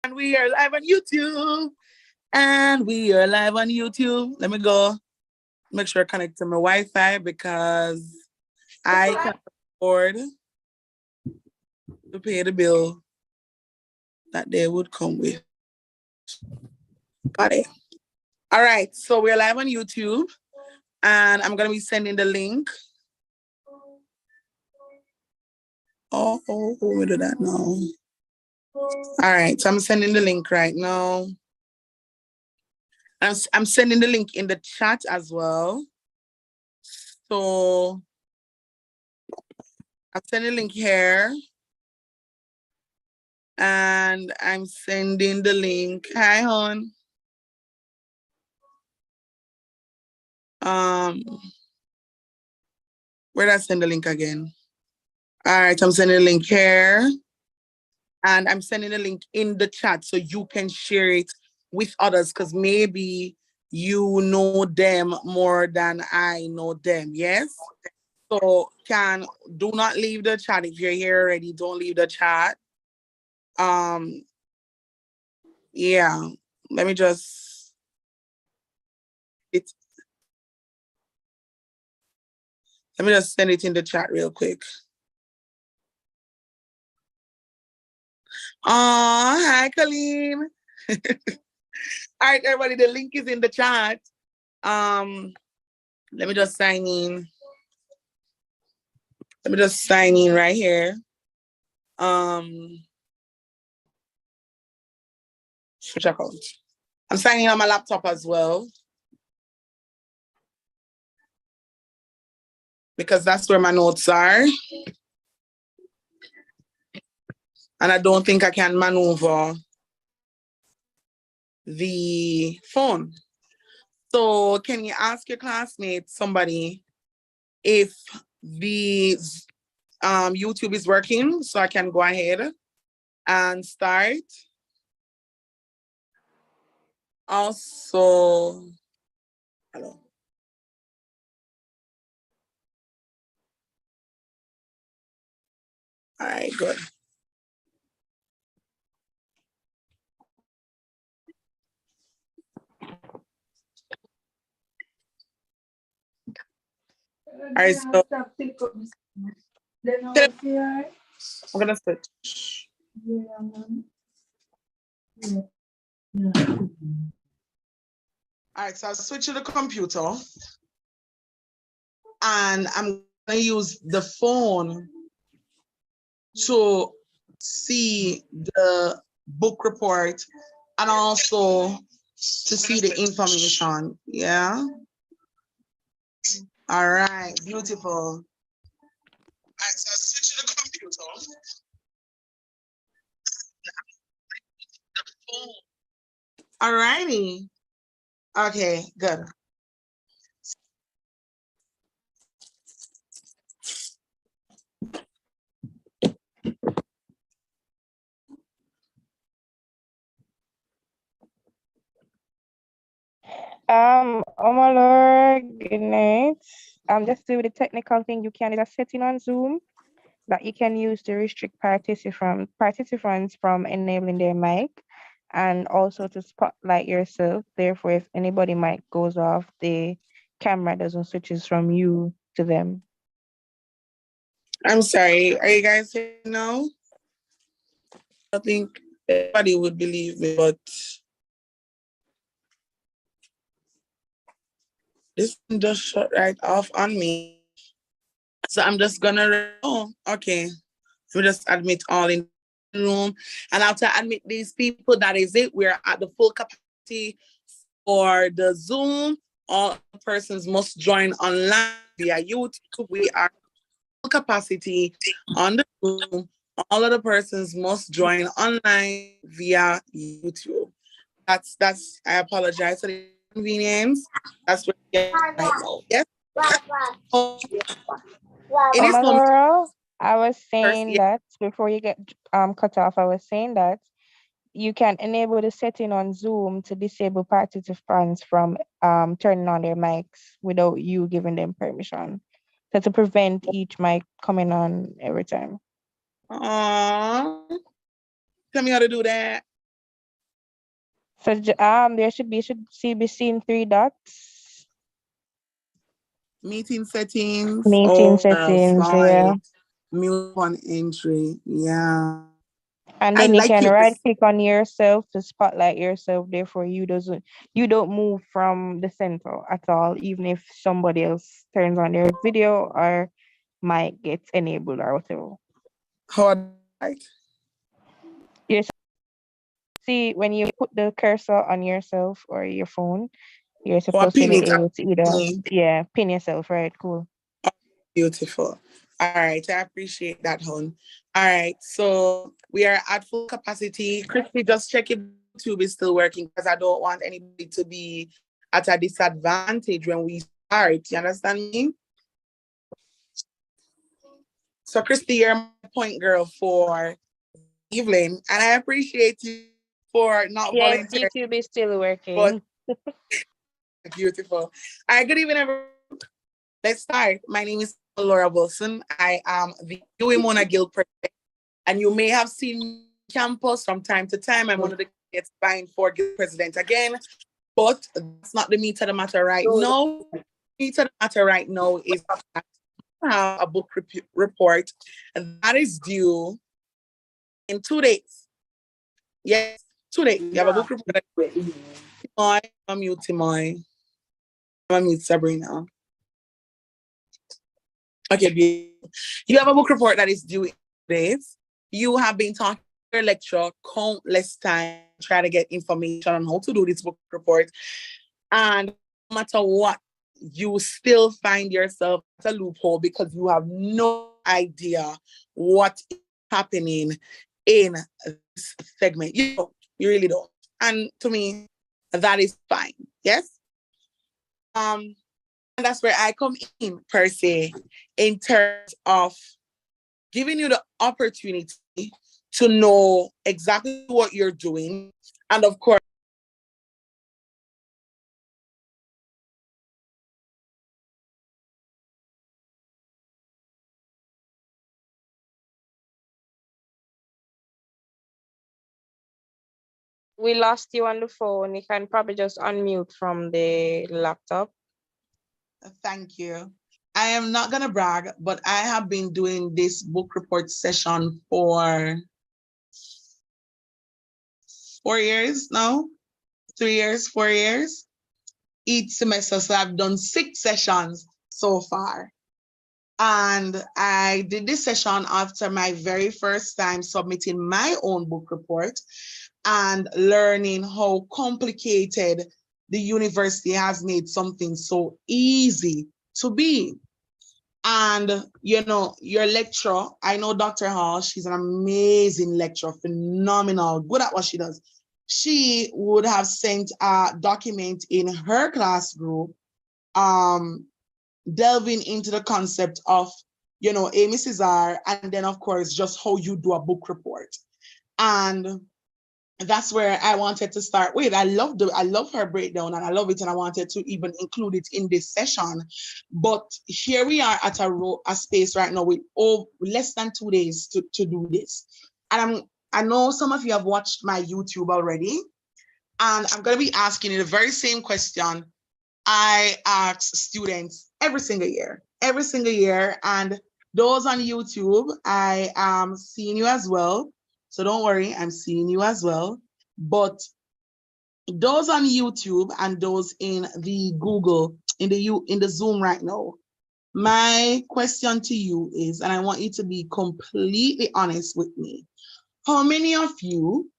And we are live on YouTube. And we are live on YouTube. Let me go make sure I connect to my Wi-Fi because I can afford to pay the bill that they would come with. Got it. All right. So we're live on YouTube. And I'm going to be sending the link. Oh, we do that now. All right. So I'm sending the link right now. I'm sending the link in the chat as well. So I'm sending the link here. And I'm sending the link. Hi, hon. Where did I send the link again? All right, I'm sending the link here. And I'm sending the link in the chat so you can share it with others because maybe you know them more than I know them. Yes? So do not leave the chat. If you're here already, don't leave the chat. Yeah, let me just let me just send it in the chat real quick. Oh, hi, Colleen. All right, everybody, the link is in the chat. Let me just sign in. Let me just sign in right here. Switch account. I'm signing on my laptop as well. Because that's where my notes are. And I don't think I can maneuver the phone. So can you ask your classmates, somebody, if the YouTube is working so I can go ahead and start? Also, hello. All right, good. All right, so I'm gonna switch. All right, so I'll switch to the computer and I'm gonna use the phone to see the book report and also to see the information. Yeah. All right, beautiful. All right, so I'll switch to the computer. All righty. Okay, good. Oh my Lord, good night. Just do the technical thing you can is a setting on Zoom that you can use to restrict participants from enabling their mic and also to spotlight yourself. Therefore, if anybody mic goes off, the camera doesn't switches from you to them. I'm sorry. Are you guys here now? I think everybody would believe me, but this just shut right off on me. So I'm just gonna, oh, okay. We just admit all in the room. And after admit these people, that is it. We're at the full capacity for the Zoom. All persons must join online via YouTube. We are full capacity on the Zoom. All of the persons must join online via YouTube. That's I apologize for the inconvenience. That's what we get right now. Yes. In this moment, Laura, I was first, saying that before you get cut off, I was saying that you can enable the setting on Zoom to disable participants from turning on their mics without you giving them permission. So to prevent each mic coming on every time. Aww. Tell me how to do that. So there should be seen three dots. Meeting settings Meeting or settings, yeah. flight, mute on entry. Yeah. And I then you like can your right click on yourself to spotlight yourself. Therefore, you don't move from the center at all, even if somebody else turns on their video or mic gets enabled or whatever. how I like. You see when you put the cursor on yourself or your phone, you're How I supposed to pin be it. able to either Actually. pin yourself, right? Cool. Beautiful. All right, I appreciate that, hon. All right, so we are at full capacity. Christy, just check if YouTube is still working because I don't want anybody to be at a disadvantage when we start. You understand me? So, Christy, you're my point girl for Evelyn, and I appreciate you for not Yes, volunteering, YouTube is still but working. beautiful. All right, good evening, everyone. Let's start. My name is Laura Wilson. I am the UIMONA Guild president, and you may have seen me on campus from time to time. I'm one of the candidates vying for Guild president again, but that's not the meat of the matter right now. The meat of the matter right now is that I have a book report that is due in 2 days. Yes, 2 days. You have a book report. Timoy, I'm mute Timoy. I'm mute Sabrina. Okay, beautiful. You have a book report that is due in 2 days. You have been talking to your lecturer countless times, trying to get information on how to do this book report. And no matter what, you still find yourself at a loophole because you have no idea what is happening in this segment. You don't. You really don't. And to me, that is fine. Yes. And that's where I come in per se, in terms of giving you the opportunity to know exactly what you're doing. And of course, We lost you on the phone. You can probably just unmute from the laptop. thank you. I am not going to brag, but I have been doing this book report session for 4 years now, 3 years, 4 years, each semester. So I've done 6 sessions so far. And I did this session after my very first time submitting my own book report and learning how complicated the university has made something so easy to be. And your lecturer, I know Dr. Hall, she's an amazing lecturer, phenomenal, good at what she does. She would have sent a document in her class group, delving into the concept of, Amy Cesar, and then of course, just how you do a book report. And that's where I wanted to start with. I love her breakdown and I love it, and I wanted to even include it in this session. But here we are at a space right now with less than 2 days to do this. And I know some of you have watched my YouTube already, and I'm going to be asking you the very same question I ask students every single year. And those on YouTube, I am seeing you as well. So don't worry, I'm seeing you as well. But those on YouTube and those in the Google, in the Zoom right now, my question to you is, and I want you to be completely honest with me, how many of you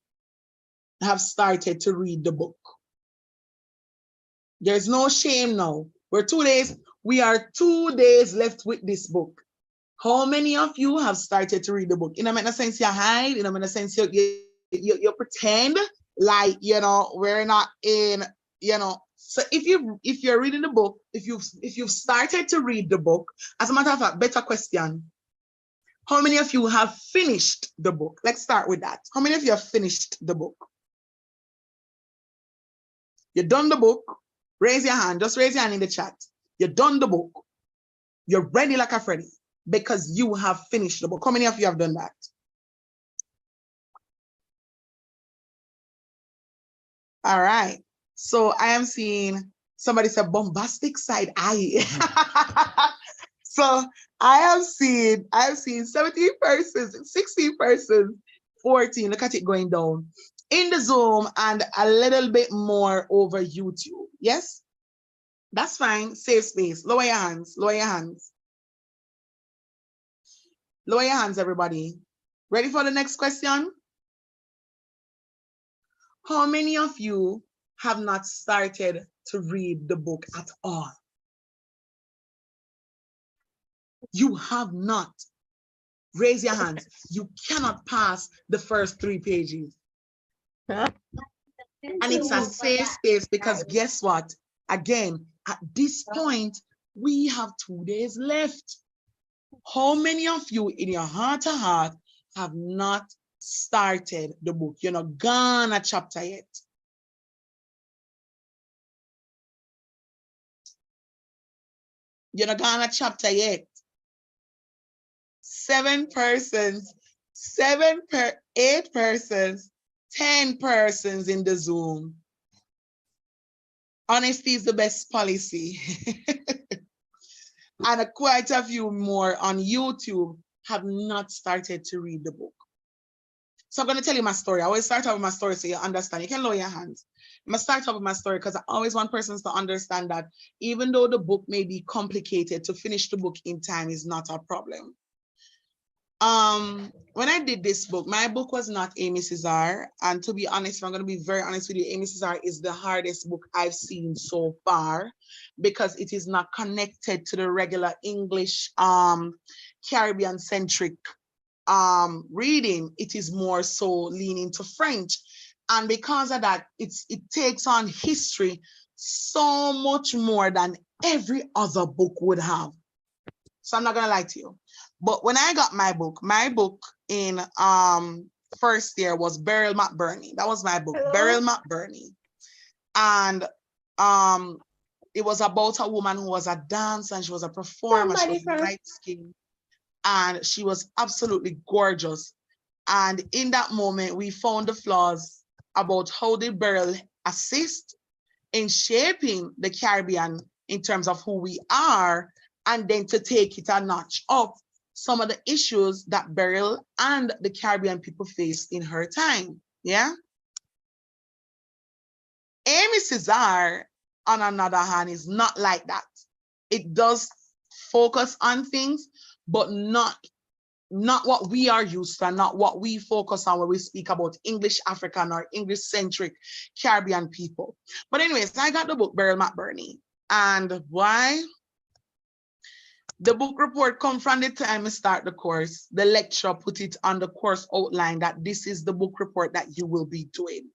have started to read the book? There's no shame now. We are 2 days left with this book. How many of you have started to read the book? In a sense, you hide. In a sense, you pretend like we're not in. So if you're reading the book, if you've started to read the book, as a matter of fact, better question: how many of you have finished the book? Let's start with that. How many of you have finished the book? You've done the book. Raise your hand. Just raise your hand in the chat. You've done the book. You're ready like a Freddy because you have finished the book. How many of you have done that? All right. So I am seeing somebody said bombastic side eye. So I have seen 17 persons, 16 persons, 14. Look at it going down in the Zoom and a little bit more over YouTube. Yes, that's fine. Safe space. Lower your hands. Lower your hands. Lower your hands, everybody. Ready for the next question? How many of you have not started to read the book at all? You have not. Raise your hands. You cannot pass the first 3 pages. And it's a safe space because guess what? Again, at this point, we have 2 days left. How many of you in your heart to heart have not started the book? You're not gone a chapter yet. You're not gone a chapter yet. 7 persons, 8 persons, 10 persons in the Zoom. Honesty is the best policy. And quite a few more on YouTube have not started to read the book. So I'm going to tell you my story. I always start out with my story so you understand. You can lower your hands. I'm going to start out with my story because I always want persons to understand that even though the book may be complicated, to finish the book in time is not a problem. When I did this book, my book was not Amy Cesar. And to be honest, if I'm going to be very honest with you, Amy Cesar is the hardest book I've seen so far because it is not connected to the regular English, Caribbean centric reading. It is more so leaning to French. And because of that, it takes on history so much more than every other book would have. So I'm not going to lie to you. But when I got my book in first year was Beryl McBurney. That was my book, Beryl McBurney. And it was about a woman who was a dancer and she was a performer. She was light skinned and she was absolutely gorgeous. And in that moment, we found the flaws about how did Beryl assist in shaping the Caribbean in terms of who we are, and then to take it a notch up some of the issues that Beryl and the Caribbean people faced in her time. Yeah. Amy Cesar, on another hand, is not like that. It does focus on things, but not what we are used to and not what we focus on when we speak about English African or English centric Caribbean people. But anyways, I got the book Beryl McBurney, and why? The book report come from the time I start the course. The lecturer put it on the course outline that this is the book report that you will be doing.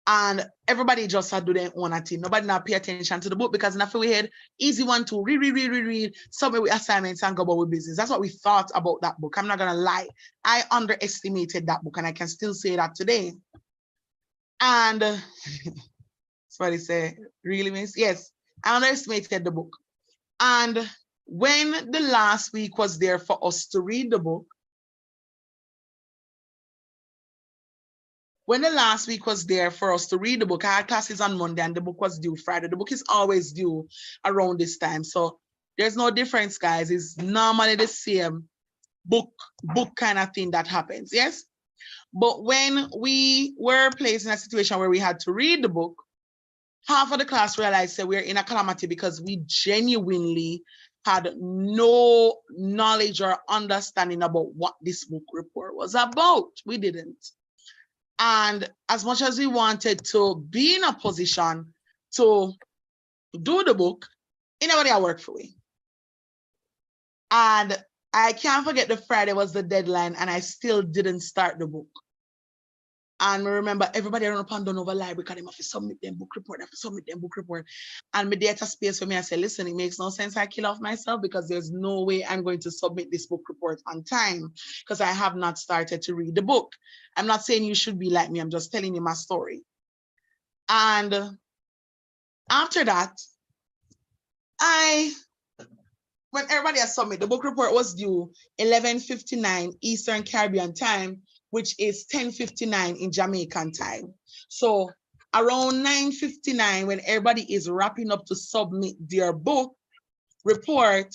And everybody just had to do their own thing. Nobody now pay attention to the book because enough we had easy one to read, submit with assignments and go about with business. That's what we thought about that book. I'm not gonna lie. I underestimated that book and I can still say that today. And somebody say, really, miss? Yes, I underestimated the book. And when the last week was there for us to read the book, I had classes on Monday and the book was due Friday. The book is always due around this time. So there's no difference, guys. It's normally the same book kind of thing that happens, yes? But when we were placed in a situation where we had to read the book, half of the class realized that we're in a calamity because we genuinely had no knowledge or understanding about what this book report was about. We didn't. And as much as we wanted to be in a position to do the book, it never did work for me. And I can't forget the Friday was the deadline and I still didn't start the book. And I remember everybody around upon Donover Library because they have to submit them book report, And my data space for me, I said, listen, it makes no sense I kill off myself because there's no way I'm going to submit this book report on time because I have not started to read the book. I'm not saying you should be like me. I'm just telling you my story. And after that, when everybody has submitted, the book report was due 11:59 Eastern Caribbean time, which is 10:59 in Jamaican time. So around 9:59, when everybody is wrapping up to submit their book report,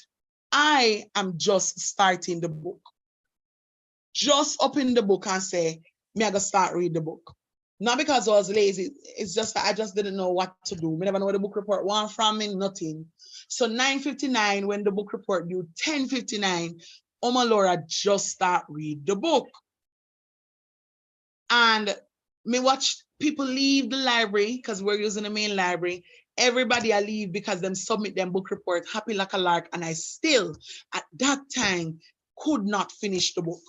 I am just starting the book. Just open the book and say, me I gonna start read the book. Not because I was lazy, it's just that I just didn't know what to do. Me never know what the book report want from me, nothing. So 9:59, when the book report due, 10:59, Oma Laura just start read the book. And me watch people leave the library because we're using the main library. Everybody I leave because them submit them book report, happy like a lark. And I still, at that time, could not finish the book.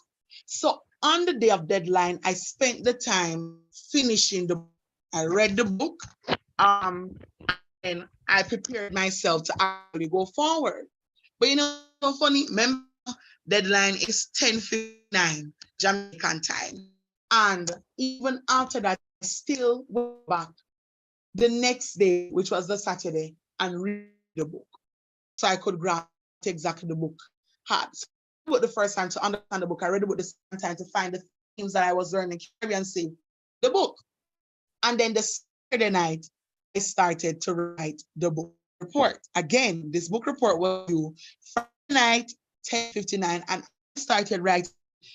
So on the day of deadline, I spent the time finishing the book. I read the book, and I prepared myself to actually go forward. But you know, so funny, remember, deadline is 10:59 Jamaican time. And even after that, I still went back the next day, which was the Saturday, and read the book. So I could grasp exactly the book had. So I read it the first time to understand the book. I read it the second time to find the themes that I was learning, Caribbean Sea, the book. And then the Saturday night, I started to write the book report. Again, this book report was due Friday night, 10:59, and I started writing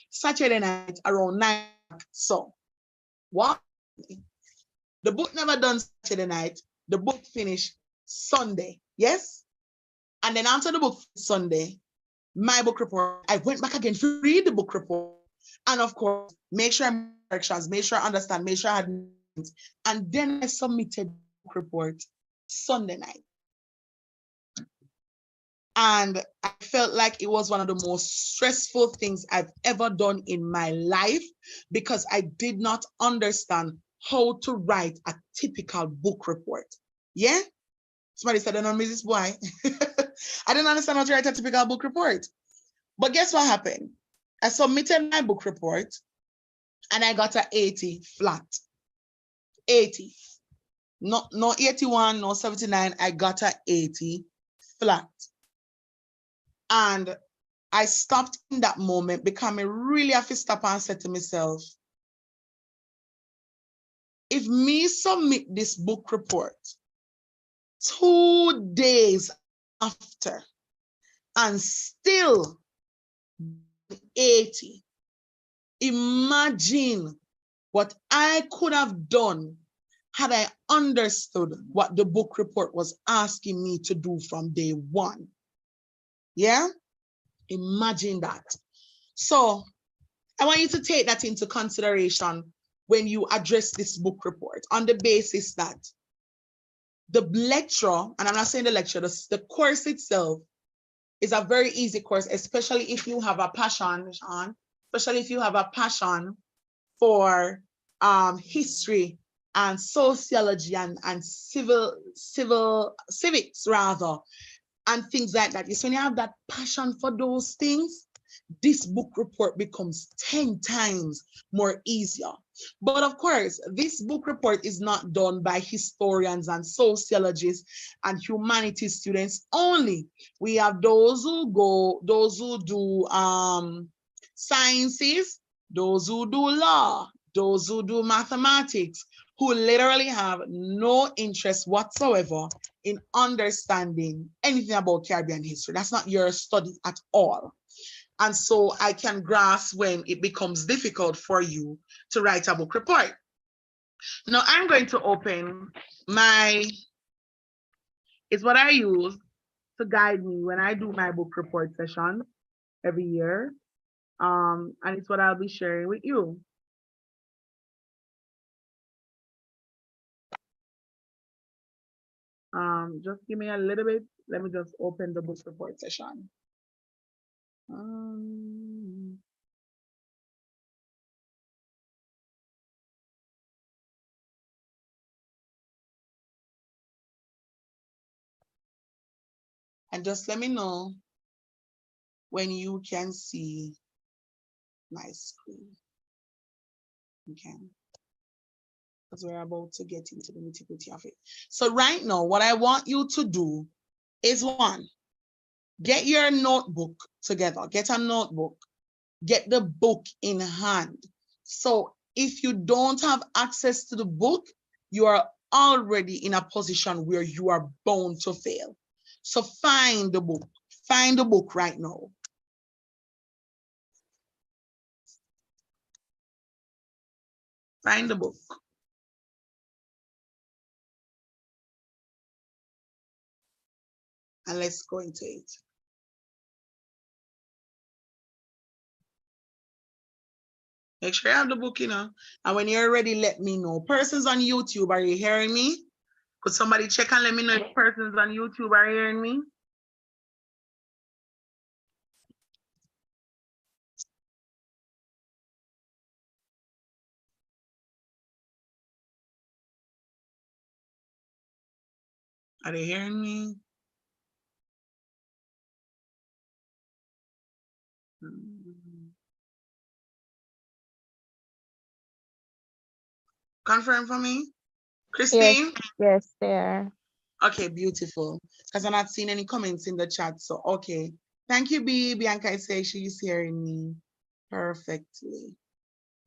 Saturday night around 9. So what? The book never done Saturday night. The book finished Sunday. Yes? And then after the book Sunday, my book report, I went back again to read the book report. And of course, make sure I make corrections, make sure I understand, make sure I had, and then I submitted the book report Sunday night. And I felt like it was one of the most stressful things I've ever done in my life because I did not understand how to write a typical book report. Yeah? Somebody said, I know, Mrs. Boy. I didn't understand how to write a typical book report. But guess what happened? I submitted my book report and I got an 80 flat. 80. No 81, no 79. I got an 80 flat. And I stopped in that moment because I really have to stop and say to myself, if me submit this book report 2 days after and still 80, imagine what I could have done had I understood what the book report was asking me to do from day one. Yeah? Imagine that. So I want you to take that into consideration when you address this book report on the basis that the lecture, and I'm not saying the lecture, the course itself is a very easy course, especially if you have a passion, Sean, especially if you have a passion for history and sociology and civics rather, and things like that. It's when you have that passion for those things, this book report becomes 10 times more easier. But of course, this book report is not done by historians and sociologists and humanities students only. We have those who do sciences, those who do law, those who do mathematics, who literally have no interest whatsoever in understanding anything about Caribbean history. That's not your study at all. And so I can grasp when it becomes difficult for you to write a book report. Now I'm going to open it's what I use to guide me when I do my book report session every year. And it's what I'll be sharing with you. Just give me a little bit. Let me just open the book report session. And just let me know when you can see my screen. Okay. Because we're about to get into the nitty-gritty of it. So right now, what I want you to do is one, get your notebook together. Get a notebook. Get the book in hand. So if you don't have access to the book, you are already in a position where you are bound to fail. So find the book. Find the book right now. Find the book. And let's go into it. Make sure you have the book, And when you're ready, let me know. Persons on YouTube, are you hearing me? Could somebody check and let me know if persons on YouTube are hearing me? Are they hearing me? Confirm for me. Christine? Yes, there. Okay, beautiful. Because I'm not seeing any comments in the chat. So, okay. Thank you, B. Bianca says she's hearing me perfectly.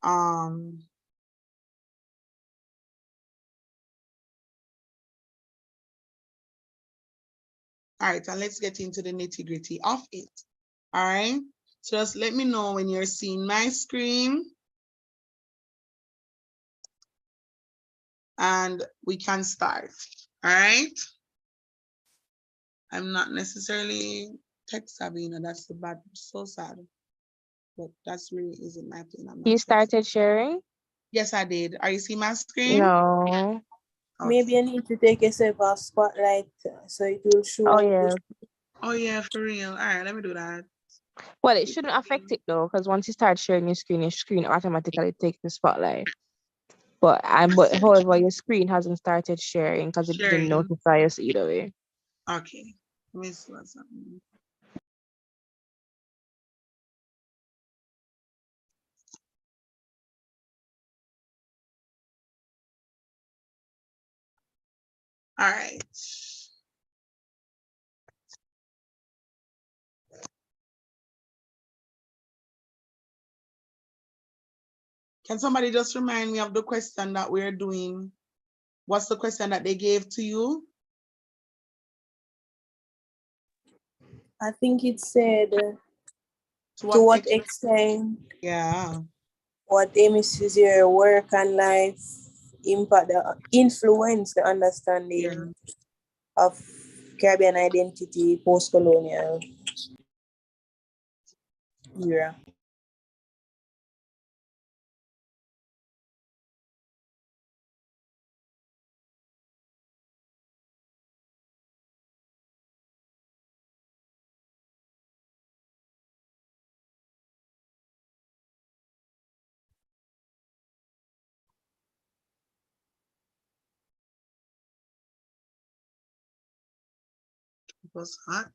All right, and let's get into the nitty-gritty of it. All right. So just let me know when you're seeing my screen. And we can start. All right. I'm not necessarily tech savvy, that's the bad, so sad. But that's really isn't my thing. I'm not You tech savvy. started sharing? Yes, I did. Are you seeing my screen? No. Okay. Maybe I need to take yourself off spotlight so it will show. Oh, yeah. Oh, yeah, for real. All right, let me do that. Well, it shouldn't affect it though, because once you start sharing your screen automatically takes the spotlight. But however, your screen hasn't started sharing because it didn't Sharing. notify us either way. Okay. Let me see what's happening. All right. Can somebody just remind me of the question that we're doing? What's the question that they gave to you? I think it said To to what extent? extent Yeah. what emissions your work and life influence the understanding of Caribbean identity post-colonial era. It was hot.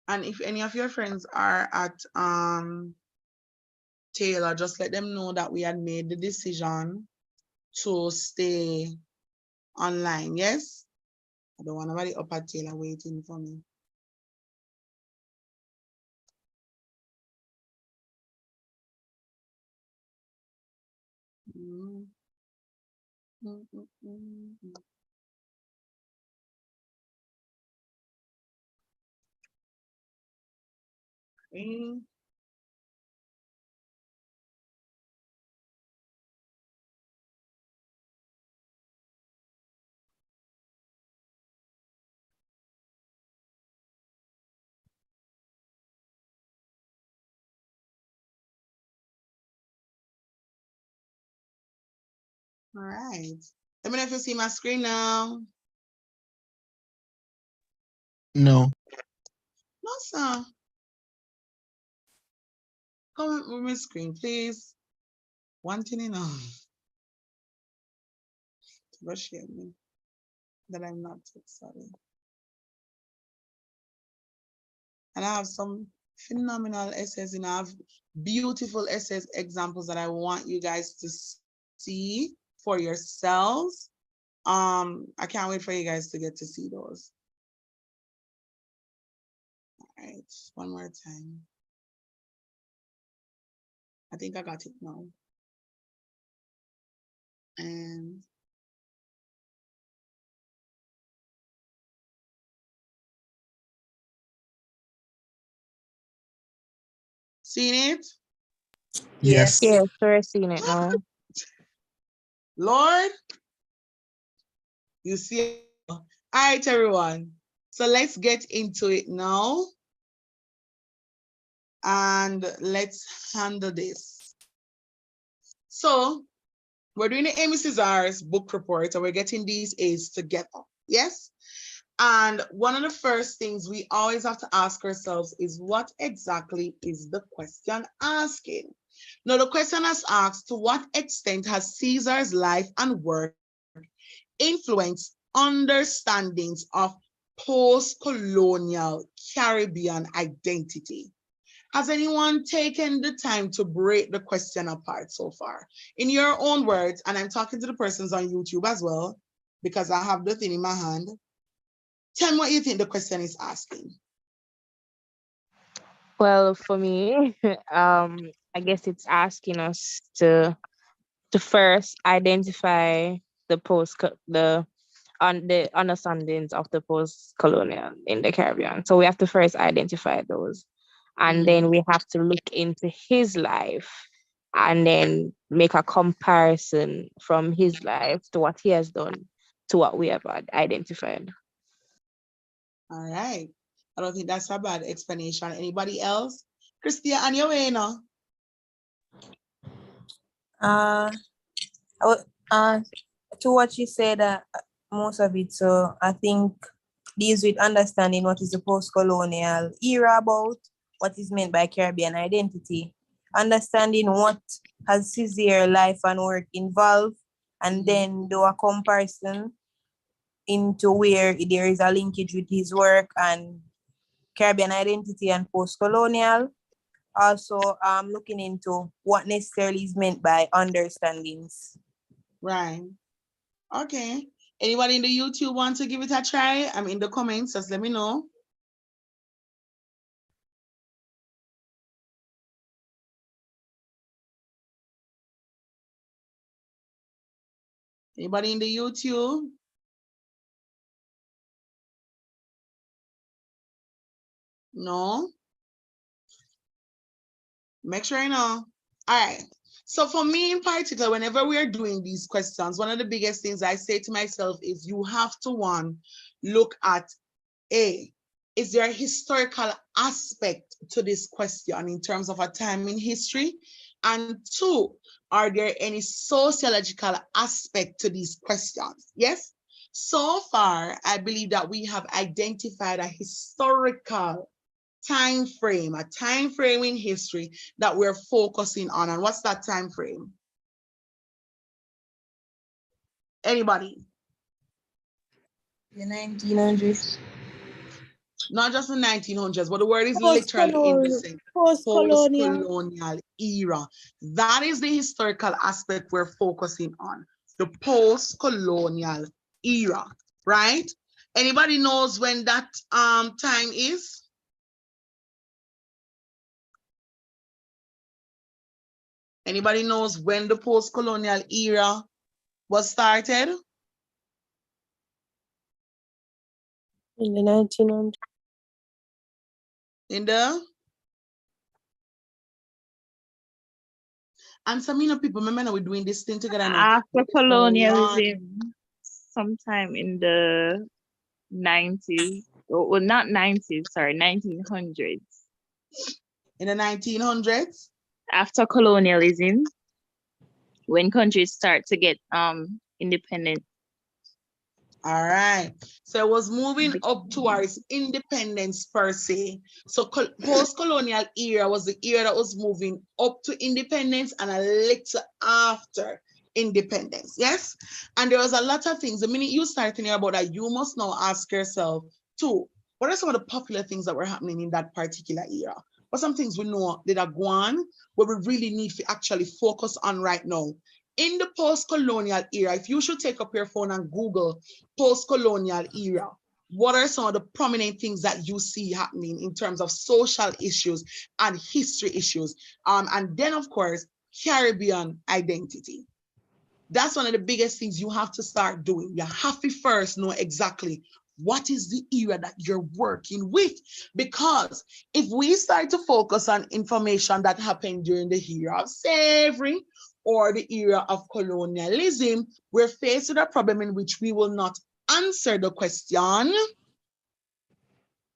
And if any of your friends are at Taylor, just let them know that we had made the decision to stay online. Yes? I don't want nobody up at Taylor waiting for me. Mm. Mm, mm, mm. Okay. All right. Let me know if you see my screen now. No. No, sir. Come with my screen, please. One thing enough. To share me that I'm not sorry. And I have some phenomenal essays and I have beautiful essays examples that I want you guys to see for yourselves. I can't wait for you guys to get to see those. All right, one more time. I think I got it now. And seen it? Yes. Yes, we're seeing it now. Lord, you see. All right, everyone. So let's get into it now. And let's handle this. So we're doing the Amy Cesar's book report and we're getting these A's together. Yes? And one of the first things we always have to ask ourselves is what exactly is the question asking? Now, the question is asked, to what extent has Caesar's life and work influenced understandings of post-colonial Caribbean identity? Has anyone taken the time to break the question apart so far? In your own words, and I'm talking to the persons on YouTube as well, because I have the thing in my hand. Tell me what you think the question is asking. Well, for me, I guess it's asking us to first identify the understandings of the post-colonial in the Caribbean. So we have to first identify those, and then we have to look into his life, and then make a comparison from his life to what he has done to what we have identified. All right. I don't think that's a bad explanation. Anybody else? Christia, on your way now. To what she said, most of it. So I think deals with understanding what is the post-colonial era about, what is meant by Caribbean identity, understanding what has Caesar life and work involved, and then do a comparison into where there is a linkage with his work and Caribbean identity and post-colonial. Also, looking into what necessarily is meant by understandings. Right. Okay. Anybody in the YouTube want to give it a try? I'm in the comments. Just let me know. Anybody in the YouTube? No? Make sure you know. All right. So for me in particular, whenever we are doing these questions, one of the biggest things I say to myself is you have to, one, look at is there a historical aspect to this question in terms of a time in history? And two, are there any sociological aspect to these questions? Yes? So far, I believe that we have identified a historical time frame, a time frame in history that we're focusing on. And what's that time frame? Anybody? The 1900s. Not just the 1900s, but the word is literally in the same post-colonial era. That is the historical aspect we're focusing on, the post-colonial era, right? Anybody knows when that time is? Anybody knows when the post-colonial era was started? In the 1900s. In the and some people remember we're doing this thing together now. After colonialism, sometime in the 90s, well, not 90s, sorry, 1900s. In the 1900s? After colonialism, when countries start to get independent. All right. So it was moving up towards independence per se. So post-colonial era was the era that was moving up to independence and a little after independence. Yes? And there was a lot of things. The minute you start thinking about that, you must now ask yourself, too, what are some of the popular things that were happening in that particular era? What some things we know that are going where we really need to actually focus on right now? In the post-colonial era, if you should take up your phone and Google post-colonial era, What are some of the prominent things that you see happening in terms of social issues and history issues? And then, of course, Caribbean identity. That's one of the biggest things you have to start doing. You have to first know exactly what is the era that you're working with. Because if we start to focus on information that happened during the era of slavery or the era of colonialism, we're faced with a problem in which we will not answer the question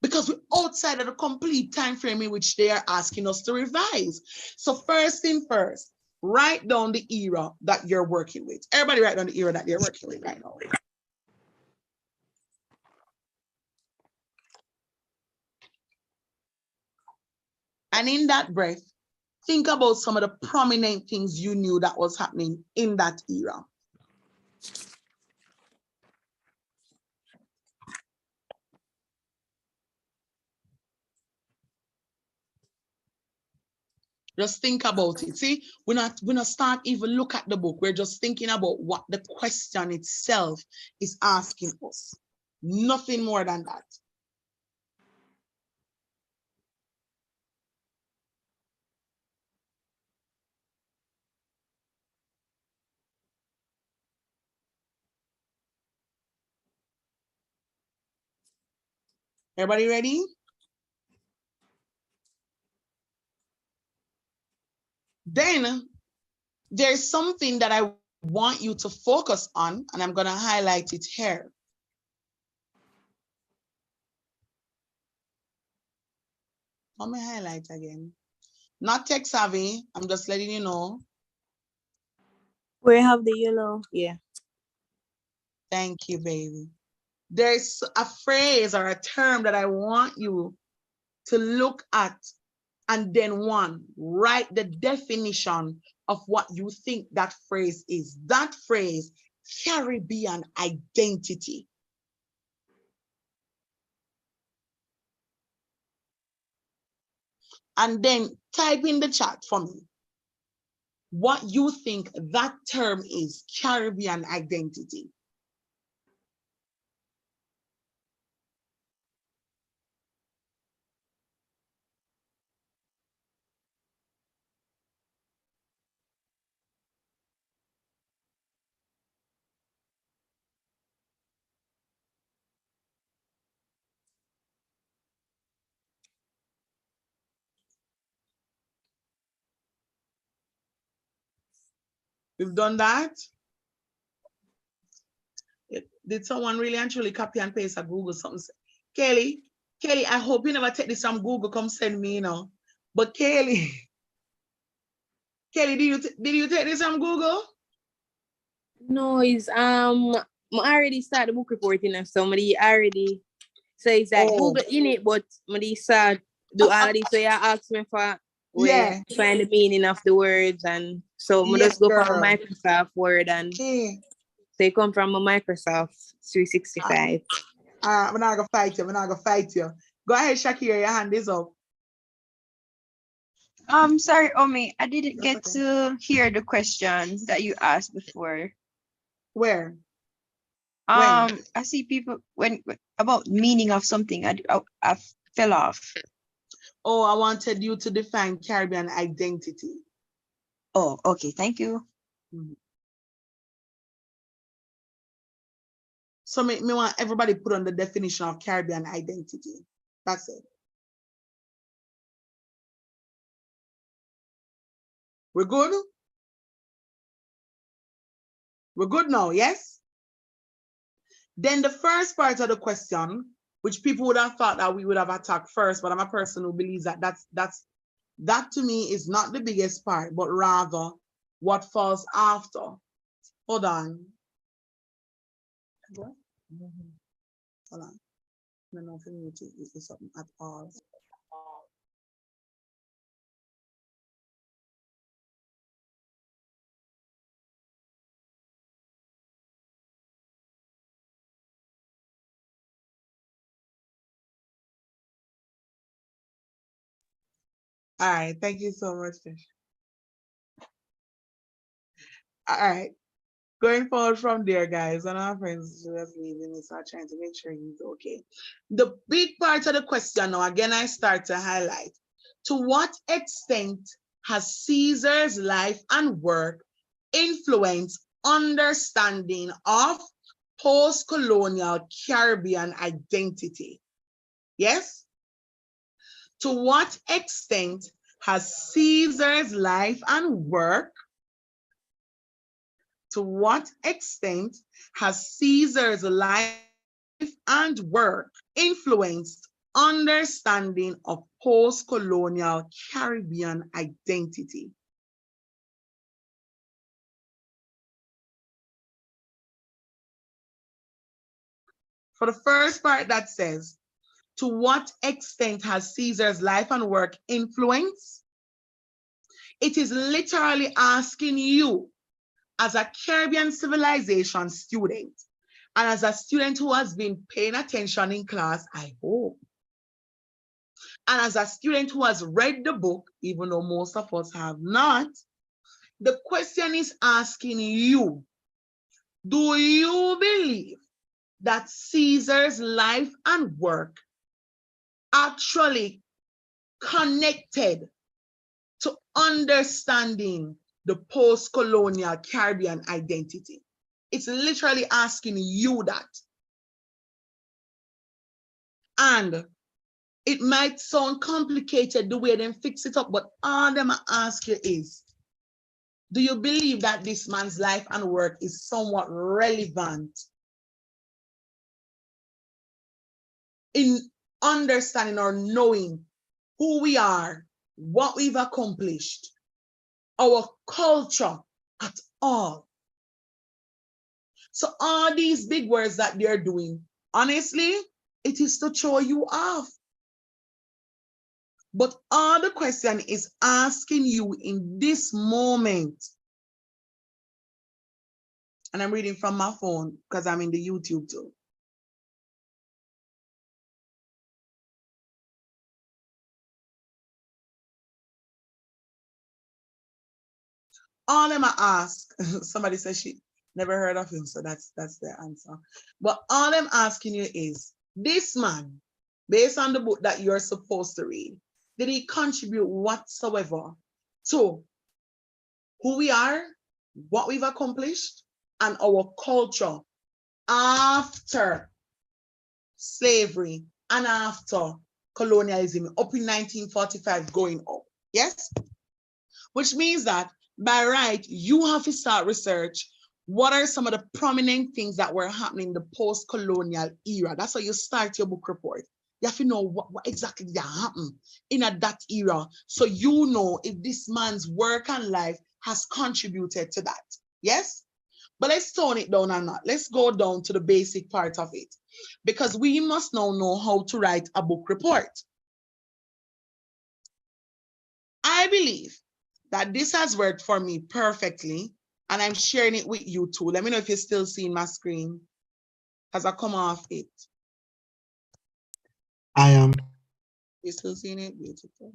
because we're outside of the complete time frame in which they are asking us to revise. So first thing first, write down the era that you're working with. Everybody write down the era that you're working with right now. And in that breath, think about some of the prominent things you knew that was happening in that era. Just think about it. See, we're not start even look at the book. We're just thinking about what the question itself is asking us. Nothing more than that. Everybody ready? Then there's something that I want you to focus on, and I'm going to highlight it here. Let me highlight again. Not tech savvy. I'm just letting you know. We have the yellow. Yeah. Thank you, baby. There's a phrase or a term that I want you to look at, and then write the definition of what you think that phrase is. That phrase, Caribbean identity. And then type in the chat for me what you think that term is, Caribbean identity. We've done that. Did someone really and truly copy and paste a Google something? Kelly, I hope you never take this from Google. Come send me, you know. But Kelly, did you take this from Google? No, it's I already started the book reporting and somebody already. So it's like Google in it, but I start do all of this. So you ask me for where find the meaning of the words, and so I just go from Microsoft Word, and they come from a Microsoft 365. I'm not gonna fight you. I'm not gonna fight you. Go ahead, Shakira. Your hand is up. Sorry, Omi, I didn't get to hear the question that you asked before. Where? I see people when about meaning of something. I fell off. Oh, I wanted you to define Caribbean identity. Oh, okay. Thank you. Mm-hmm. So me want everybody put on the definition of Caribbean identity. That's it. We're good? We're good now, yes? Then the first part of the question, which people would have thought that we would have attacked first, but I'm a person who believes that that to me is not the biggest part, but rather what falls after. Hold on. What? Hold on. No, no, for me to is something at all. All right, thank you so much, Fish. All right. Going forward from there, guys, and our friends just leaving me, so I'm trying to make sure he's okay. The big part of the question now, again, I start to highlight. To what extent has Caesar's life and work influenced understanding of post-colonial Caribbean identity? Yes? To what extent has Caesar's life and work to what extent has Caesar's life and work influenced understanding of post-colonial Caribbean identity? For the first part that says, to what extent has Caesar's life and work influenced? It is literally asking you, as a Caribbean civilization student, and as a student who has been paying attention in class, I hope, and as a student who has read the book, even though most of us have not, the question is asking you, do you believe that Caesar's life and work actually connected to understanding the post-colonial Caribbean identity? It's literally asking you that. And it might sound complicated the way they fix it up, but all them ask you is, do you believe that this man's life and work is somewhat relevant in understanding or knowing who we are, what we've accomplished, our culture at all? So all these big words that they're doing, honestly, it is to throw you off. But all the question is asking you in this moment, and I'm reading from my phone because I'm in the YouTube too. All them I ask, somebody says she never heard of him, so that's the answer. But all I'm asking you is, this man, based on the book that you're supposed to read, did he contribute whatsoever to who we are, what we've accomplished, and our culture after slavery and after colonialism up in 1945 going up? Yes? Which means that by right, you have to start research. What are some of the prominent things that were happening in the post-colonial era? That's how you start your book report. You have to know what exactly that happened in that era, so you know if this man's work and life has contributed to that. Yes? But let's tone it down or not. Let's go down to the basic part of it, because we must now know how to write a book report. I believe that this has worked for me perfectly, and I'm sharing it with you too. Let me know if you're still seeing my screen as I come off it. I am. You're still seeing it? Beautiful.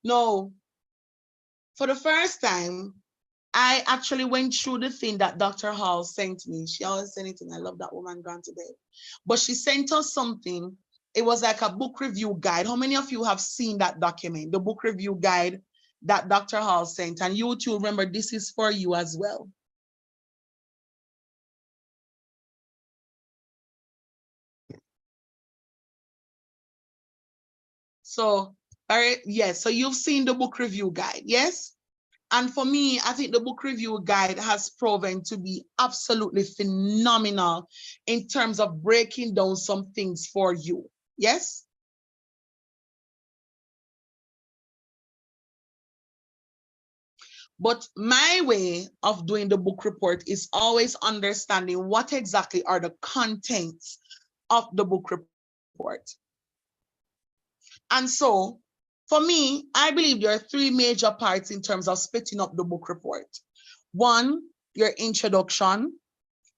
No, for the first time, I actually went through the thing that Dr. Hall sent me. She always sends anything. I love that woman gone today. But she sent us something. It was like a book review guide. How many of you have seen that document, the book review guide that Dr. Hall sent? And you too, remember, this is for you as well. So, all right, yes. So you've seen the book review guide, yes? And for me, I think the book review guide has proven to be absolutely phenomenal in terms of breaking down some things for you. Yes? But my way of doing the book report is always understanding what exactly are the contents of the book report. And so, for me, I believe there are three major parts in terms of splitting up the book report. One, your introduction.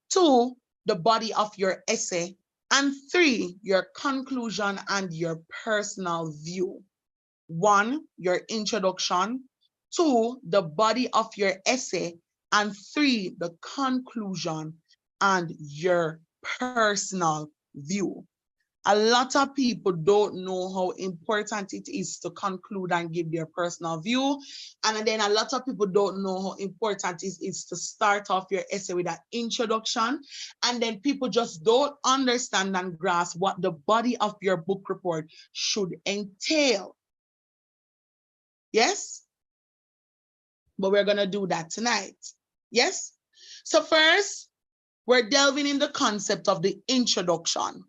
Two, the body of your essay. And 3, your conclusion and your personal view. 1, your introduction. 2, the body of your essay. And 3, the conclusion and your personal view. A lot of people don't know how important it is to conclude and give their personal view. And then a lot of people don't know how important it is to start off your essay with an introduction. And then people just don't understand and grasp what the body of your book report should entail. Yes? But we're going to do that tonight. Yes? So first, we're delving in the concept of the introduction.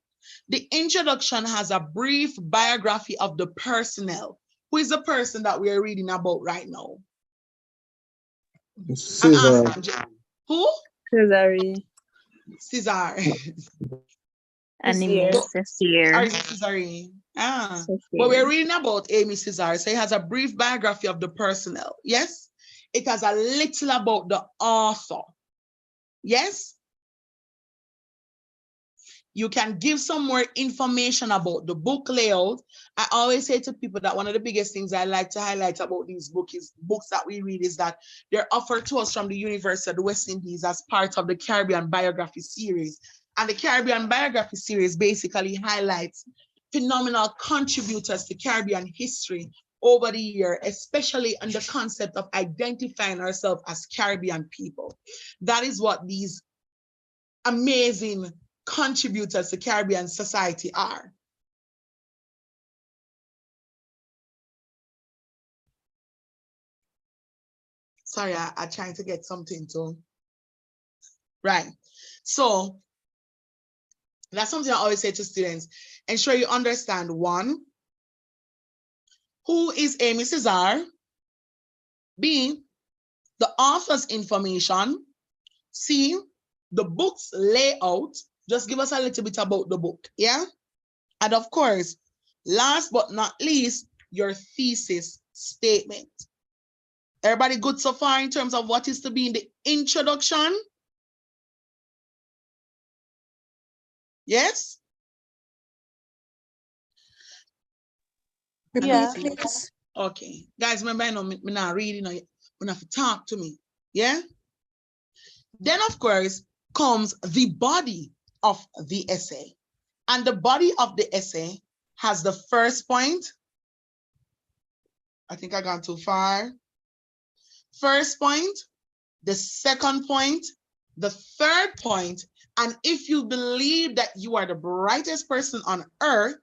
The introduction has a brief biography of the personnel. Who is the person that we're reading about right now? Caesar. Who? Cesare. Caesar. Anime. Cesare. Cesare. Ah. Cesare. But we're reading about Amy Caesar. So it has a brief biography of the personnel. Yes? It has a little about the author. Yes? You can give some more information about the book layout. I always say to people that one of the biggest things I like to highlight about these books that we read is that they're offered to us from the University of the West Indies as part of the Caribbean Biography Series. And the Caribbean Biography Series basically highlights phenomenal contributors to Caribbean history over the year, especially on the concept of identifying ourselves as Caribbean people. That is what these amazing contributors to Caribbean society are. Sorry, I'm trying to get something to, right. So that's something I always say to students. Ensure you understand, 1, who is Amy Caesar? B, the author's information. C, the book's layout. Just give us a little bit about the book, yeah? And of course, last but not least, your thesis statement. Everybody good so far in terms of what is to be in the introduction? Yes? Yeah. Okay. Guys, remember, I know me not reading, you have to talk to me, yeah? Then, of course, comes the body of the essay. And the body of the essay has the first point. I think I got too far. First point, the second point, the third point, and if you believe that you are the brightest person on earth,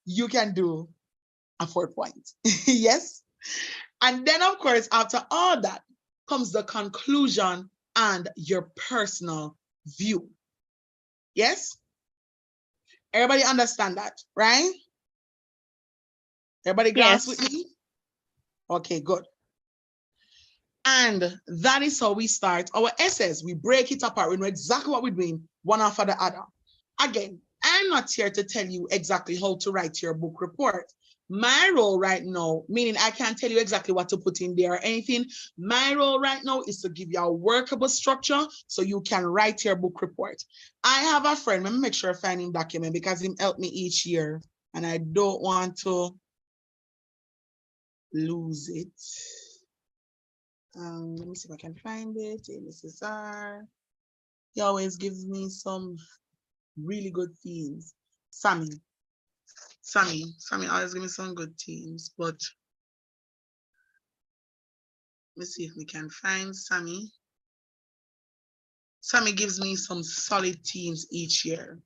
you can do a 4th point. Yes? And then, of course, after all that comes the conclusion and your personal view. Yes? Everybody understand that, right? Everybody grasp with me? Okay, good. And that is how we start our essays. We break it apart. We know exactly what we're doing, one after the other. Again, I'm not here to tell you exactly how to write your book report. My role right now, meaning I can't tell you exactly what to put in there or anything. My role right now is to give you a workable structure so you can write your book report. I have a friend, let me make sure I find him document because he helped me each year and I don't want to lose it. Let me see if I can find it. Amy Caesar. He always gives me some really good themes. Sammy always give me some good themes, but let's see if we can find Sammy. Sammy gives me some solid themes each year.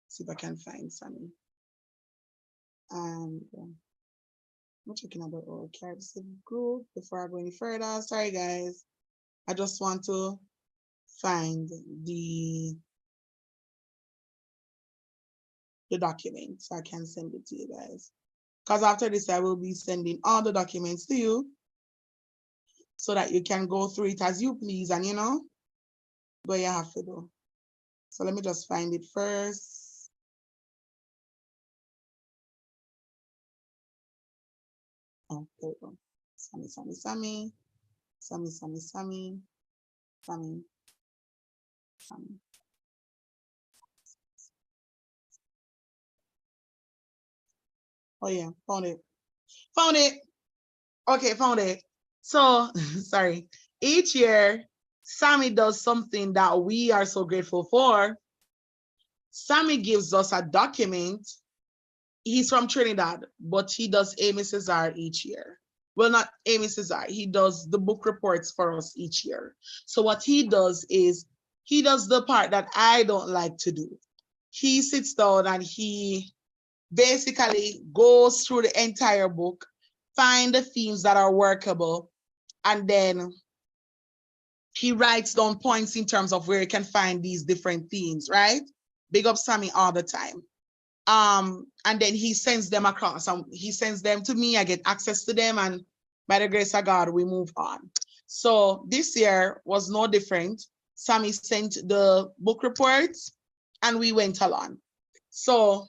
See if I can find Sammy. And I'm checking about our Carib group before I go any further. Sorry, guys. I just want to find the document so I can send it to you guys. Because after this, I will be sending all the documents to you so that you can go through it as you please and you know what you have to do. So let me just find it first. Oh, there we go. Sammy. Oh yeah, found it. Found it. Okay, found it. So, sorry. Each year, Sammy does something that we are so grateful for. Sammy gives us a document. He's from Trinidad, but he does Amy Cesar each year. Well, not Amy Cesar. He does the book reports for us each year. So what he does is he does the part that I don't like to do. He sits down and he basically goes through the entire book, find the themes that are workable, and then he writes down points in terms of where you can find these different themes, right? Big up Sammy all the time. And then he sends them across. He sends them to me, I get access to them, and by the grace of God, we move on. So this year was no different. Sammy sent the book reports and we went along. So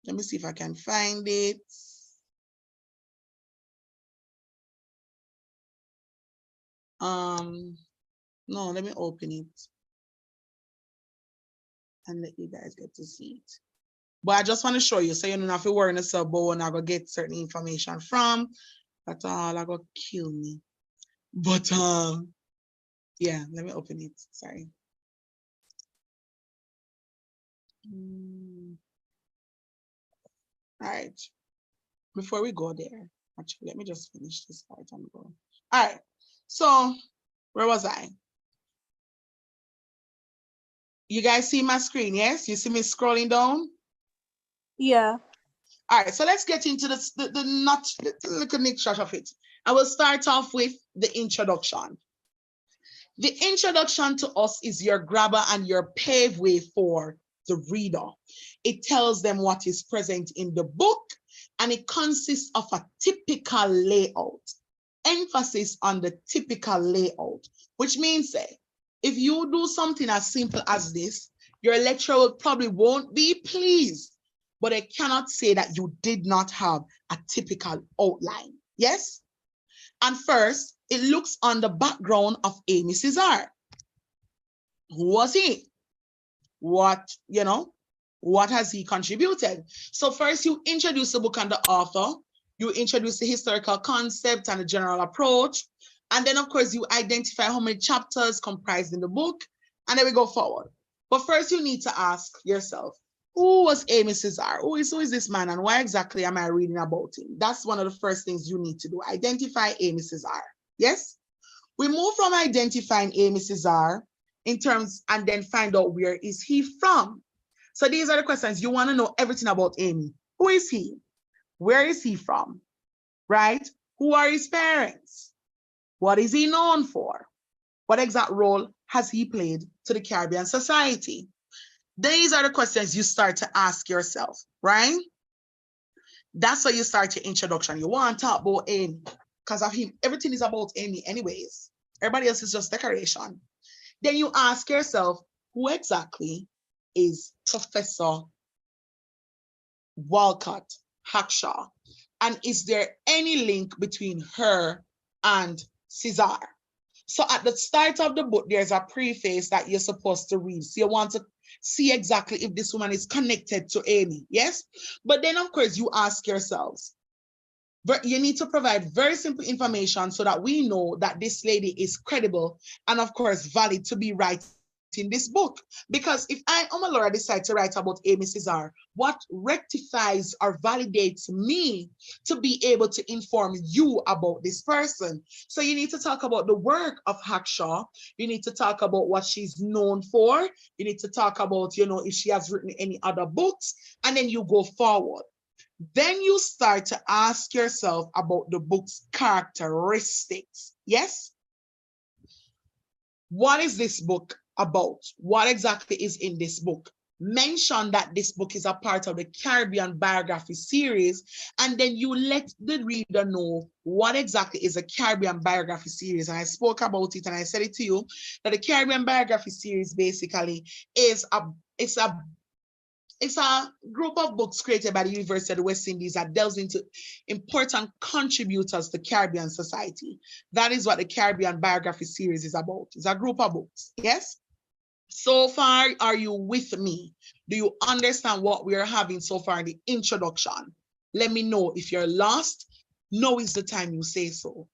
let me see if I can find it. No, let me open it and let you guys get to see it. But I just want to show you so you don't have to worry yourself about when I go get certain information from. That's all I go kill me. But yeah, let me open it. Sorry. All right. Before we go there, actually, let me just finish this part and go. All right. So where was I? You guys see my screen, yes? You see me scrolling down? Yeah. All right, so let's get into the not look at shot of it. I will start off with the introduction. The introduction to us is your grabber and your paveway for the reader. It tells them what is present in the book, and it consists of a typical layout. Emphasis on the typical layout, which means say, if you do something as simple as this, your lecturer probably won't be pleased, but I cannot say that you did not have a typical outline. Yes? And first, it looks on the background of Amy Cesar. Who was he? What has he contributed? So first you introduce the book and the author, you introduce the historical concept and the general approach, and then of course you identify how many chapters comprised in the book, and then we go forward. But first you need to ask yourself, who was Amy Cesar? Who is this man and why exactly am I reading about him? That's one of the first things you need to do. Identify Amy Cesar. Yes? We move from identifying Amy Cesar in terms and then find out where is he from. So these are the questions. You want to know everything about Amy. Who is he? Where is he from? Right? Who are his parents? What is he known for? What exact role has he played to the Caribbean society? These are the questions you start to ask yourself, right? That's how you start your introduction. You want to talk about Amy because of him. Everything is about Amy anyways. Everybody else is just decoration. Then you ask yourself, who exactly is Professor Walcott Hackshaw? And is there any link between her and Cesar? So at the start of the book, there's a preface that you're supposed to read. So you want to see exactly if this woman is connected to Amy, yes? But then of course you ask yourselves, you need to provide very simple information so that we know that this lady is credible and of course valid to be writing this book. Because if I, Omalora, decide to write about Amy Cesar, what rectifies or validates me to be able to inform you about this person? So you need to talk about the work of Hackshaw. You need to talk about what she's known for. You need to talk about, if she has written any other books, and then you go forward. Then you start to ask yourself about the book's characteristics. Yes? What is this book about? What exactly is in this book? Mention that this book is a part of the Caribbean biography series, and then you let the reader know what exactly is a Caribbean biography series. And I spoke about it and I said it to you that the Caribbean biography series basically is it's a group of books created by the University of the West Indies that delves into important contributors to Caribbean society. That is what the Caribbean biography series is about. It's a group of books, yes? So far, are you with me? Do you understand what we are having so far in the introduction? Let me know. If you're lost, now is the time you say so.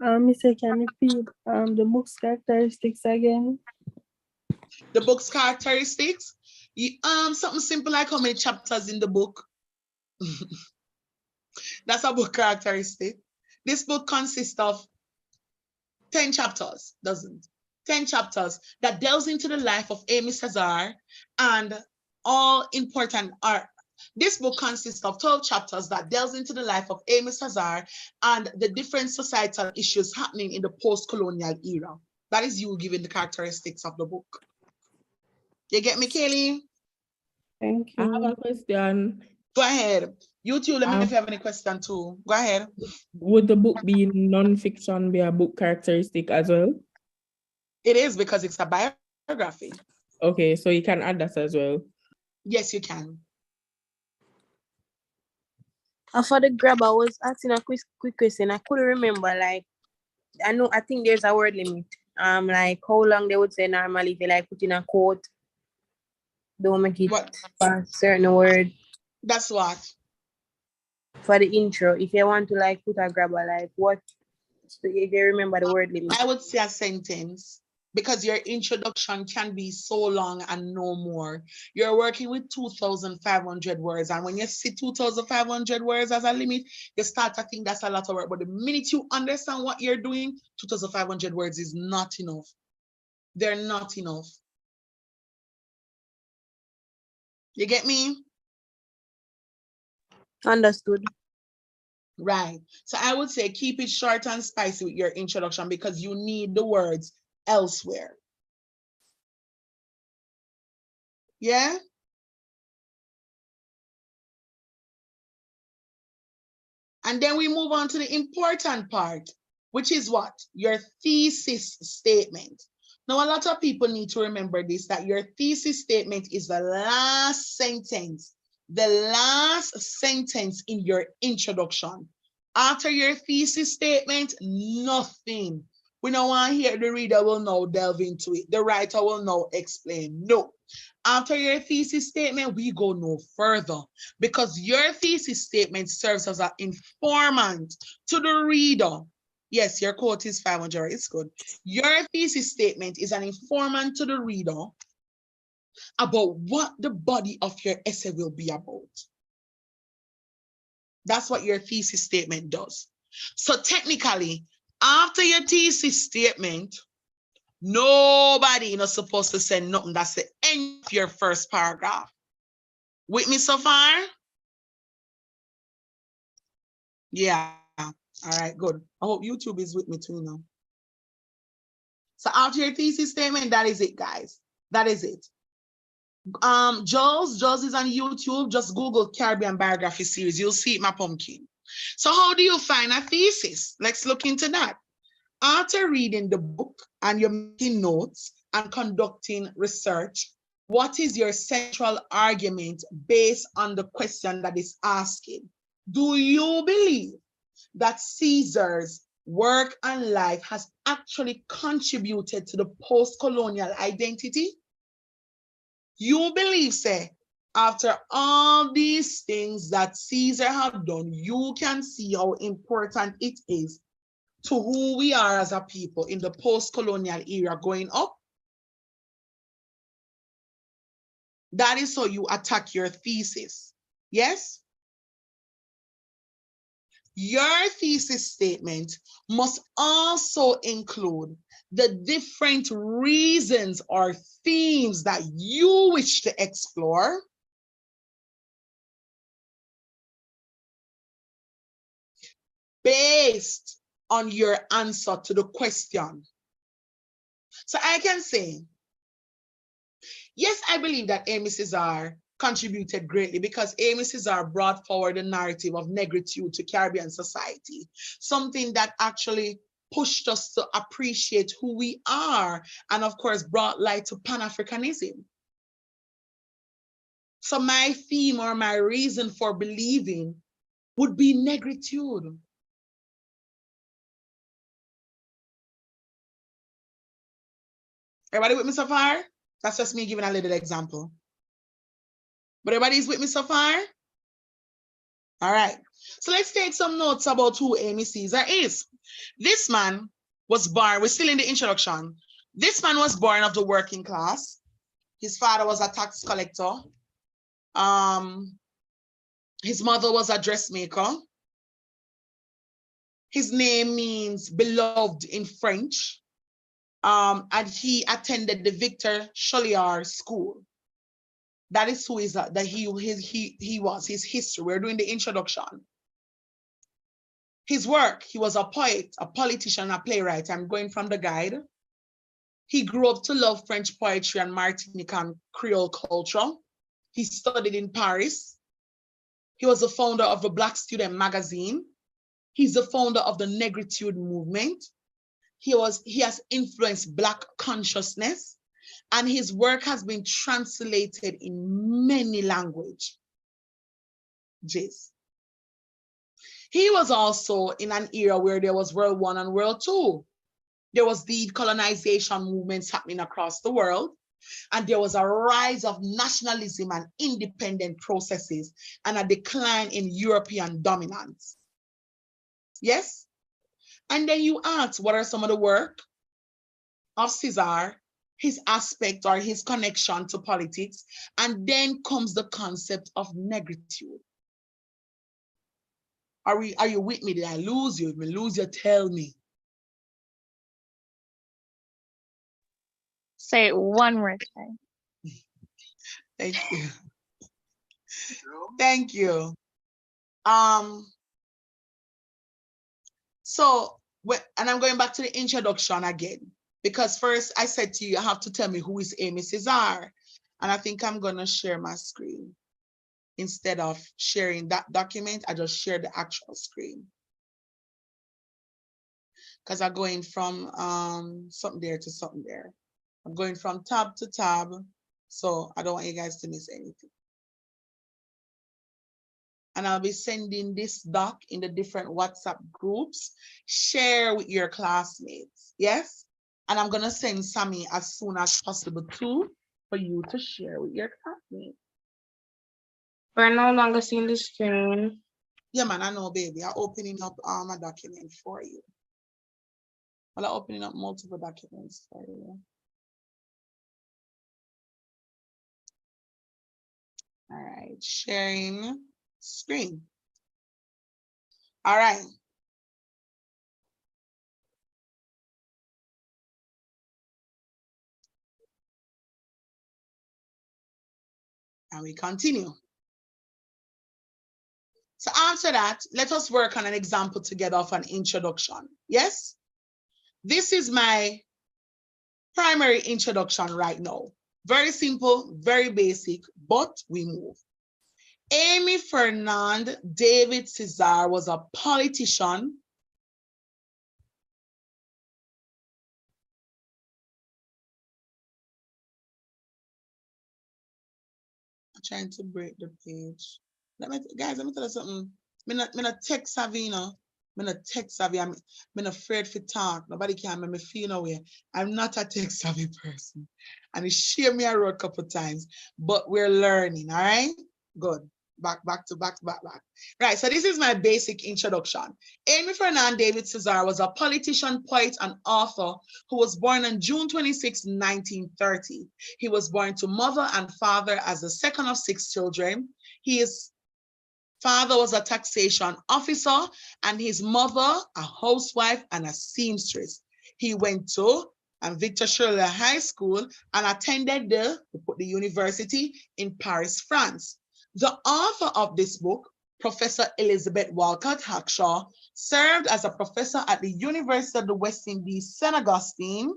Mr. Can you repeat the book's characteristics again? The book's characteristics, something simple like how many chapters in the book. That's a book characteristic. This book consists of 10 chapters, doesn't 10 chapters that delves into the life of Amy Cesar, and all important are this book consists of 12 chapters that delves into the life of Amy Cesar and the different societal issues happening in the post-colonial era. That is you giving the characteristics of the book. You get me, Kaylee? Thank I have you. a question. Go ahead. You too, let me know if you have any question too. Go ahead. Would the book be non-fiction be a book characteristic as well? It is, because it's a biography. Okay, so you can add that as well. Yes, you can. For the grab, I was asking a quick question. I couldn't remember. Like, I think there's a word limit. Like how long they would say normally if you like put in a quote, don't make it What? a certain word That's what. for the intro. If you want to like put a grabber, like what? So if you remember the word limit. I would say a sentence, because your introduction can be so long and no more. You're working with 2,500 words, and when you see 2,500 words as a limit, you start to think that's a lot of work. But the minute you understand what you're doing, 2,500 words is not enough. They're not enough. You get me? Understood. Right. So I would say keep it short and spicy with your introduction, because you need the words elsewhere. Yeah? And then we move on to the important part, which is what? Your thesis statement. Now, a lot of people need to remember this, that your thesis statement is the last sentence in your introduction. After your thesis statement, nothing. We don't want to hear the reader will now delve into it. The writer will now explain. No. After your thesis statement, we go no further, because your thesis statement serves as an informant to the reader. Yes, your quote is 500. It's good. Your thesis statement is an informant to the reader about what the body of your essay will be about. That's what your thesis statement does. So technically, after your thesis statement, nobody is supposed to say nothing. That's the end of your first paragraph. With me so far? Yeah. All right, good. I hope YouTube is with me too now. So after your thesis statement, that is it, guys. That is it. Jules is on YouTube. Just Google Caribbean Biography Series. You'll see it, my pumpkin. So how do you find a thesis? Let's look into that. After reading the book and you're making notes and conducting research, what is your central argument based on the question that is asking? Do you believe that Caesar's work and life has actually contributed to the post-colonial identity? You believe, say, after all these things that Caesar have done, you can see how important it is to who we are as a people in the post-colonial era going up. That is how you attack your thesis. Yes? Your thesis statement must also include the different reasons or themes that you wish to explore, based on your answer to the question. So I can say, yes, I believe that Amy Cesar contributed greatly, because Amy Cesar brought forward the narrative of negritude to Caribbean society, something that actually pushed us to appreciate who we are, and of course brought light to Pan-Africanism. So my theme or my reason for believing would be negritude. Everybody with me so far? That's just me giving a little example. But everybody's with me so far? All right. So let's take some notes about who Amy Caesar is. This man was born, we're still in the introduction. This man was born of the working class. His father was a tax collector. His mother was a dressmaker. His name means beloved in French. And he attended the Victor Choliard School. That is who is that he was, his history. We're doing the introduction. His work, he was a poet, a politician, a playwright. I'm going from the guide. He grew up to love French poetry and Martinican Creole culture. He studied in Paris. He was the founder of the Black Student magazine. He's the founder of the Negritude movement. He has influenced Black consciousness, and his work has been translated in many languages. He was also in an era where there was World War and World War. There was decolonization movements happening across the world, and there was a rise of nationalism and independent processes and a decline in European dominance. Yes? And then you ask, what are some of the work of Caesar, his aspect or his connection to politics? And then comes the concept of negritude. Are you with me? Did I lose you? If I lose you, tell me. Say it one more time. Thank you. Thank you. So, and I'm going back to the introduction again, because first I said to you, you have to tell me who is Amy Caesar. And I think I'm going to share my screen. Instead of sharing that document, I just share the actual screen. Because I'm going from something there to something there. I'm going from tab to tab. So I don't want you guys to miss anything. And I'll be sending this doc in the different WhatsApp groups. Share with your classmates, yes? And I'm gonna send Sammy as soon as possible too, for you to share with your classmates. We're no longer seeing the screen. Yeah, man, I know, baby. I'm opening up my document for you. Well, I'm opening up multiple documents for you. All right, sharing screen. All right. And we continue. So after that, let us work on an example together of an introduction. Yes? This is my primary introduction right now. Very simple, very basic, but we move. Amy Fernand David Caesar was a politician. I'm trying to break the page. Guys, let me tell you something. I'm not tech savvy, you know. I'm not tech savvy. I'm afraid to talk. Nobody can make me feel no way. I'm not a tech savvy person. And it shared me a road a couple of times, but we're learning, all right? Good. Back. Right, so this is my basic introduction. Amy Fernand David Caesar was a politician, poet, and author who was born on June 26, 1930. He was born to mother and father as the second of 6 children. His father was a taxation officer and his mother a housewife and a seamstress. He went to Victor Choliard High School and attended the university in Paris, France. The author of this book, Professor Elizabeth Walcott Hackshaw, served as a professor at the University of the West Indies, St. Augustine,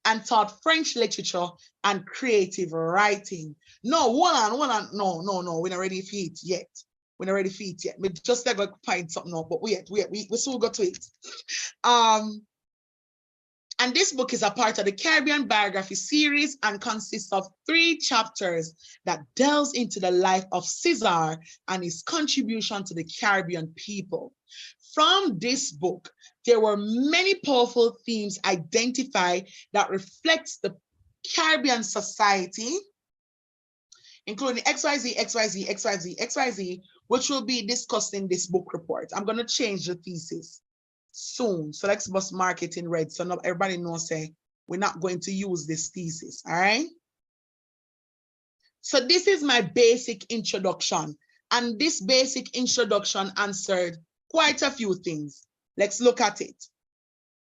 and taught French literature and creative writing. No, hold on. No, we're not ready for it yet. We're not ready for it yet. We just like to find something out, but we soon got to it. And this book is a part of the Caribbean biography series and consists of 3 chapters that delves into the life of Cesar and his contribution to the Caribbean people. From this book, there were many powerful themes identified that reflects the Caribbean society, including XYZ, XYZ, XYZ, XYZ, which will be discussed in this book report. I'm going to change the thesis soon. So let's just mark it in red so not everybody knows say we're not going to use this thesis. All right. So this is my basic introduction. And this basic introduction answered quite a few things. Let's look at it.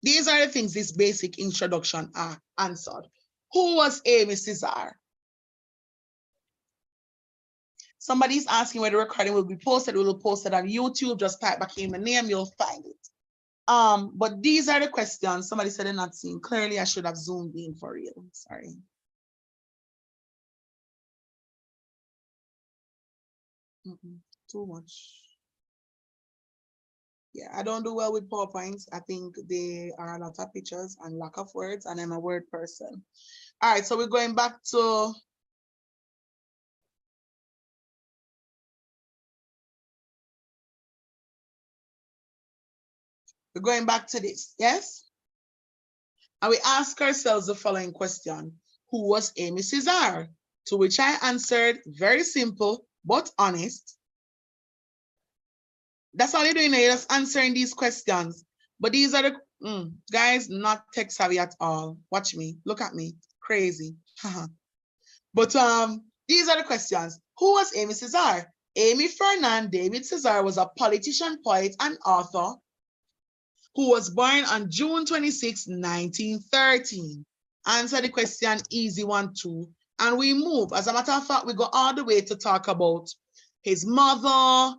These are the things this basic introduction answered. Who was Amy Cesar? Somebody's asking where the recording will be posted. We will post it on YouTube. Just type back in my name, you'll find it. But these are the questions. Somebody said they're not seeing clearly. I should have zoomed in for real. Sorry. Too much. Yeah, I don't do well with PowerPoints. I think they are a lot of pictures and lack of words, and I'm a word person. All right, so we're going back to this, yes? And we ask ourselves the following question: who was Amy Cesar? To which I answered, very simple, but honest. That's all you're doing, you're just answering these questions. But these are the, guys, not tech savvy at all. Watch me, look at me, crazy. But these are the questions. Who was Amy Cesar? Amy Fernand David Cesar was a politician, poet, and author who was born on June 26, 1913. Answer the question, easy one too. And we move. As a matter of fact, we go all the way to talk about his mother,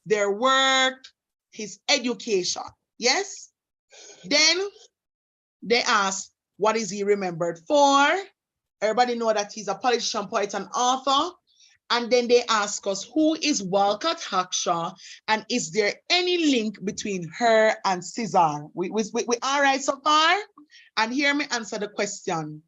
their work, his education. Yes? Then they ask, what is he remembered for? Everybody know that he's a politician, poet, and author. And then they ask us, who is Walcott Hackshaw? And is there any link between her and Cesar? We all right so far? And hear me answer the question.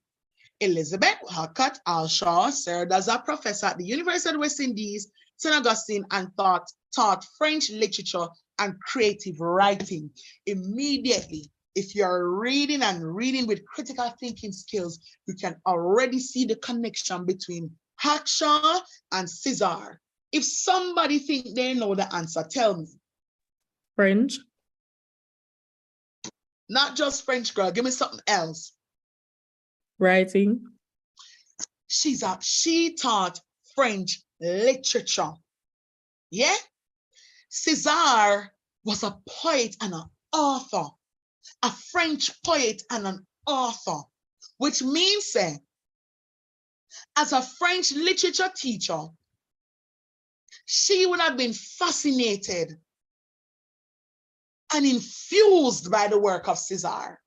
Elizabeth Walcott Hackshaw served as a professor at the University of the West Indies, St. Augustine, and taught French literature and creative writing. Immediately, if you're reading and reading with critical thinking skills, you can already see the connection between Hackshaw and Cesar. If somebody think they know the answer, tell me. French. Not just French, girl. Give me something else. Writing. She taught French literature. Yeah? Cesar was a poet and an author. A French poet and an author. Which means, as a French literature teacher, she would have been fascinated and infused by the work of Cesar.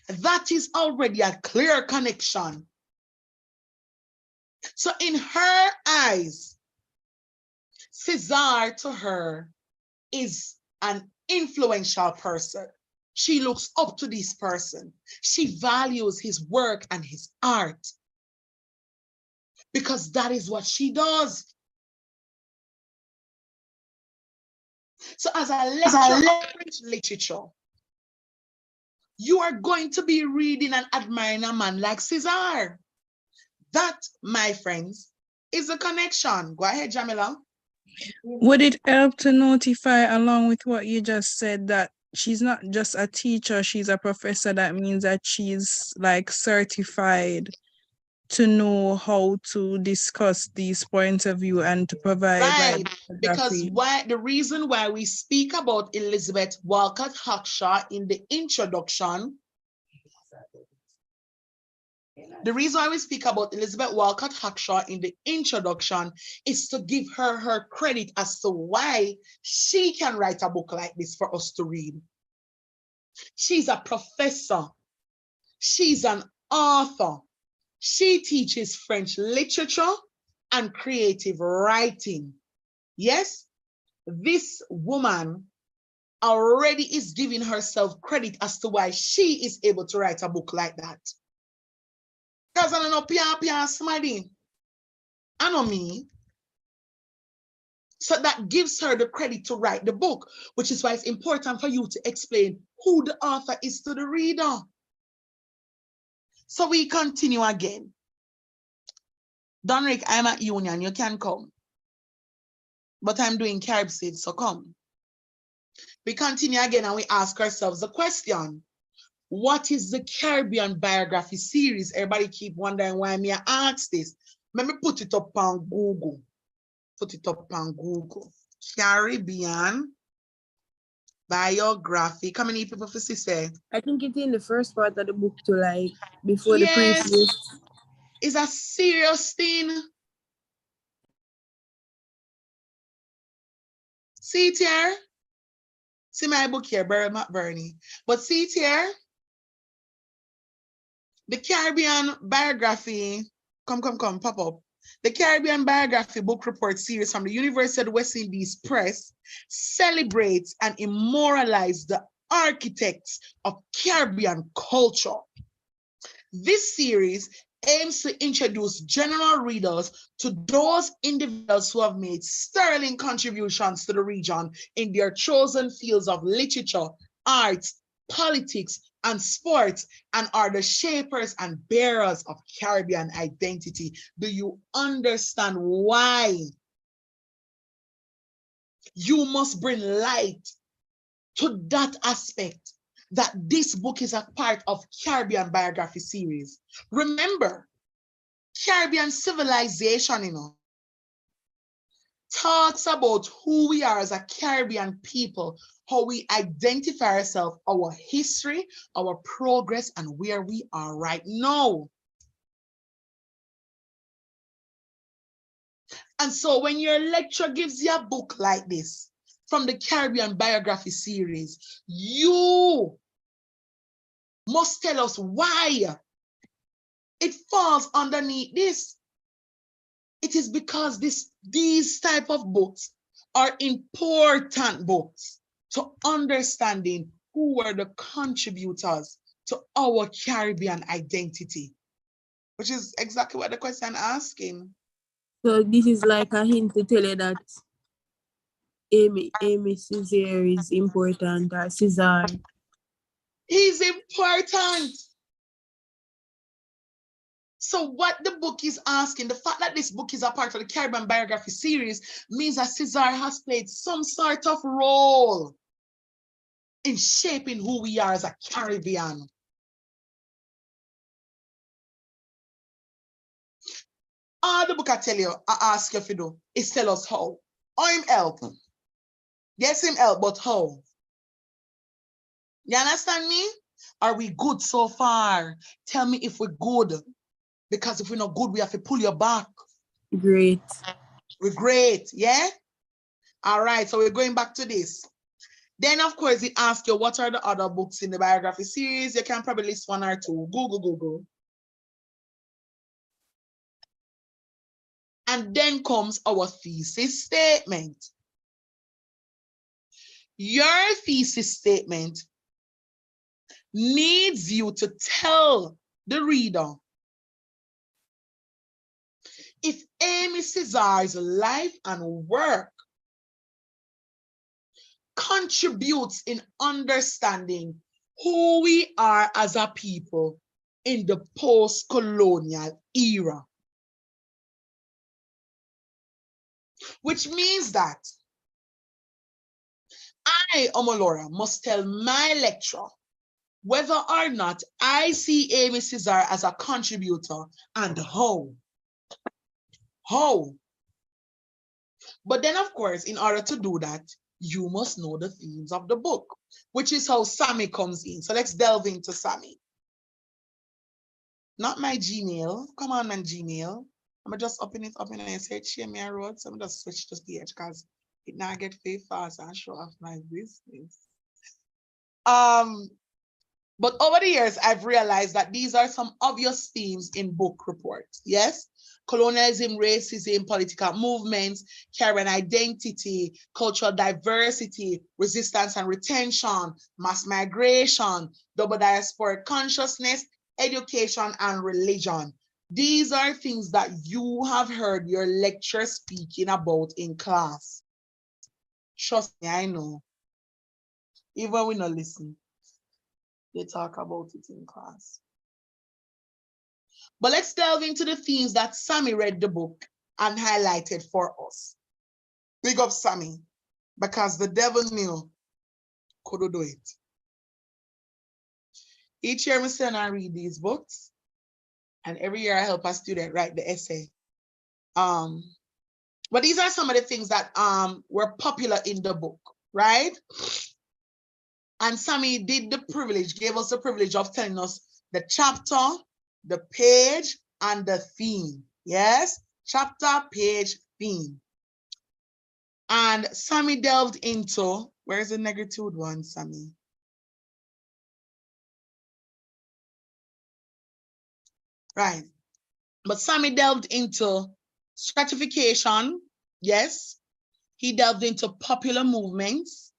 That is already a clear connection. So in her eyes, Cesar to her is an influential person. She looks up to this person. She values his work and his art because that is what she does. So as a lecturer of French literature, you are going to be reading and admiring a man like Cesar. That, my friends, is a connection. Go ahead, Jamila. Would it help to notify along with what you just said that she's not just a teacher, she's a professor? That means that she's like certified to know how to discuss these points of view and to provide right, because the reason why we speak about Elizabeth Walcott Hackshaw in the introduction, the reason why we speak about Elizabeth Walcott Hackshaw in the introduction is to give her her credit as to why she can write a book like this for us to read. She's a professor. She's an author. She teaches French literature and creative writing. Yes, this woman already is giving herself credit as to why she is able to write a book like that. Because I don't know, Pia smiling. I know me. So that gives her the credit to write the book, which is why it's important for you to explain who the author is to the reader. So we continue again. Donrick, I'm at Union, you can come. But I'm doing Carib Seed, so come. We continue again and we ask ourselves the question, what is the Caribbean biography series? Everybody keep wondering why me I ask this. Let me put it up on Google. Put it up on Google. Caribbean biography. How many people for say? I think it's in the first part of the book to like before the Yes, preface. it's a serious thing. See it here. See my book here, Bernie. But see it here. The Caribbean biography. Come, pop up. The Caribbean Biography Book Report Series from the University of the West Indies Press celebrates and immortalizes the architects of Caribbean culture. This series aims to introduce general readers to those individuals who have made sterling contributions to the region in their chosen fields of literature, arts, politics, and sports, and are the shapers and bearers of Caribbean identity. Do you understand why you must bring light to that aspect, that this book is a part of Caribbean biography series? Remember, Caribbean civilization, talks about who we are as a Caribbean people, how we identify ourselves, our history, our progress, and where we are right now. And so when your lecturer gives you a book like this from the Caribbean biography series, you must tell us why it falls underneath this. It is because these type of books are important books to understanding who were the contributors to our Caribbean identity, which is exactly what the question asking. So this is like a hint to tell you that Amy Cesar is important, or Cesar. He's important. So what the book is asking, the fact that this book is a part of the Caribbean biography series means that Cesar has played some sort of role in shaping who we are as a Caribbean. All the book I tell you, I ask you if you do, is tell us how. I'm help. Yes, him help, but how? You understand me? Are we good so far? Tell me if we're good. Because if we're not good, we have to pull you back. Great. We're great, yeah? All right, so we're going back to this. Then, of course, it asks you, what are the other books in the biography series? You can probably list one or two. Google. And then comes our thesis statement. Your thesis statement needs you to tell the reader if Amy Cesar's life and work contributes in understanding who we are as a people in the post-colonial era. Which means that I, Omolora, must tell my lecturer whether or not I see Amy Cesar as a contributor and how. How? But then, of course, in order to do that, you must know the themes of the book, which is how Sammy comes in. So let's delve into Sammy. Not my Gmail. Come on, man, Gmail. I'm just open it up and I say, share me a road. So I'm just switch to page because it now get very fast and show off my business. But over the years, I've realized that these are some obvious themes in book reports. Yes, colonialism, racism, political movements, Caribbean identity, cultural diversity, resistance and retention, mass migration, double diasporic consciousness, education, and religion. These are things that you have heard your lecturer speaking about in class. Trust me, I know. Even when we not listen, they talk about it in class. But let's delve into the themes that Sammy read the book and highlighted for us. Big up Sammy, because the devil knew could do it. Each year, I sit and read these books, and every year I help a student write the essay. But these are some of the things that were popular in the book, right? And Sammy gave us the privilege of telling us the chapter, the page, and the theme. Yes, chapter, page, theme. And Sammy delved into, where's the negritude one, Sammy? Right. But Sammy delved into stratification. Yes. He delved into popular movements.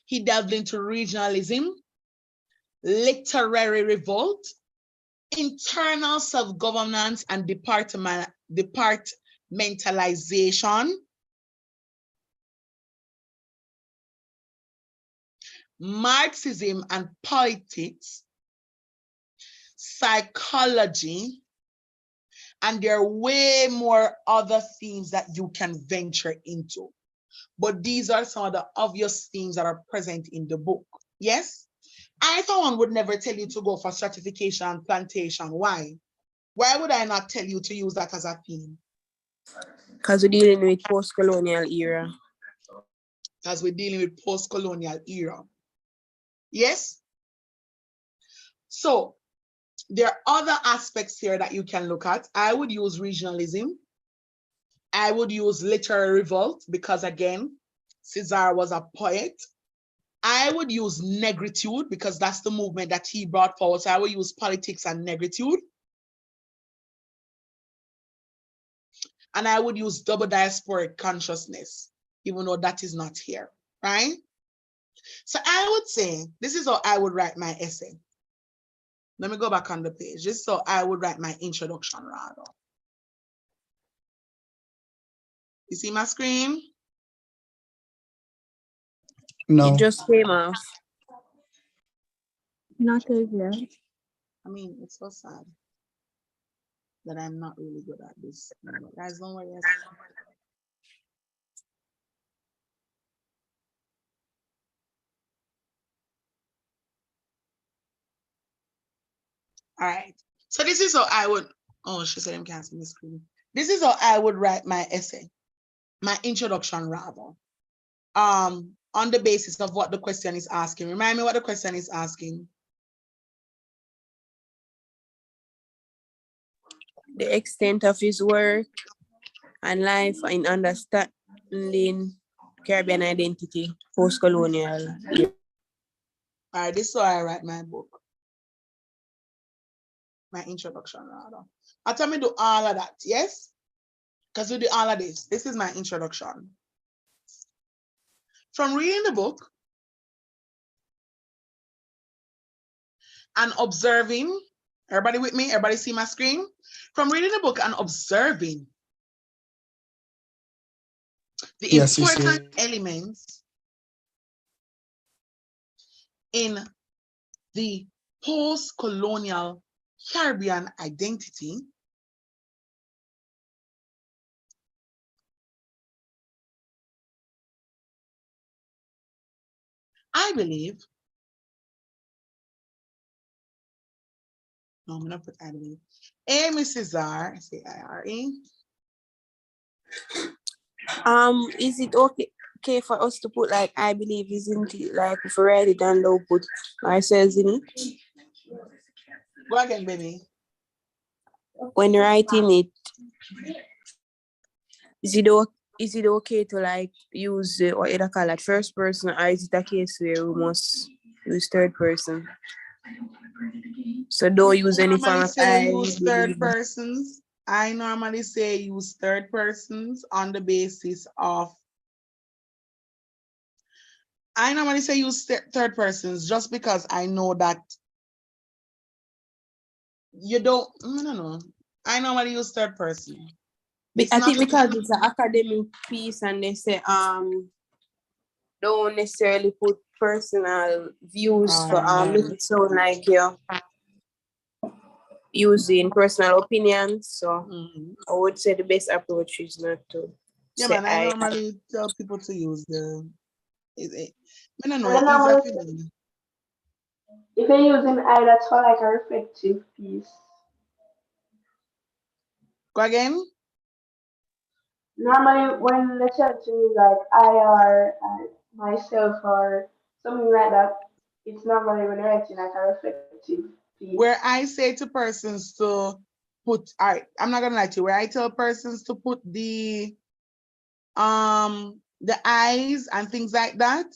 He delved into regionalism, literary revolt, internal self-governance and departmentalization, Marxism and politics, psychology, and there are way more other themes that you can venture into. But these are some of the obvious themes that are present in the book. Yes? I, for one, would never tell you to go for stratification and plantation. Why? Why would I not tell you to use that as a theme? Because we're dealing with post-colonial era. As we're dealing with post-colonial era. Yes? So, there are other aspects here that you can look at. I would use regionalism. I would use literary revolt because, again, Cesar was a poet. I would use negritude because that's the movement that he brought forward. So I would use politics and negritude. And I would use double diasporic consciousness, even though that is not here, right? So I would say, this is how I would write my essay. Let me go back on the page. This is how I would write my introduction rather. You see my screen? No. It just came off. Not as yet. I mean, it's so sad that I'm not really good at this. Guys, don't worry. All right. So this is how I would, oh, she said I'm canceling the screen. This is how I would write my essay, my introduction rather, on the basis of what the question is asking. Remind me what the question is asking. The extent of his work and life in understanding Caribbean identity, post-colonial. All right, this is how I write my book. My introduction rather. After me do all of that, yes? Because we do all of this. This is my introduction. From reading the book and observing, everybody with me? Everybody see my screen? From reading the book and observing the important elements in the post-colonial Caribbean identity, I believe, no, I'm gonna put I believe. Amy Cesar, C-I-R-E. Is it okay for us to put like I believe, isn't it? Like if we write it down low, put ourselves in it. Go again, baby. When writing it, is it okay to like use what you call it, first person, or is it a case where we must use third person? So don't use any form of I use third persons. I normally say use third persons on the basis of, I normally say use third persons just because I know that you don't, I don't know. I normally use third person. I think because it's an academic piece and they say don't necessarily put personal views for make it sound like you're using personal opinions. So I would say the best approach is not to Yeah, say man, I normally tell people to use the, I don't know, And then it's I easy would for them. if you're using I, that's for like a reflective piece. Go again? Normally, when the church is like I or myself or something like that, it's normally when you're writing like a reflective piece. Where I say to persons to put, all right, I'm not gonna lie to you, where I tell persons to put the eyes and things like that,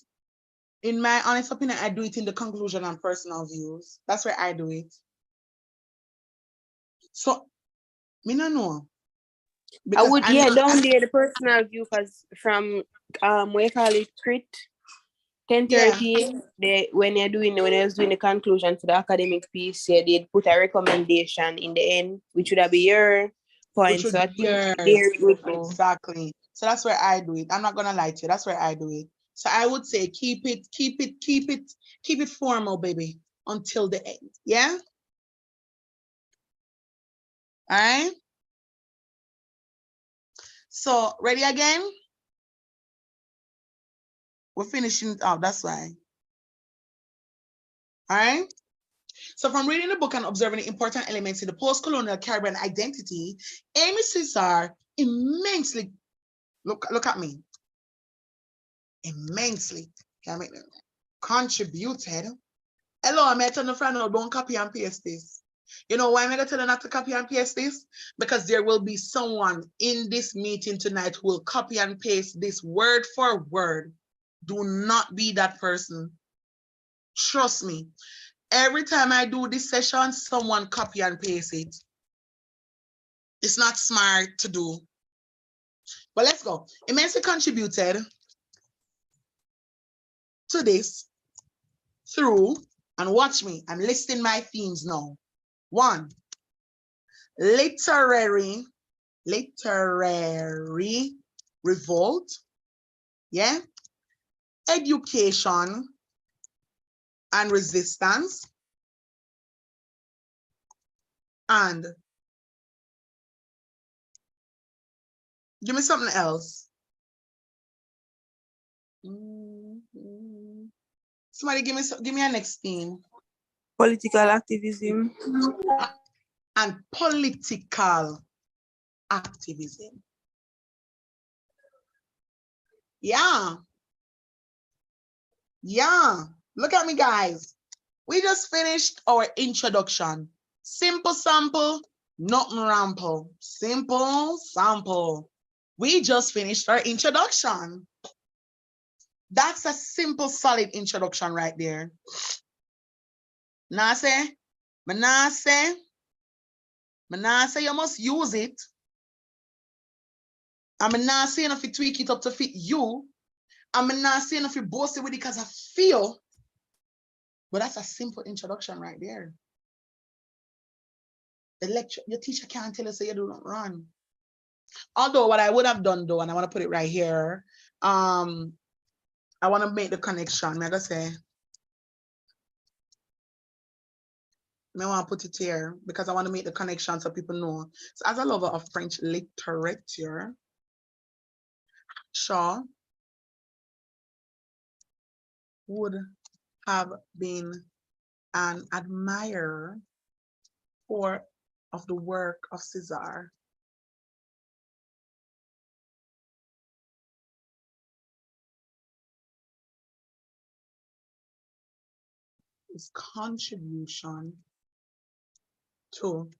in my honest opinion, I do it in the conclusion and personal views. That's where I do it. So, me no know. I would, I know, down there the personal view, because from what you call it, crit 10:30, when I was doing the conclusion to the academic piece, they'd put a recommendation in the end, which would be your point. So I think there it would go. Exactly. So that's where I do it. I'm not gonna lie to you. That's where I do it. So I would say keep it formal, baby, until the end. Yeah. All right. So ready again? We're finishing it out. That's why. All right. So from reading the book and observing the important elements in the post-colonial Caribbean identity, Amy Cesar immensely, look at me, immensely contributed. Hello, I'm telling the friend, no, don't copy and paste this. You know why I'm going to tell you not to copy and paste this? Because there will be someone in this meeting tonight who will copy and paste this word for word. Do not be that person. Trust me. Every time I do this session, someone copy and paste it. It's not smart to do. But let's go. Immensely contributed to this through, and watch me, I'm listing my themes now. 1, literary revolt, yeah, education and resistance, and give me something else. Somebody give me a next theme. Political activism. And political activism. Yeah. Look at me, guys. We just finished our introduction. Simple sample, nothing rample. Simple sample. We just finished our introduction. That's a simple, solid introduction right there. Manasseh, you must use it. I'm not saying if you tweak it up to fit you. I'm not saying if you boast it with it because I feel. But that's a simple introduction right there. The lecture, your teacher can't tell you so you do not run. Although what I would have done though, and I want to put it right here, I want to make the connection. I gotta say, I want to put it here because I want to make the connection so people know. So as a lover of French literature, Shaw would have been an admirer of the work of Cesar. His contribution to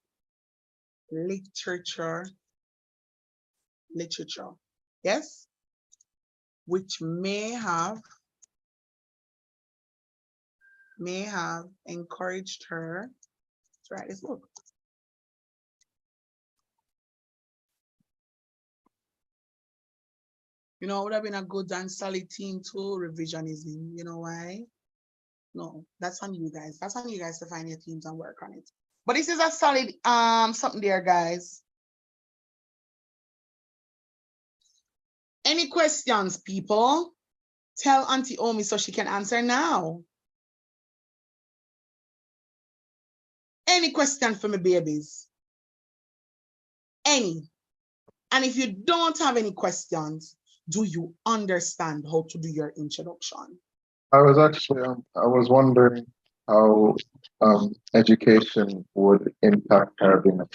literature, yes, which may have encouraged her to write this book. You know, it would have been a good and solid team too, revisionism. You know why? No, that's on you guys. That's on you guys to find your teams and work on it. But this is a solid something there, guys. Any questions, people? Tell Auntie Omi so she can answer now. Any question for me, babies? Any? And if you don't have any questions, do you understand how to do your introduction? I was actually, I was wondering how education would impact Caribbean. All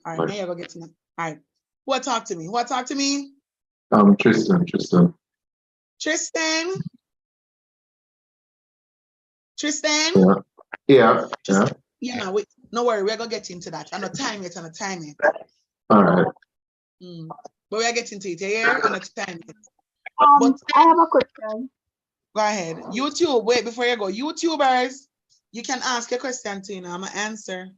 right, now you're gonna get to know. All right, who talk to me? Who talk to me? Tristan. Tristan. Yeah. Yeah, wait, no worry, we're gonna get into that. On a time yet, All right. But we're getting to it here on a time yet. But I have a question. go ahead. YouTube, wait, before you go, YouTubers, you can ask a question too, you know, I'm gonna answer.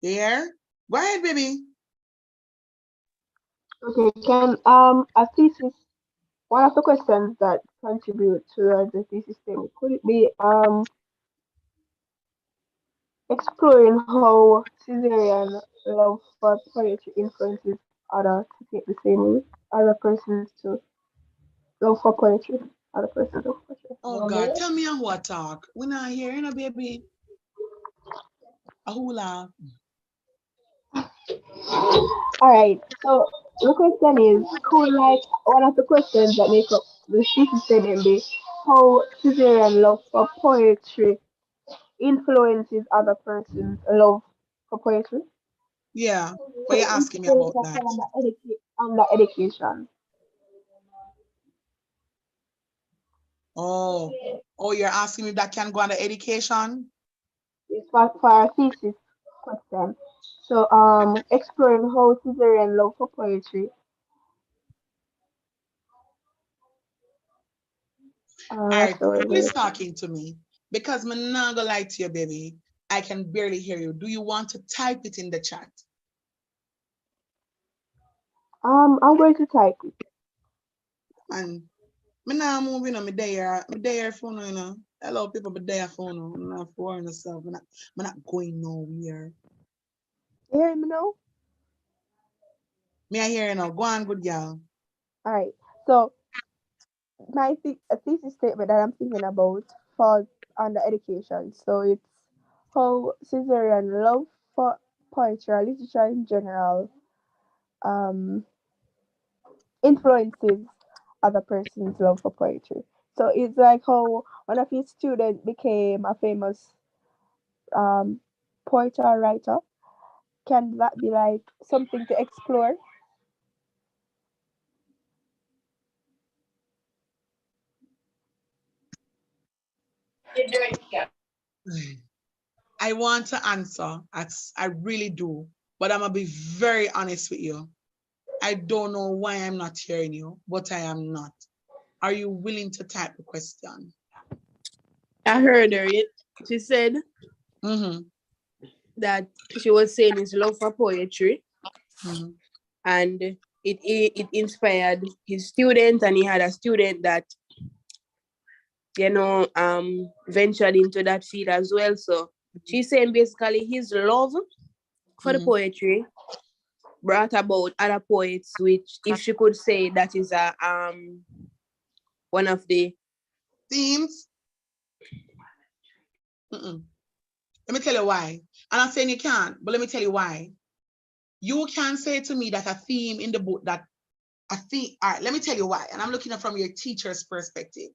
There. Go ahead, baby. Okay, can a thesis, one of the questions that contribute to the thesis statement, could it be exploring how Caesarean love for poetry influences others to take the same route, other persons to love for poetry, other persons love for poetry? Oh God, tell me who I talk. We're not hearing a baby. A hula. All right, so the question is, could like one of the questions that make up the thesis statement be how Caesarean love for poetry influences other person's love for poetry? Yeah, So but you're it asking me influences about that that. fall under education. Oh, you're asking me if that can go under education? It's for a thesis question. So exploring how Caesarean love for poetry. All right, So who is talking to me? Because I'm not gonna lie to you, baby. I can barely hear you. Do you want to type it in the chat? I'm going to type it. And me now moving on my day phone, you know. Hello people, my day phone. I'm not for myself. I'm not going nowhere. You hear me now? Me I hear you now. Go on, good girl. All right. So a thesis statement that I'm thinking about falls under education. So it's how Caesarean love for poetry or literature in general um, influences other person's love for poetry. So it's like how one of his students became a famous um, poet or writer. Can that be like something to explore? I want to answer. I really do. But I'm gonna be very honest with you. I don't know why I'm not hearing you, but I am not. Are you willing to type the question? I heard her. She said Mm-hmm. that she was saying his love for poetry, Mm-hmm. and it inspired his student, and he had a student that ventured into that field as well. So she's saying basically his love for the poetry brought about other poets, which if she could say that is a one of the Themes? Mm-mm. Let me tell you why. I'm not saying you can't, but let me tell you why. You can say to me that a theme in the book that a theme. All right, let me tell you why. And I'm looking at from your teacher's perspective.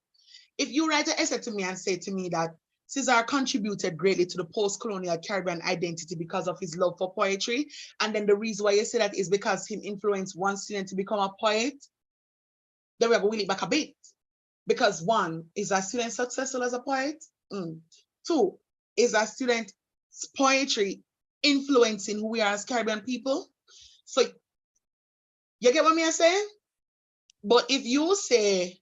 If you write an essay to me and say to me that Cesar contributed greatly to the post-colonial Caribbean identity because of his love for poetry, and then the reason why you say that is because he influenced one student to become a poet, then we're going to wheel it back a bit. Because one, is a student successful as a poet? Two, is a student's poetry influencing who we are as Caribbean people? So you get what me I saying? But if you say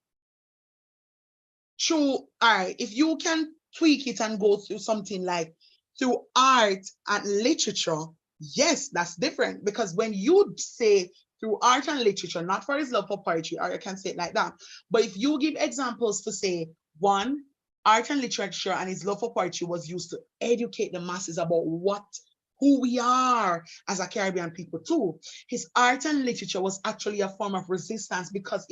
true, all right, if you can tweak it and go through something like through art and literature, yes, that's different. Because when you say through art and literature, not for his love for poetry, or you can say it like that. But if you give examples to say, one, art and literature and his love for poetry was used to educate the masses about who we are as a Caribbean people too. His art and literature was actually a form of resistance because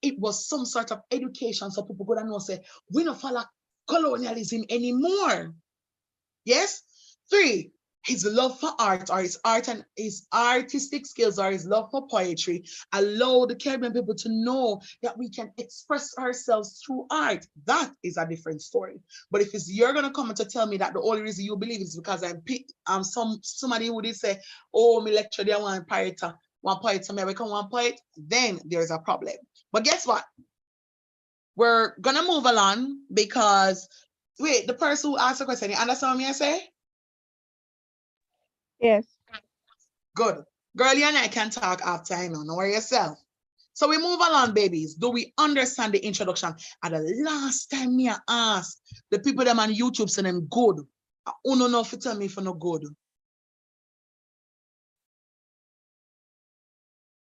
it was some sort of education so people could know, say, we don't follow colonialism anymore. Yes? 3, his love for art, or his art and his artistic skills, or his love for poetry allow the Caribbean people to know that we can express ourselves through art. That is a different story. But if you're gonna come to tell me that the only reason you believe is because I'm somebody who did say, oh, me lecture there one poet, American one poet, then there's a problem. But guess what? We're gonna move along because wait, the person who asked the question, you understand what I say? Yes. Good. Girl, you and I can talk after, I know worry yourself. So we move along, babies. Do we understand the introduction? And the last time me asked the people them on YouTube saying them good. Who no know if you tell me if you're not good?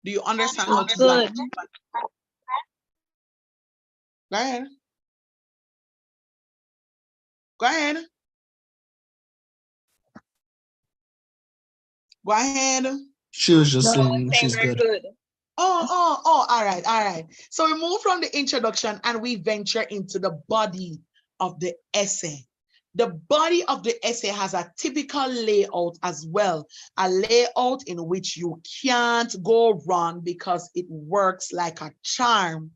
Do you understand how to Good. Go ahead. Go ahead. Go ahead. She was just No, saying saying she's we're good. good. Oh, all right. So we move from the introduction and we venture into the body of the essay. The body of the essay has a typical layout as well, a layout in which you can't go wrong because it works like a charm.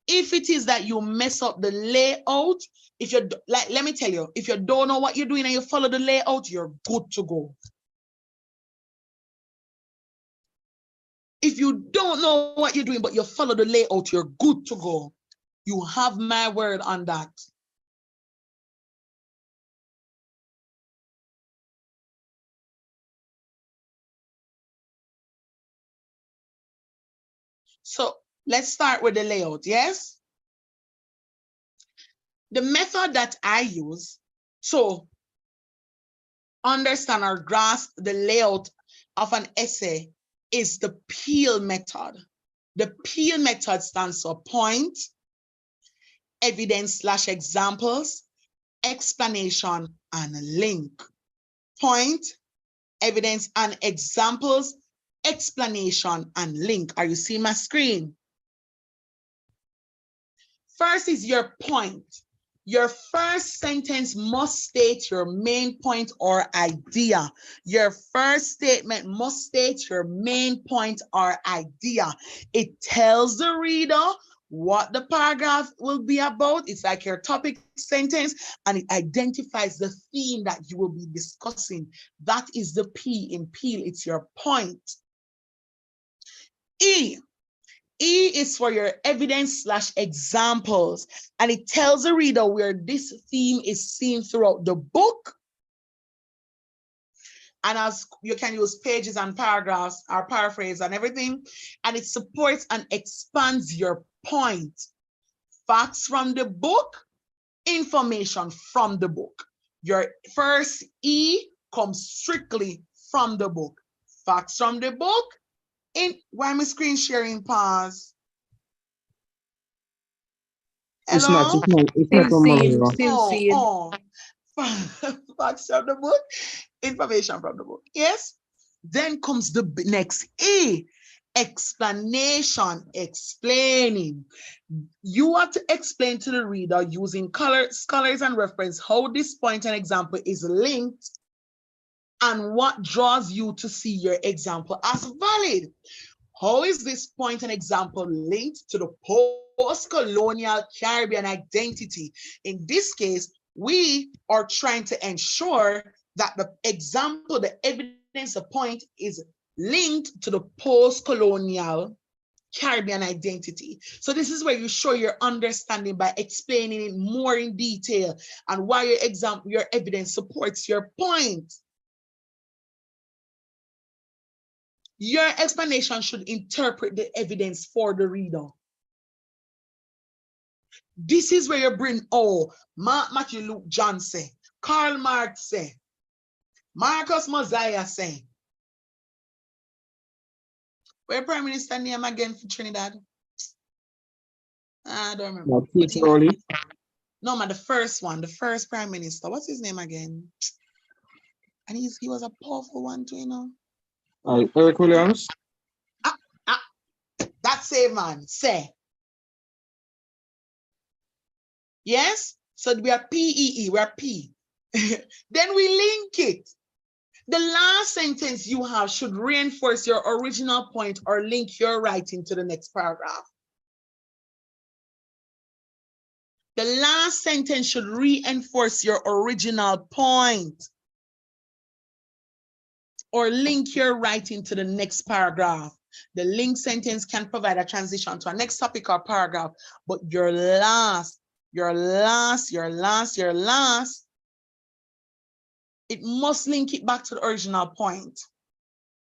If it is that you mess up the layout, if you're like, let me tell you, if you don't know what you're doing and you follow the layout, you're good to go. If you don't know what you're doing, but you follow the layout, you're good to go. You have my word on that. So let's start with the layout, yes? The method that I use to understand or grasp the layout of an essay is the peel method. The peel method stands for point, evidence/examples, explanation, and link. Point, evidence and examples, explanation, and link. Are you seeing my screen? First is your point. Your first sentence must state your main point or idea. Your first statement must state your main point or idea. It tells the reader what the paragraph will be about. It's like your topic sentence, and it identifies the theme that you will be discussing. That is the P in peel. It's your point. E is for your evidence/examples, and it tells the reader where this theme is seen throughout the book. And as you can use pages and paragraphs or paraphrase and everything, and it supports and expands your point. Facts from the book, information from the book. Your first E comes strictly from the book. Facts from the book. Why am I screen sharing? Pause. It's not. Hello? It's not from Maria. Facts from the book, information from the book. Yes. Then comes the next E, explanation, explaining. You have to explain to the reader using scholars and reference how this point and example is linked and what draws you to see your example as valid. How is this point and example linked to the post-colonial Caribbean identity? In this case, we are trying to ensure that the example, the evidence, the point is linked to the post-colonial Caribbean identity. So this is where you show your understanding by explaining it more in detail and why your evidence supports your point. Your explanation should interpret the evidence for the reader. This is where you bring, Mark, Matthew, Luke, John say, Karl Marx say, Marcus Mosiah saying. Where Prime Minister name again for Trinidad? I don't remember. Not Peter Rowley. No, man, the first one, the first Prime Minister. What's his name again? And he was a powerful one too, you know. Eric Williams. That's it, man. Say. Yes? So we are PEE, we are P. Then we link it. The last sentence you have should reinforce your original point or link your writing to the next paragraph. The last sentence should reinforce your original point or link your writing to the next paragraph. The link sentence can provide a transition to a next topic or paragraph, but your last, it must link it back to the original point.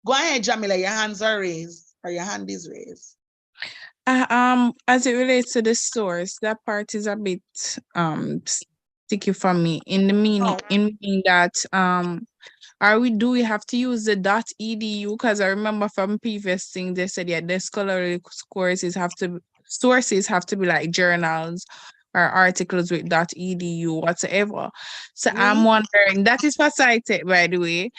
Go ahead, Jamila, your hands are raised, or your hand is raised. As it relates to the source, that part is a bit sticky for me in the meaning that do we have to use the .edu? Because I remember from previous things they said the scholarly sources have to be like journals or articles with .edu whatsoever. So I'm wondering, that is for cited, by the way.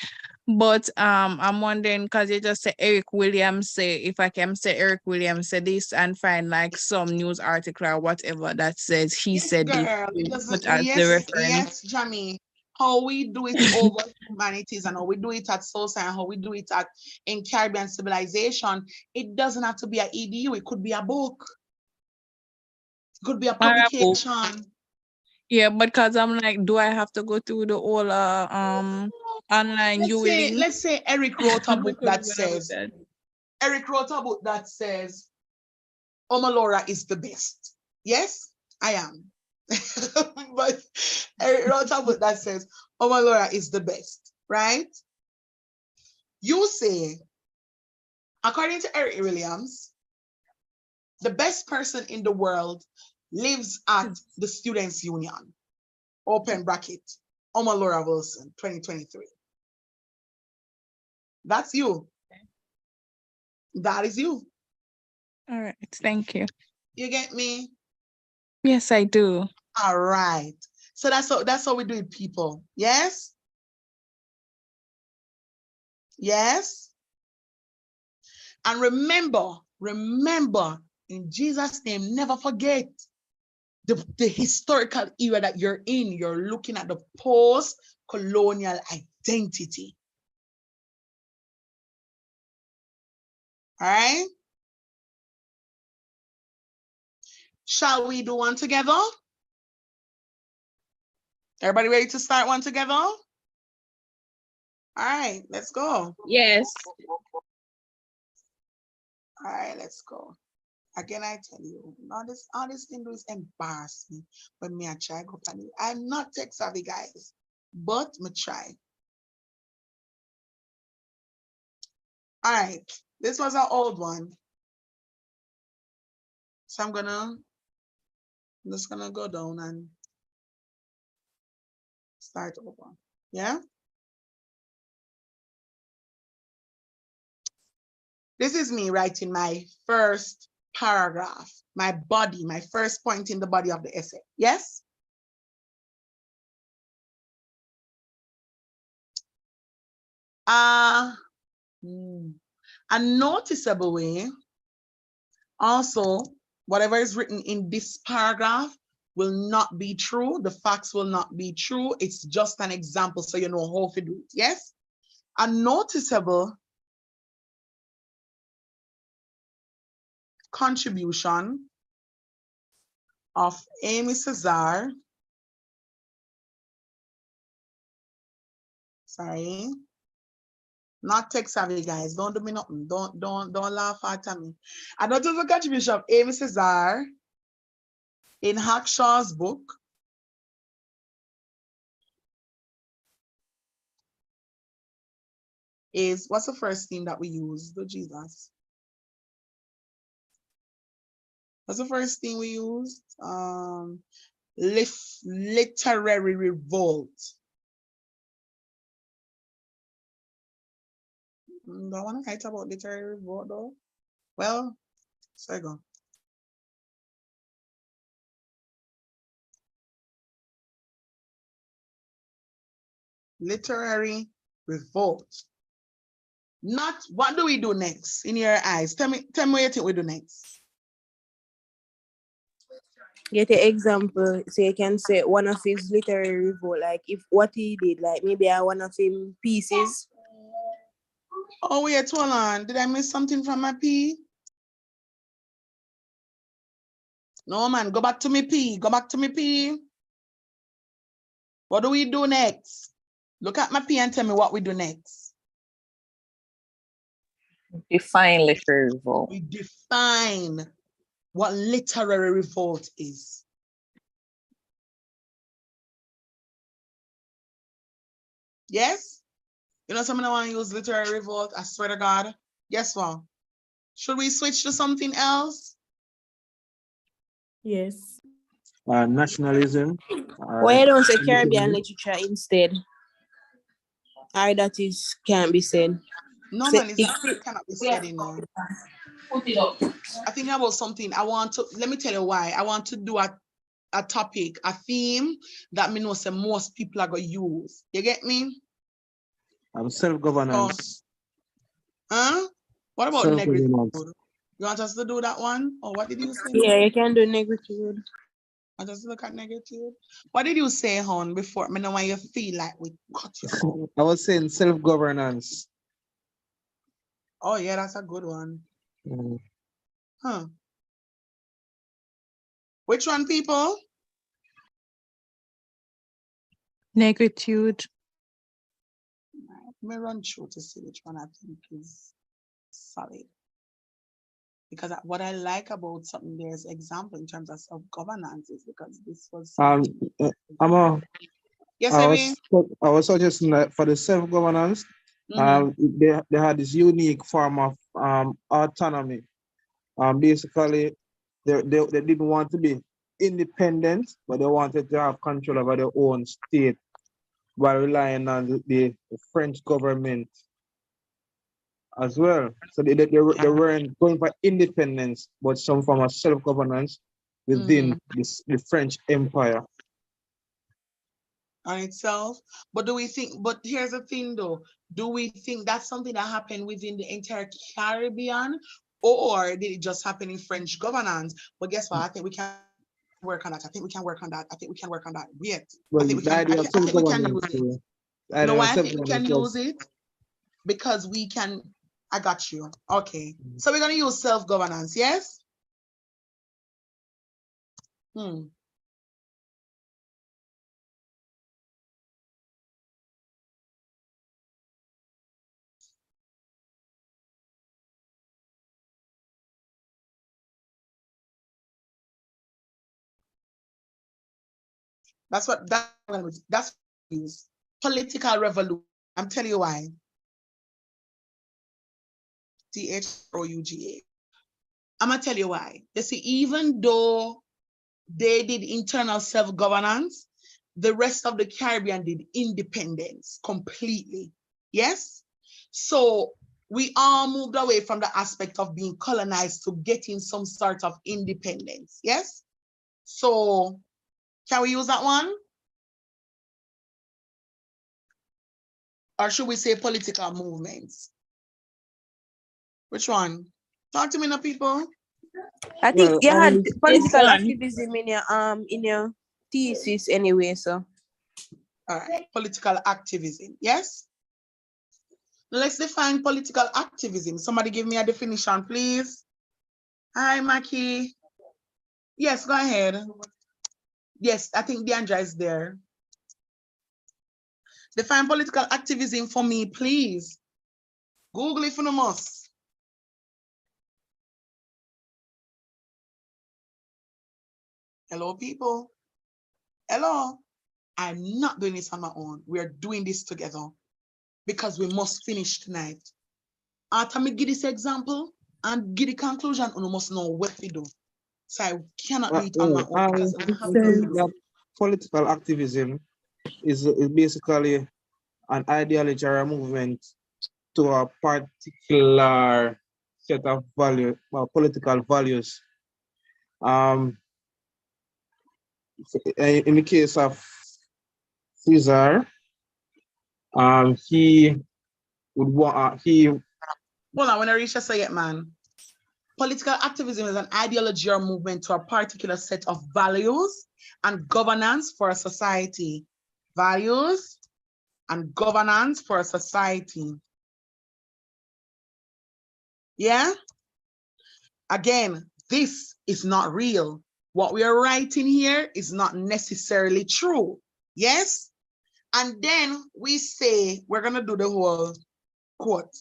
But I'm wondering, because you just say Eric Williams say, if I can say Eric Williams said this and find like some news article or whatever that says he said Girl, this, put as the reference. yes, Jamie. How we do it over humanities and how we do it at social and how we do it in Caribbean civilization, it doesn't have to be an EDU, it could be a book. It could be a publication. Yeah, but because I'm like, do I have to go through the whole online let's say Eric wrote a book that says Omalora is the best. Yes, I am. But Eric wrote a book that says Omalora is the best, right? You say, according to Eric Williams, the best person in the world lives at the Students' Union, open bracket, Omalora Wilson, 2023. That's you. That is you. All right, thank you. You get me? Yes, I do. All right. So that's how we do it, people. Yes? Yes? And remember, in Jesus' name, never forget the historical era that you're in. You're looking at the post-colonial identity. All right? Shall we do one together? Everybody ready to start one together? All right, let's go. Yes. All right, let's go. Again, I tell you, all this thing is embarrass me when me I try go plan it. I'm not tech savvy, guys, but me try. All right, this was an old one. So I'm just gonna go down and start over. Yeah. This is me writing my first paragraph, my first point in the body of the essay. Yes? A noticeable way, also, whatever is written in this paragraph will not be true. The facts will not be true. It's just an example so you know how to do it. Yes? A noticeable contribution of Amy Cesar, sorry, not tech savvy, guys. Don't do me nothing. Don't laugh at me. A noticeable contribution of Amy Cesar in Hawkshaw's book is, what's the first thing that we use? The Jesus. What's the first thing we used? Literary revolt. Don't want to write about literary revolt though. Well, so I go. Literary revolt. Not what do we do next in your eyes? Tell me what you think we do next. Get an example, so you can say one of his literary revolt, like if what he did, like maybe I one of him pieces. Oh wait, hold on. Did I miss something from my P? No man, go back to me P. Go back to me P. What do we do next? Look at my P and tell me what we do next. Define literary revolt. We define what literary revolt is. Yes? You know, someone want to use literary revolt, I swear to God. Guess what? Should we switch to something else? Yes. Nationalism. Why don't say Caribbean literature instead? Or that is can't be said. No, man, it cannot be said, you know. Put it up. I think about something. I want to, let me tell you why. I want to do a topic, a theme that me know say most people are going to use. You get me? Self-governance. Huh? What about Self-governance. negritude? You want us to do that one? Or what did you say? Yeah, you can do negritude. I just look at negritude. What did you say, hon, before? I know why you feel like we cut you. I was saying self-governance. Oh, yeah, that's a good one. Huh. Which one, people? Negritude. Let me run through to see which one I think is solid. Because what I like about something there's example in terms of self-governance is because this was yes, I was suggesting that for the self-governance, they had this unique form of autonomy. Basically, they didn't want to be independent, but they wanted to have control over their own state while relying on the French government as well. So they weren't going for independence, but some form of self-governance within the French Empire. On itself. But do we think, but here's the thing though, do we think that's something that happened within the entire Caribbean, or did it just happen in French governance? But guess what? I think we can work on that. I think we can work on that. I think we can work on that. Wait. Well, I think we can use it. No, I think we can use it because we can. I got you. Okay. So we're gonna use self-governance, yes? That's what that's political revolution. I'm telling you why. THROUGA. I'm gonna tell you why. You see, even though they did internal self-governance, the rest of the Caribbean did independence completely. Yes? So we all moved away from the aspect of being colonized to getting some sort of independence. Yes? So can we use that one? Or should we say political movements? Which one? Talk to me now, people. I think you had political activism in your thesis anyway, so. All right, political activism, yes? Let's define political activism. Somebody give me a definition, please. Hi, Maki. Yes, go ahead. Yes, I think Deandra is there. Define political activism for me, please. Google it for the most. Hello, people. Hello. I'm not doing this on my own. We are doing this together because we must finish tonight. After me give this example and give the conclusion, we must know what we do. So I cannot do it on my own because I have that political activism is basically an ideology or a movement to a particular set of value, political values. In the case of Caesar, he would want Hold on, when I reach a say it, man. Political activism is an ideology or movement to a particular set of values and governance for a society. Values and governance for a society. Yeah? Again, this is not real. What we are writing here is not necessarily true. Yes? And then we say, we're going to do the whole quote.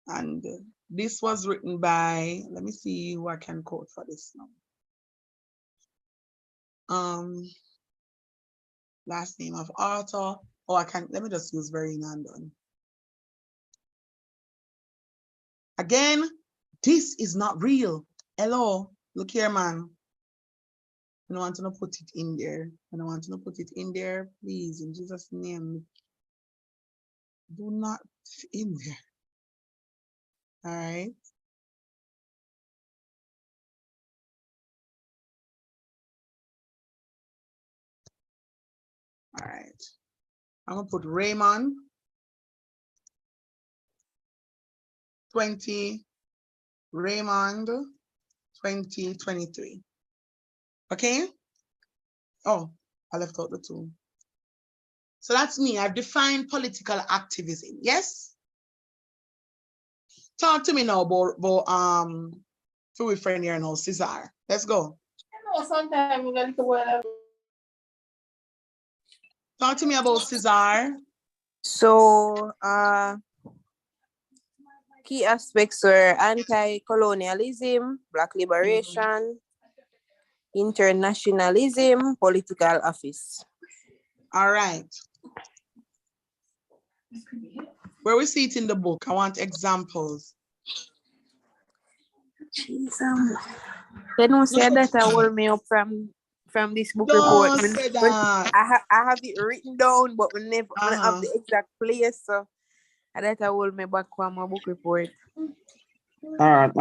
And this was written by, let me see who I can quote for this now. Last name of author. Oh, I can't, let me just use Verena and done. Again, this is not real. Hello, look here, man. I don't want to put it in there. I don't want to put it in there. Please, in Jesus' name. Do not in there. All right. All right. I'm gonna put Raymond 2023. Okay. Oh, I left out the two. So that's me. I've defined political activism. Yes. Talk to me now about who we friend here now, Cesar. Let's go. Sometimes we're going to Talk to me about Cesar. So, key aspects were anti-colonialism, Black liberation, internationalism, political office. All right. Where we see it in the book, I want examples. Jeez, they don't say that I hold me up from this book report. Say that. I have it written down, but we never have the exact place. So that I hold me back from my book report. All right.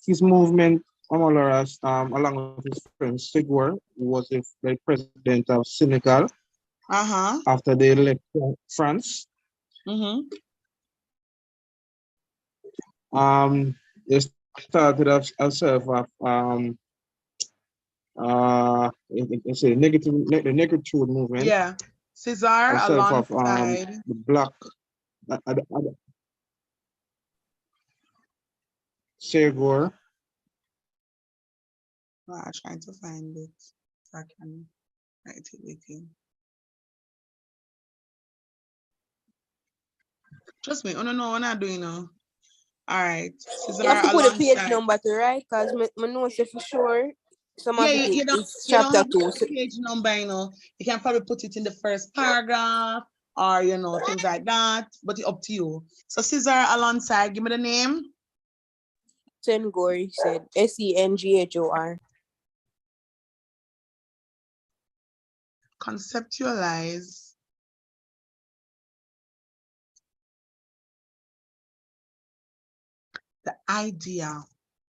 His movement, Amaloras, along with his friend Sigwar, who was the president of Senegal. After they left France. They started ourselves of it's a the negative movement. Yeah, Cesar alongside of the Black Segor. I'm trying to find it so I can write it with you. Trust me, oh no, I'm not doing now. All right, Cesar you have to put alongside. a page number to write, because I know say for sure some of it is you don't chapter have 2. the page number, you know. You can probably put it in the first paragraph or things like that, but it's up to you. So Cesar alongside, give me the name. Senghor, he said. Senghor. Conceptualize the idea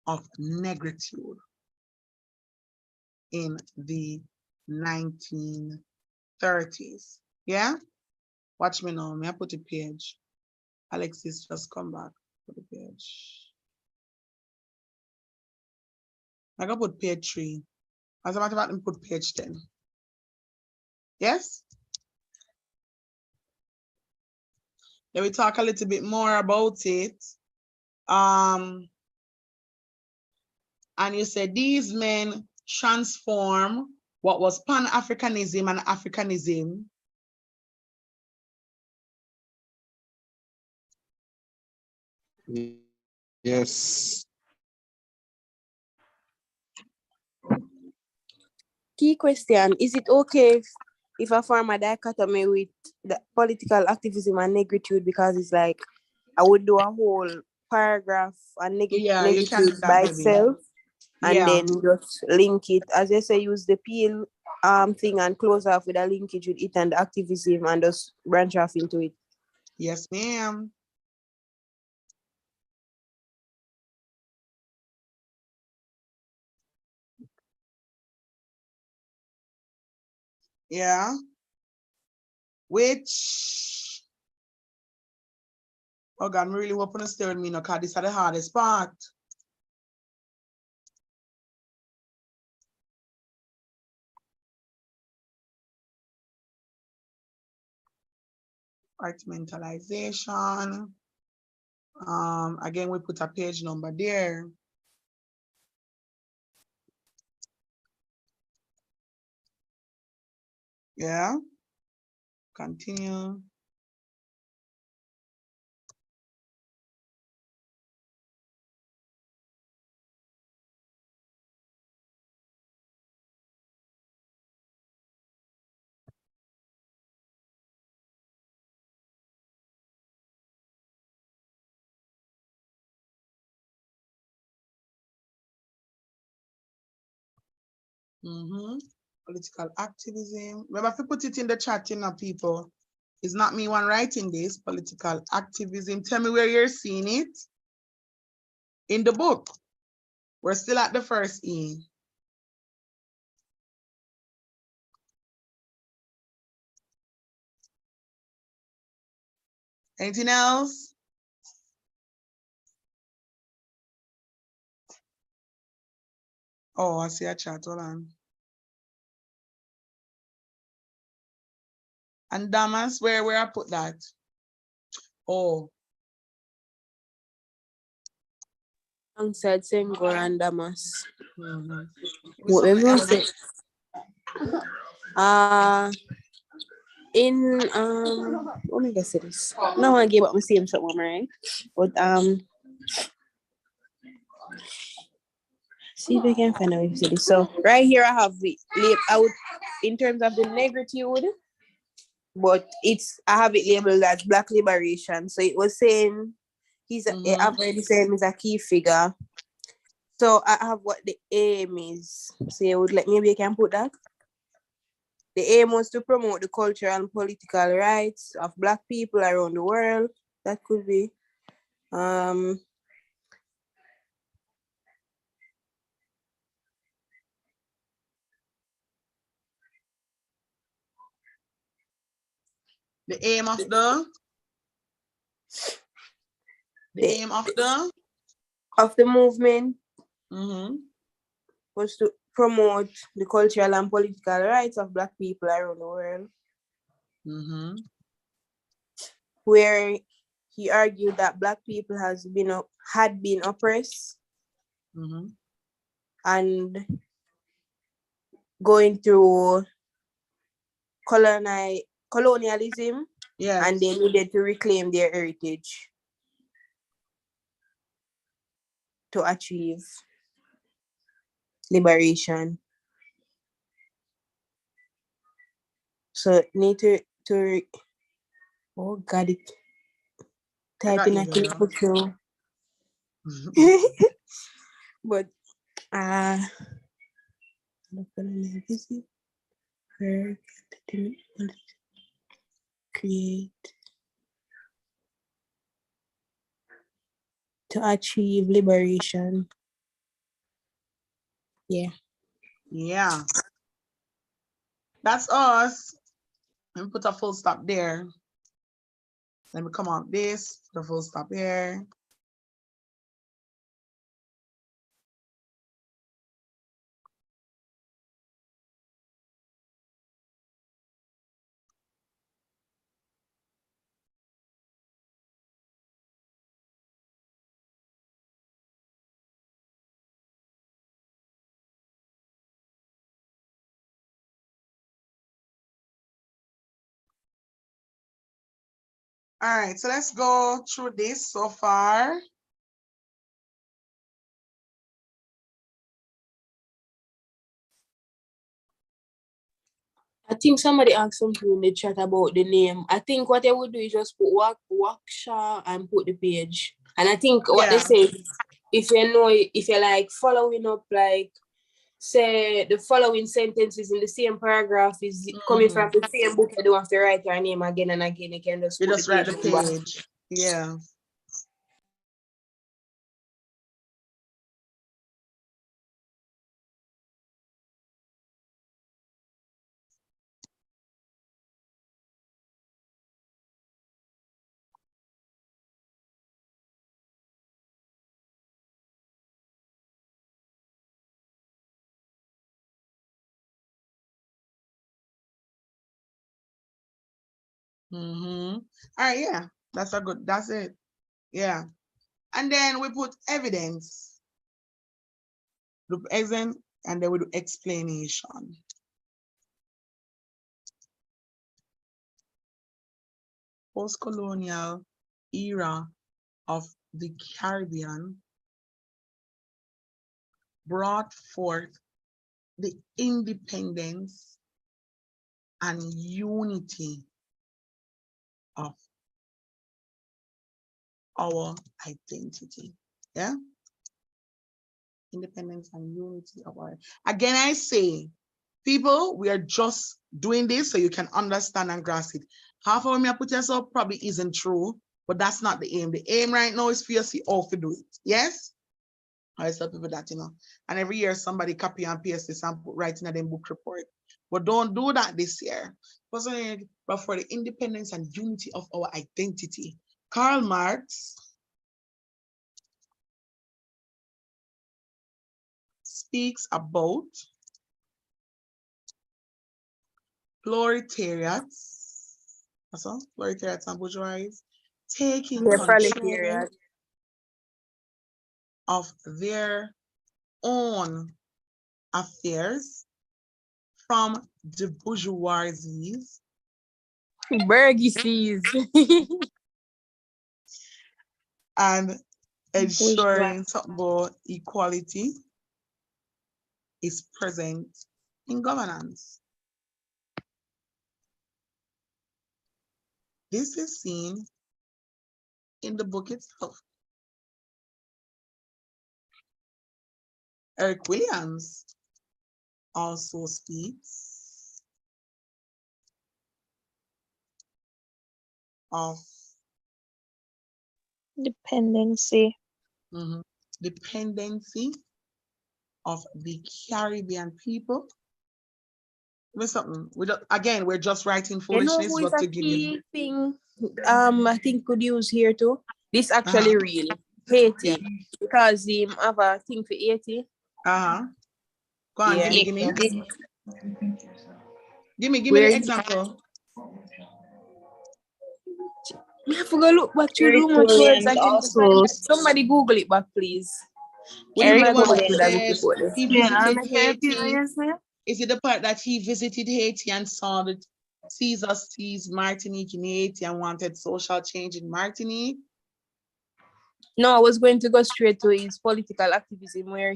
of negritude in the 1930s. Yeah? Watch me now. May I put a page? Alexis, just come back. Put the page. I gotta put page 3. As a matter of fact, put page 10. Yes? Then we talk a little bit more about it. And you said these men transform what was Pan-Africanism and Africanism Yes. Key question, is it okay if I form a dichotomy with the political activism and negritude, because it's like I would do a whole paragraph on negritude by itself, and then just link it, as I say, use the peel thing and close off with a linkage with it and the activism and just branch off into it. Yes, ma'am. Yeah. Which, oh God, I'm really hoping to stay with me now, because this is the hardest part. Compartmentalization. Again, we put a page number there. Yeah. Continue. Political activism. Remember, if you put it in the chat, you know, people, it's not me one writing this. Political activism. Tell me where you're seeing it in the book. We're still at the first E. Anything else? Oh, I see a chat. Hold on. And Damas, where I put that? Oh. Alongside Senghor and Damas. With some Whatever. Let me guess this. No one gave up my same shot, right? But see if I can find a way to say this. So right here I have the out in terms of the negritude, but I have it labeled as Black liberation. So it was saying I've already said he's a key figure. So I have what the aim is. So you would maybe you can put that. The aim was to promote the cultural and political rights of Black people around the world. That could be. The aim of the movement was to promote the cultural and political rights of Black people around the world. Where he argued that Black people had been oppressed and going through colonialism, and they needed to reclaim their heritage to achieve liberation. So need to oh God, it typing I can put through. But create to achieve liberation. Yeah. That's us. Let me put a full stop there. Let me come out this, put a full stop here. All right, so let's go through this so far. I think somebody asked something in the chat about the name. I think what they would do is just put Waksha and put the page. And I think what they say, if you're like following up, like say the following sentences in the same paragraph is coming from the same book, you don't have to write your name again and again. You can just write the page. Yeah. All right, yeah, that's it. Yeah. And then we put evidence. The present, and then we do explanation. Post-colonial era of the Caribbean brought forth the independence and unity of our identity. Yeah? Independence and unity of our. Again, I say, people, we are just doing this so you can understand and grasp it. Half of what me I put yourself probably isn't true, but that's not the aim. The aim right now is for you to see how to do it. Yes? I tell people that, and every year somebody copy and paste this and write in a them book report. But don't do that this year. But for the independence and unity of our identity. Karl Marx speaks about proletariats, proletariats and bourgeois taking control of their own affairs from the bourgeoisie Burgesses. and ensuring about equality is present in governance. This is seen in the book itself. Eric Williams also speaks of Dependency. Dependency of the Caribbean people. Something. We're just writing You know foolishness, who is but a to give you. key thing I think could use here too? This actually real. Haiti. Because him have a thing for Haiti. Go on, Yeah. give me the example. I have to go look back through the much words again to find that. Somebody Google it back, please. Eric Williams said he visited Haiti. Is it the part that he visited Haiti and saw that Caesar sees Martinique in Haiti and wanted social change in Martinique? No, I was going to go straight to his political activism where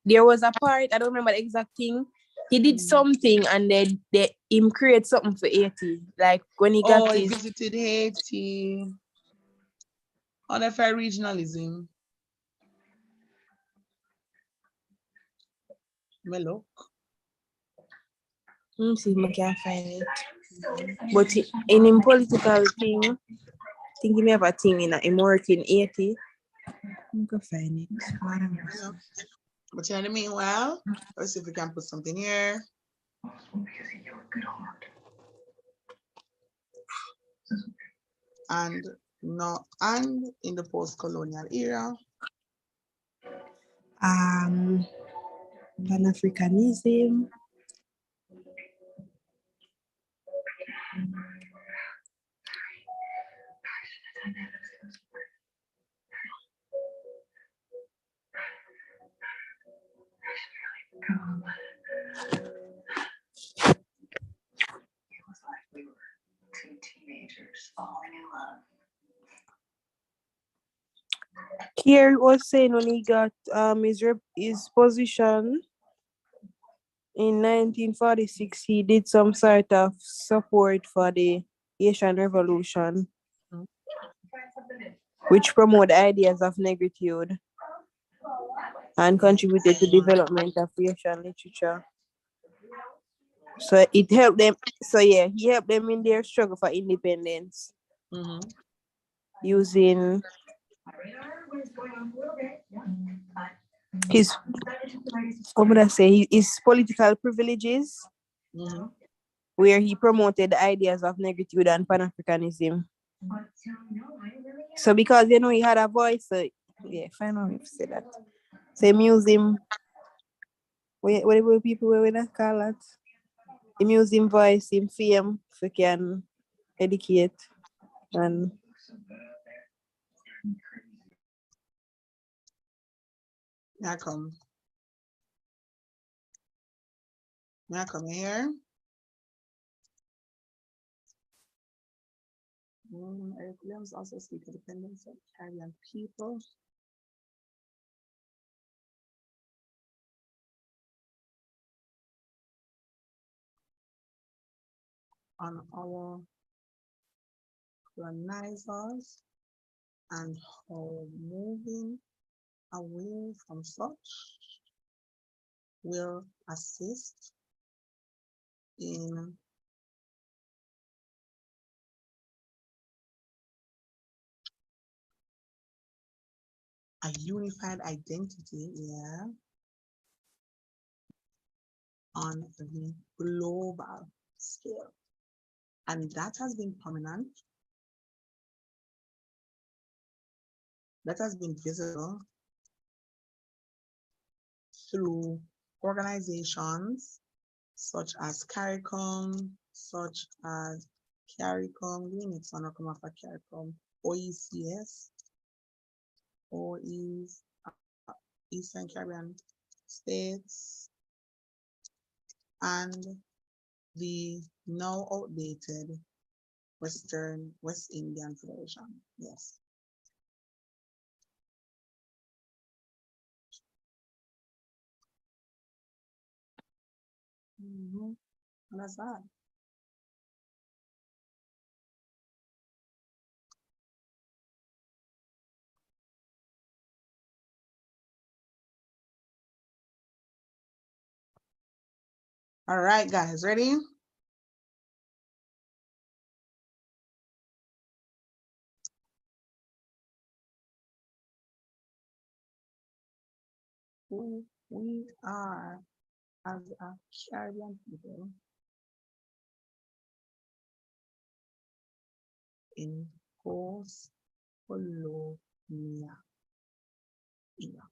there was a part, I don't remember the exact thing. He did something and then him create something for Haiti. Like when he got he visited Haiti. On a fair regionalism. Look. Let me see if I can find it. But in him political thing, I think he may have a thing in him work in Haiti. I'm gonna find it. Yeah. But in the meanwhile, let's see if we can put something here. And in the post-colonial era. Pan-Africanism. Here was saying when he got his position in 1946, he did some sort of support for the Haitian Revolution, which promoted ideas of negritude and contributed to development of Haitian literature. So it helped them. So yeah, he helped them in their struggle for independence using his, what would I say, his political privileges, where he promoted the ideas of negritude and Pan-Africanism. So because he had a voice, so yeah, find out if you say that. Say museum. Whatever people were not call that. The museum voice, in fame, if you can educate and Now come. Now come here. Eric Williams also speak of dependence of Caribbean people. On our colonizers and how moving away from such will assist in a unified identity, yeah, on the global scale. And that has been prominent. That has been visible through organizations such as CARICOM, such as CARICOM, the next one will come after CARICOM, OECS, OEs, Eastern Caribbean states, and the now outdated West Indian Federation. Yes. That's that. All right, guys, ready? Who we are as a Caribbean people in post-colonial era.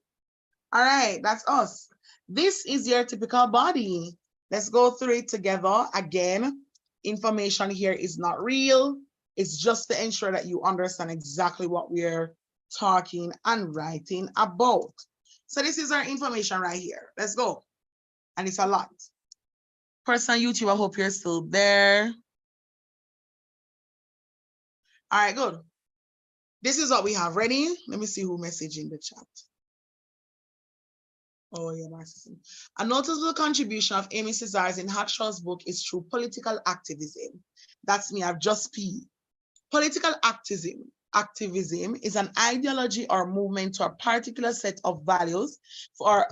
All right, that's us. This is your typical body. Let's go through it together. Again, information here is not real. It's just to ensure that you understand exactly what we're talking and writing about. So this is our information right here. Let's go. And it's a lot. Person on YouTube, I hope you're still there. All right, good. This is what we have. Ready? Let me see who messaged in the chat. Oh, yeah, my sister. A noticeable contribution of Amy Cesar's in Hatshaw's book is through political activism. That's me, I've just peed. Political activism is an ideology or movement to a particular set of values for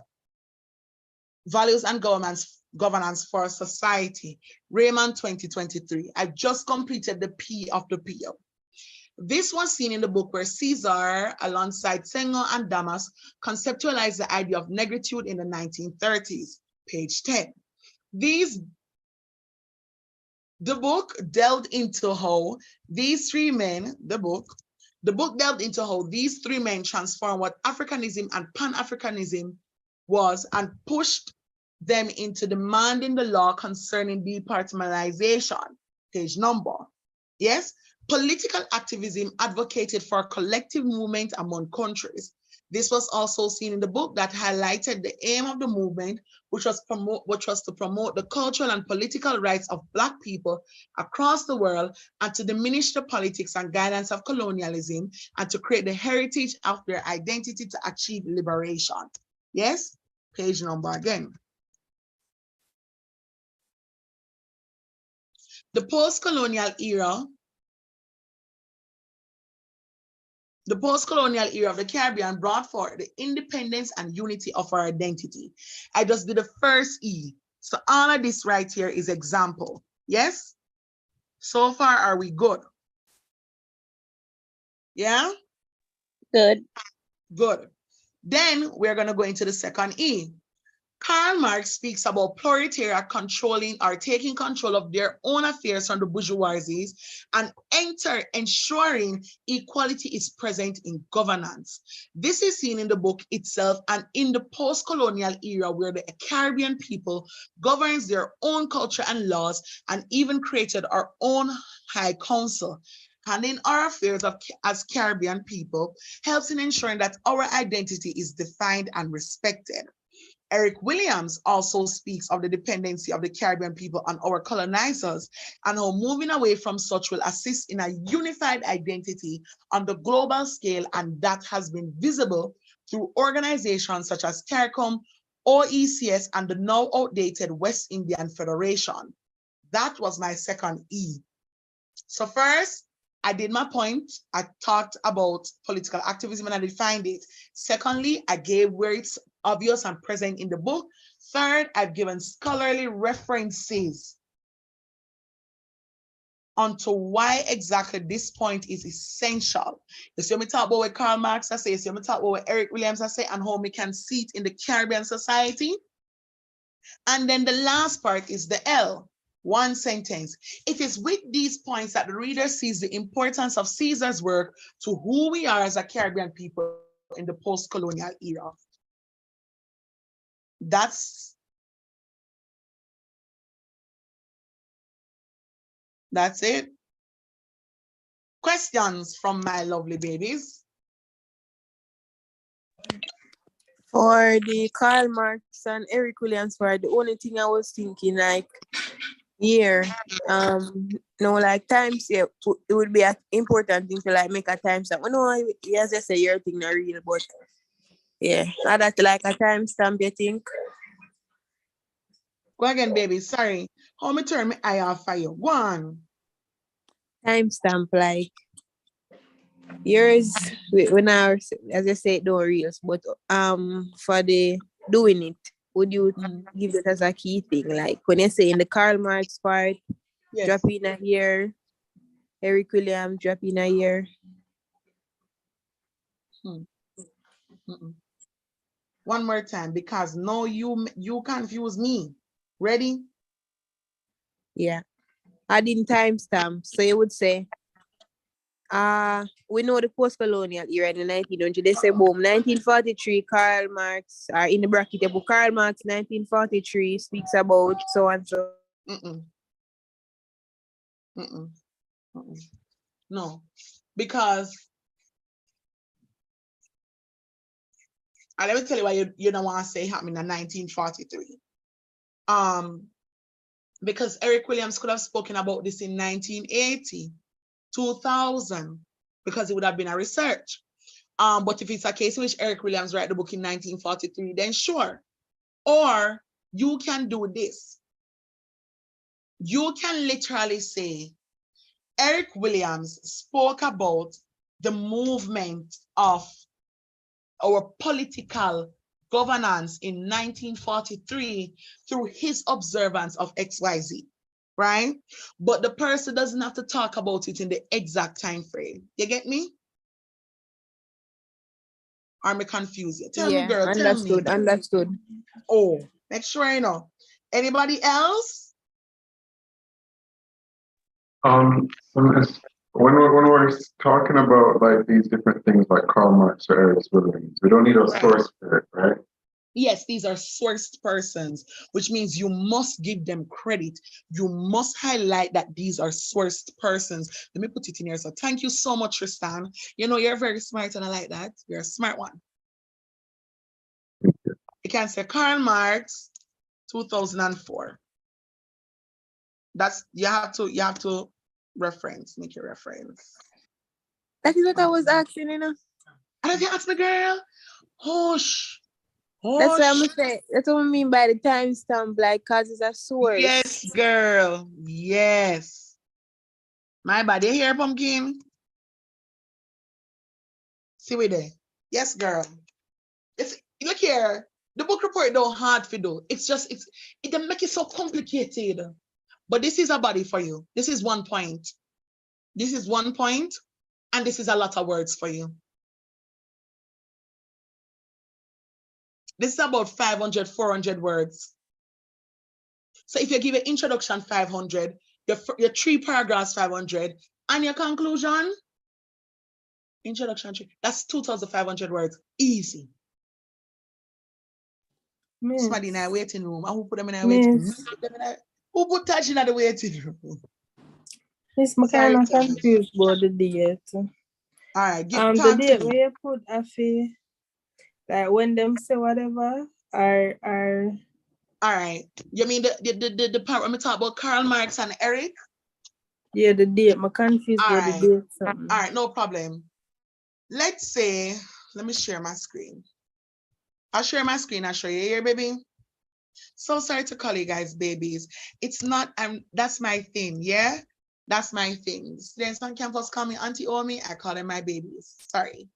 values and governance for society. Raymond 2023. I just completed the P of the PO. This was seen in the book where Caesar, alongside Senghor and Damas, conceptualized the idea of negritude in the 1930s, page 10. The book delved into how these three men, the book delved into how these three men transformed what Africanism and Pan-Africanism was and pushed them into demanding the law concerning departmentalization, page number. Yes, political activism advocated for a collective movement among countries. This was also seen in the book that highlighted the aim of the movement, which was to promote the cultural and political rights of Black people across the world and to diminish the politics and guidance of colonialism and to create the heritage of their identity to achieve liberation. Yes, page number again. The post-colonial era of the Caribbean brought forth the independence and unity of our identity. I just did the first E. So all of this right here is example. Yes? So far, are we good? Yeah? Good. Good. Then we're going to go into the second E. Karl Marx speaks about proletariat controlling or taking control of their own affairs from the bourgeoisie and ensuring equality is present in governance. This is seen in the book itself and in the post-colonial era where the Caribbean people governs their own culture and laws and even created our own high council. And in our affairs as Caribbean people helps in ensuring that our identity is defined and respected. Eric Williams also speaks of the dependency of the Caribbean people on our colonizers and how moving away from such will assist in a unified identity on the global scale, and that has been visible through organizations such as CARICOM, OECS, and the now outdated West Indian Federation. That was my second E. So first, I did my point. I talked about political activism and I defined it. Secondly, I gave where it's obvious and present in the book. Third, I've given scholarly references onto why exactly this point is essential. You see me talk about what Karl Marx I say, you see me talk about what Eric Williams I say, and how we can see it in the Caribbean society. And then the last part is the L. One sentence. It is with these points that the reader sees the importance of Caesar's work to who we are as a Caribbean people in the post-colonial era. That's it. Questions from my lovely babies? For the Karl Marx and Eric Williams part, the only thing I was thinking like here, no, like times, yeah, it would be an important thing to like make a timestamp. No, yes, I say your thing not real, but yeah, not that like a timestamp, you think? Go again, baby. Sorry. How me turn my eye off for you? One. Timestamp, like yours, when I, as I said, no reels, but for the doing it, would you give it as a key thing? Like when you say in the Karl Marx part, Yes. drop in a year, Eric Williams, drop in a year. One more time, because no, you confuse me. Ready? Yeah. Adding timestamp. So you would say, we know the post-colonial era in the 1900s. They say, boom, 1943, Karl Marx, or in the bracket, they put Karl Marx, 1943, speaks about so and so. No, because let me tell you why you don't want to say happened in 1943. Because Eric Williams could have spoken about this in 1980, 2000, because it would have been a research. But if it's a case in which Eric Williams wrote the book in 1943, then sure. Or you can do this. You can literally say, Eric Williams spoke about the movement of our political governance in 1943 through his observance of XYZ, right? But the person doesn't have to talk about it in the exact time frame. You get me? Or am I confused? Tell me, girl, understood, tell me. Understood. Oh, make sure you know. Anybody else? When we're talking about like these different things like Karl Marx or Eric Williams, we don't need a source for it, right? Yes, these are sourced persons, which means you must give them credit. You must highlight that these are sourced persons. Let me put it in here. So thank you so much, Tristan. You know, you're very smart and I like that. You're a smart one. You can say Karl Marx, 2004. That's, you have to reference, make your reference. That is what I was asking, you know. And if you ask the girl, hush. That's what I'm saying. That's what I mean by the timestamp, like, cause it's a source. Yes, girl. Yes. My body here, pumpkin. See we there. Yes, girl. It's, look here. The book report don't hard for do. It's just it don't make it so complicated. But this is a body for you. This is 1 point. This is 1 point, and this is a lot of words for you. This is about 500, 400 words. So if you give your introduction 500, your 3 paragraphs 500, and your conclusion, introduction 3, that's 2,500 words. Easy. Somebody in a waiting room. And who put them in a waiting room? Who put touch in the waiting room? Miss, I'm kind of confused about the date. All right, the date where you put a fee, like when them say whatever, are all right. You mean the part when we talk about Karl Marx and Eric? Yeah, the date. I'm confused about the date. Something. All right, no problem. Let's say, let me share my screen. I'll share my screen. I'll show you here, baby. So sorry to call you guys babies. It's not, that's my thing, yeah? That's my thing. Students on campus call me Auntie Omi, I call them my babies. Sorry.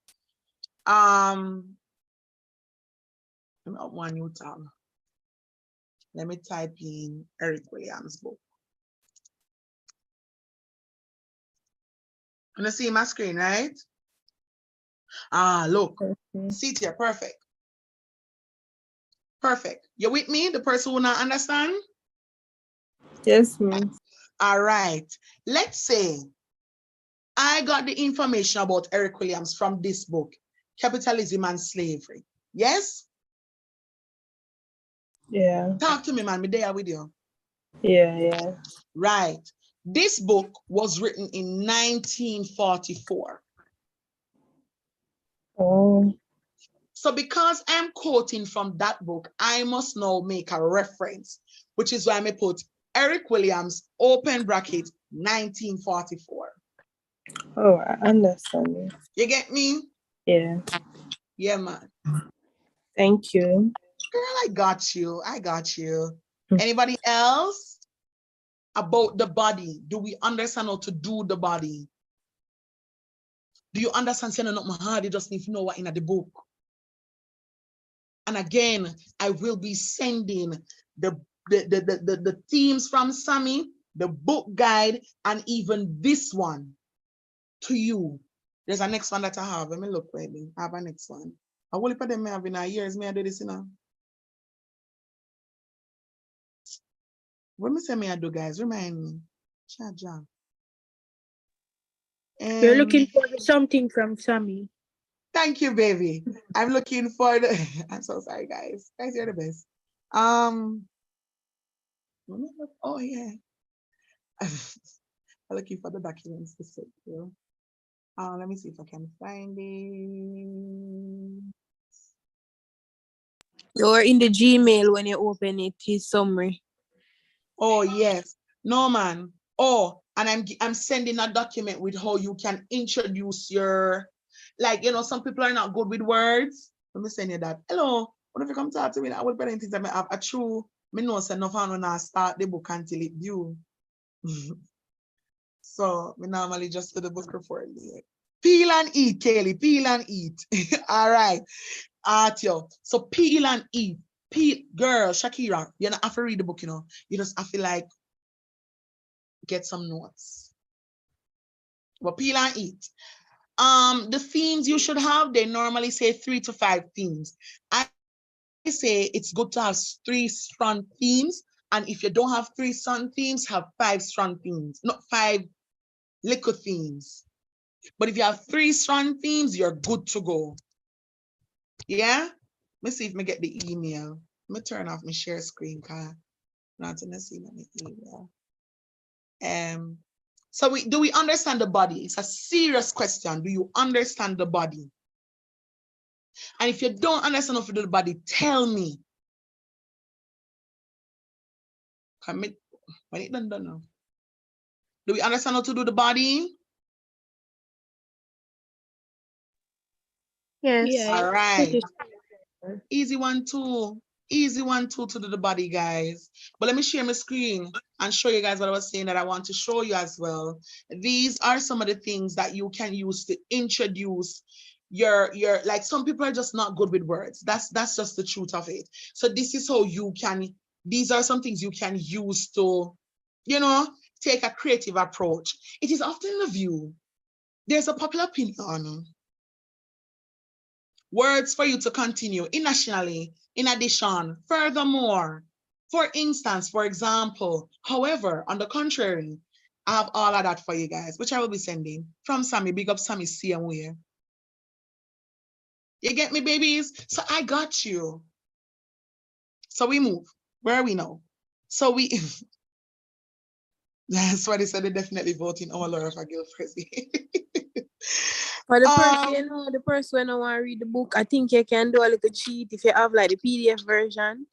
Let me open one new tab. Let me type in Eric Williams' book. I'm gonna see my screen, right? Look, see it here, perfect. Perfect. You with me? The person who not understand? Yes, ma'am. All right. Let's say I got the information about Eric Williams from this book, Capitalism and Slavery. Yes? Yeah. Talk to me, man. Me there with you. Yeah. Right. This book was written in 1944. Oh. So because I'm quoting from that book, I must now make a reference, which is why I may put Eric Williams, open bracket, 1944. Oh, I understand. You get me? Yeah. Yeah, man. Thank you. Girl, I got you. I got you. Anybody else? About the body. Do we understand how to do the body? Do you understand saying not my heart? You just need to know what in the book. And again, I will be sending the themes from Sammy, the book guide, and even this one to you. There's a next one that I have. Let me look, baby. I have a next one. I will put them have in a years. May I do this, you know? What me say me I do, guys? Remind me. Cha-cha. You're looking for something from Sammy. Thank you, baby. I'm looking for the. I'm so sorry, guys. Guys, you're the best. Oh yeah. I'm looking for the documents to sit through. Let me see if I can find it. You're in the Gmail when you open it, his summary. Oh yes. No, man. Oh, and I'm sending a document with how you can introduce your, like, you know, some people are not good with words. Let me send you that. Hello. What if you come talk to me? I will better things that I have a true. Me know say no fun when I start the book until it due. So we normally just do the book report. Peel and eat, Kelly. Peel and eat. All right. Artio. So peel and eat. Peel, girl, Shakira. You don't have to read the book, you know. You just have to like get some notes. But peel and eat. The themes you should have, they normally say 3 to 5 themes. I say it's good to have 3 strong themes. And if you don't have 3 strong themes, have 5 strong themes, not 5 little themes. But if you have 3 strong themes, you're good to go. Yeah? Let me see if I get the email. Let me turn off my share screen because not gonna see my email. So do we understand the body? It's a serious question. Do you understand the body? And if you don't understand how to do the body, tell me. Commit when it done now. Do we understand how to do the body? Yes. Yeah, all right. Easy one too. Easy one too to do the body, guys. But let me share my screen and show you guys what I was saying that I want to show you as well. These are some of the things that you can use to introduce your like some people are just not good with words. That's just the truth of it. So this is how you can, these are some things you can use to, you know, take a creative approach. It is often the view. There's a popular opinion Words for you to continue internationally, in addition, furthermore. For instance, for example, however, on the contrary, I have all of that for you guys, which I will be sending from Sammy. Big up Sammy, see and where. You get me, babies? So I got you. So we move. Where are we now? So we, that's why they said they're definitely voting on Laura for Gil Frizzy. For the person, you know, the person when I want to read the book, I think you can do a little cheat if you have like the PDF version.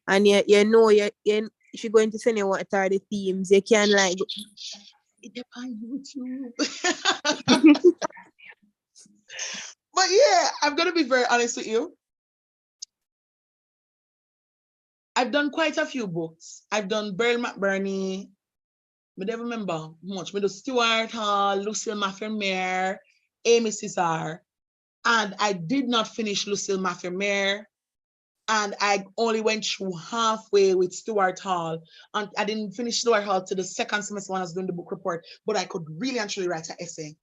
And you know, if you're going to send you what are the themes, you can like. It's on YouTube. But yeah, I'm going to be very honest with you. I've done quite a few books. I've done Beryl McBurney. I don't remember much. I do Stuart Hall, Lucille Maffirmere, Amy Cesar. And I did not finish Lucille Maffirmere. And I only went through halfway with Stuart Hall. And I didn't finish Stuart Hall till the second semester when I was doing the book report. But I could really and truly write an essay.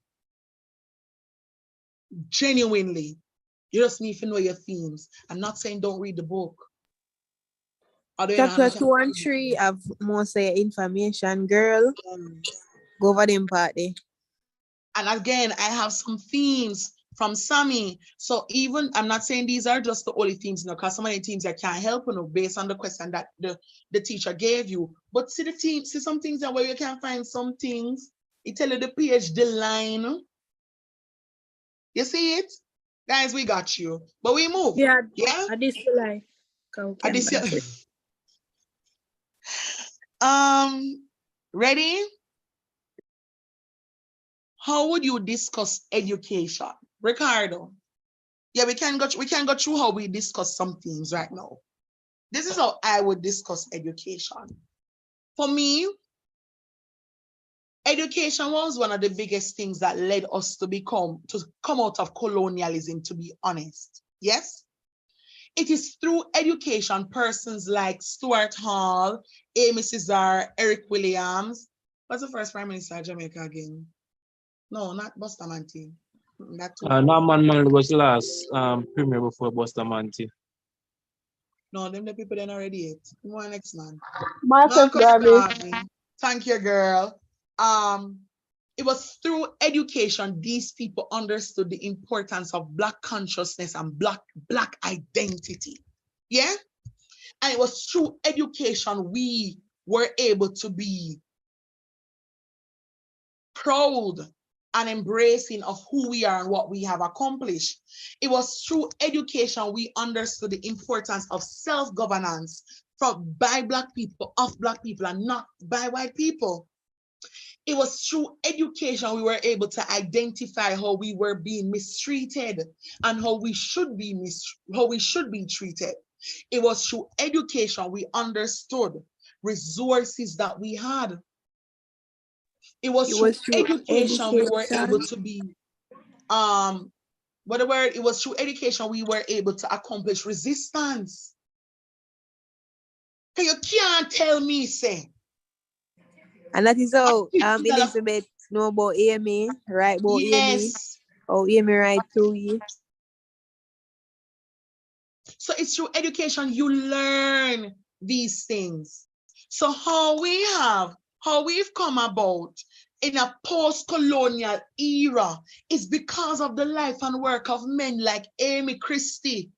Genuinely. You just need to know your themes. I'm not saying don't read the book. Chapter 2 and 3 have most of your information, girl. Go over them party. And again, I have some themes from Sammy. So even, I'm not saying these are just the only themes, because some of the themes I can't help, based on the question that the teacher gave you. But see some things that where you can find some things. It tell you the PhD line. You see it? Guys, we got you. But we move. Yeah. Yeah? Additionally. Ready? How would you discuss education? Ricardo. Yeah, we can go through how we discuss some things right now. This is how I would discuss education. For me, education was one of the biggest things that led us to come out of colonialism, to be honest. Yes? It is through education persons like Stuart Hall, Amy Cesar, Eric Williams. What's the first Prime Minister of Jamaica again? No, not Bustamante. Norman Manley was last premier before Bustamante. No, them the people then already ate. Who are next man? Marcus Garvey. Thank you, girl. It was through education these people understood the importance of Black consciousness and Black identity. Yeah? And it was through education we were able to be proud and embracing of who we are and what we have accomplished. It was through education we understood the importance of self-governance by Black people, of Black people, and not by white people. It was through education we were able to identify how we were being mistreated and how we should be treated. It was through education we understood resources that we had. It was through education we were able to be, it was through education we were able to accomplish resistance. You can't tell me, say. And that is how Elizabeth know about Amy, right? About Amy. Oh, Amy right to you. So it's through education you learn these things. So how we've come about in a post-colonial era is because of the life and work of men like Amy Christie,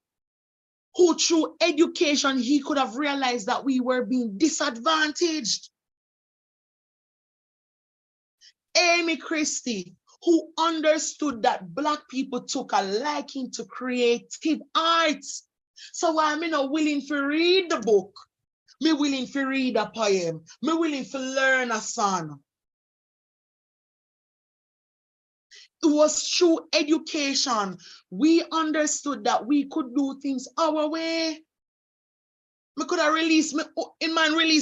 who through education, he could have realized that we were being disadvantaged. Amy Christie, who understood that Black people took a liking to creative arts. So why am I not willing to read the book? Me willing to read a poem. Me willing to learn a song. It was through education we understood that we could do things our way. Me could have released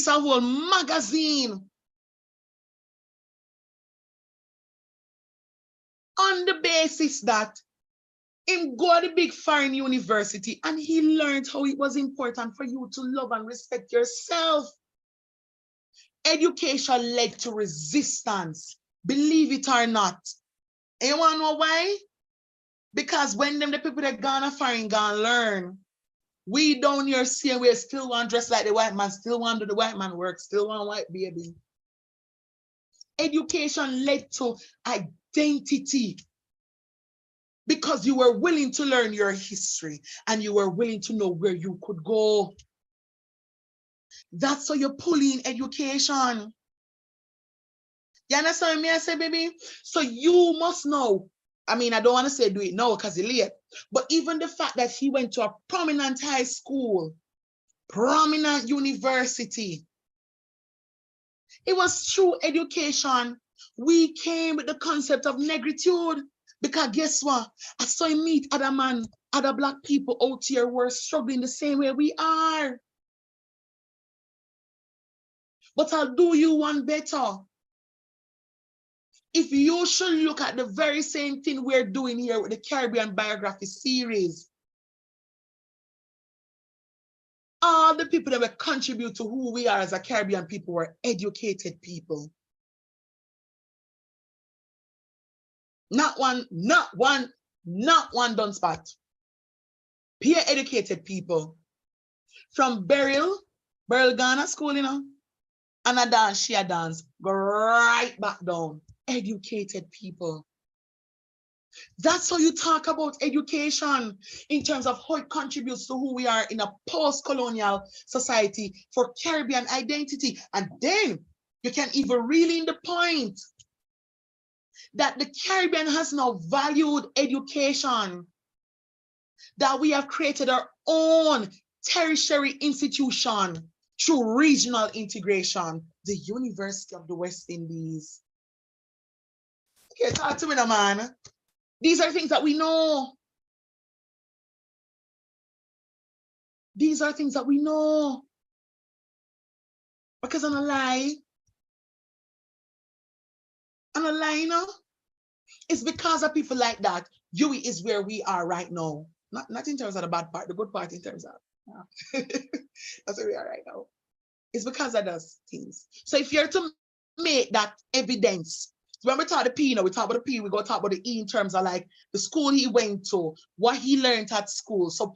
a whole magazine on the basis that him go to the big foreign university and he learned how it was important for you to love and respect yourself. Education led to resistance, believe it or not. And you want to know why? Because when them the people that gonna foreign gonna learn, we down here seeing we still want dress like the white man, still want do the white man work, still want white baby. Education led to identity because you were willing to learn your history and you were willing to know where you could go. That's how you pull in education. You understand me? I say, baby? So you must know. I mean, I don't want to say do it now because it's late. But even the fact that he went to a prominent high school, prominent university, it was through education. We came with the concept of negritude. Because guess what? I saw him meet other man, other black people out here who are struggling the same way we are. But I'll do you one better. If you should look at the very same thing we're doing here with the Caribbean biography series, all the people that will contribute to who we are as a Caribbean people were educated people. Not one done spot. Peer educated people. From Beryl Ghana school, you know, and a dance, she a dance, go right back down. Educated people. That's how you talk about education in terms of how it contributes to who we are in a post-colonial society for Caribbean identity. And then you can even reel in the point that the Caribbean has now valued education, that we have created our own tertiary institution through regional integration, the University of the West Indies. Okay, talk to me now, man. These are things that we know. These are things that we know. Because I'm a lie. I'm a lie, you know? It's because of people like that. Yui is where we are right now. Not in terms of the bad part, the good part in terms of. That's where we are right now. It's because of those things. So if you're to make that evidence, when we talk the P, you know, we talk about the P, we go talk about the E in terms of like the school he went to, what he learned at school. So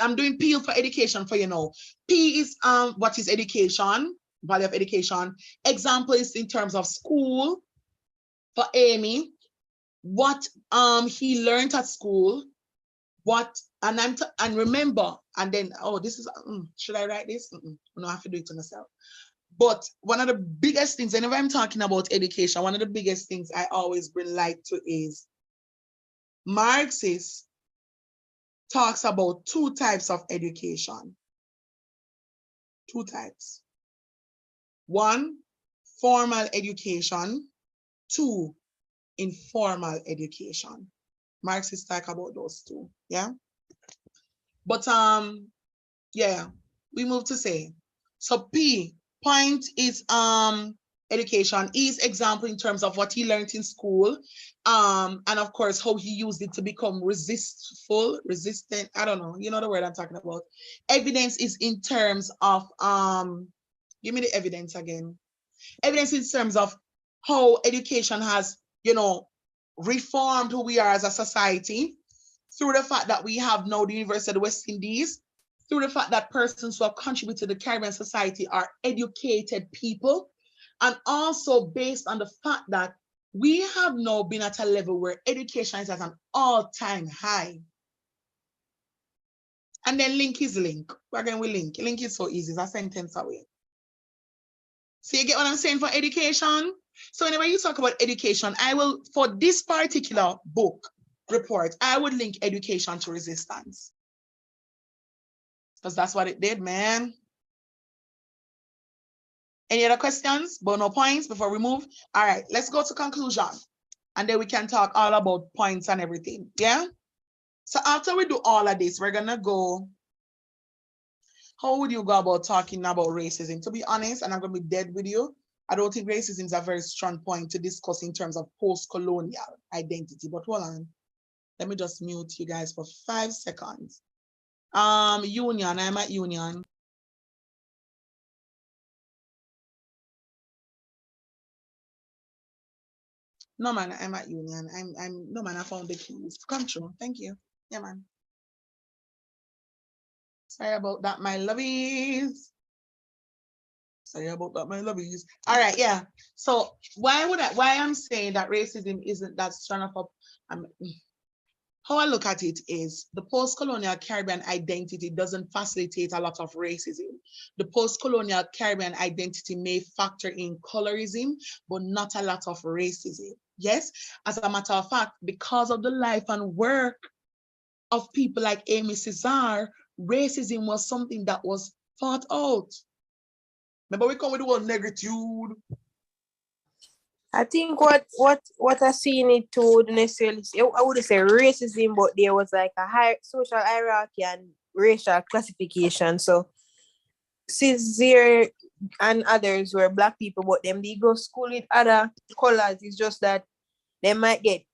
I'm doing P for education for you know. P is what is education, value of education. Example is in terms of school for Amy, what he learned at school, what and remember, and then this is should I write this? No, I have to do it to myself. But one of the biggest things, whenever I'm talking about education, one of the biggest things I always bring light to is Marxist talks about two types of education. Two types. One, formal education. Two, informal education. Marxists talk about those two, yeah? But yeah, we move to say. So P, point is education. E's example in terms of what he learned in school, and of course how he used it to become resistant. I don't know, you know the word I'm talking about. Evidence is in terms of give me the evidence again. Evidence in terms of how education has, you know, reformed who we are as a society through the fact that we have now the University of the West Indies, through the fact that persons who have contributed to the Caribbean society are educated people, and also based on the fact that we have now been at a level where education is at an all-time high. And then link is link. Again, we link. Link is so easy. It's a sentence away. So you get what I'm saying for education? So whenever you talk about education, I will, for this particular book report, I would link education to resistance. Because that's what it did, man. Any other questions? But no points before we move? All right, let's go to conclusion. And then we can talk all about points and everything, yeah? So after we do all of this, we're gonna go, how would you go about talking about racism? To be honest, and I'm gonna be dead with you, I don't think racism is a very strong point to discuss in terms of post-colonial identity, but hold on. Let me just mute you guys for 5 seconds. Union, I'm at Union. No man, I'm at Union. I'm no man, I found the keys. Come true. Thank you. Yeah, man. Sorry about that, my lovies. Sorry about that, my lovies. All right, yeah. So why I'm saying that racism isn't that strong of a how I look at it is the post-colonial Caribbean identity doesn't facilitate a lot of racism. The post-colonial Caribbean identity may factor in colorism, but not a lot of racism. Yes, as a matter of fact, because of the life and work of people like Amy Cesar, racism was something that was fought out. Remember, we come with the word negritude. I think what I seen it to wouldn't necessarily I wouldn't say racism, but there was like a high social hierarchy and racial classification. So Caesar and others were black people, but them they go school with other colors. It's just that they might get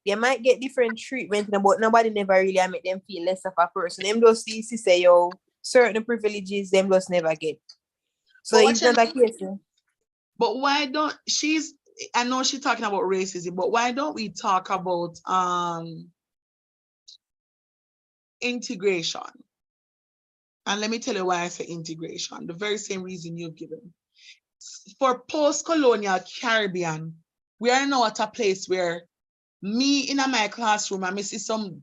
different treatment, but nobody never really make them feel less of a person. Them just see say yo certain privileges them just never get. So it's not a case. But why don't I know she's talking about racism, but why don't we talk about integration? And let me tell you why I say integration. The very same reason you've given. For post-colonial Caribbean, we are now at a place where me in my classroom, I see some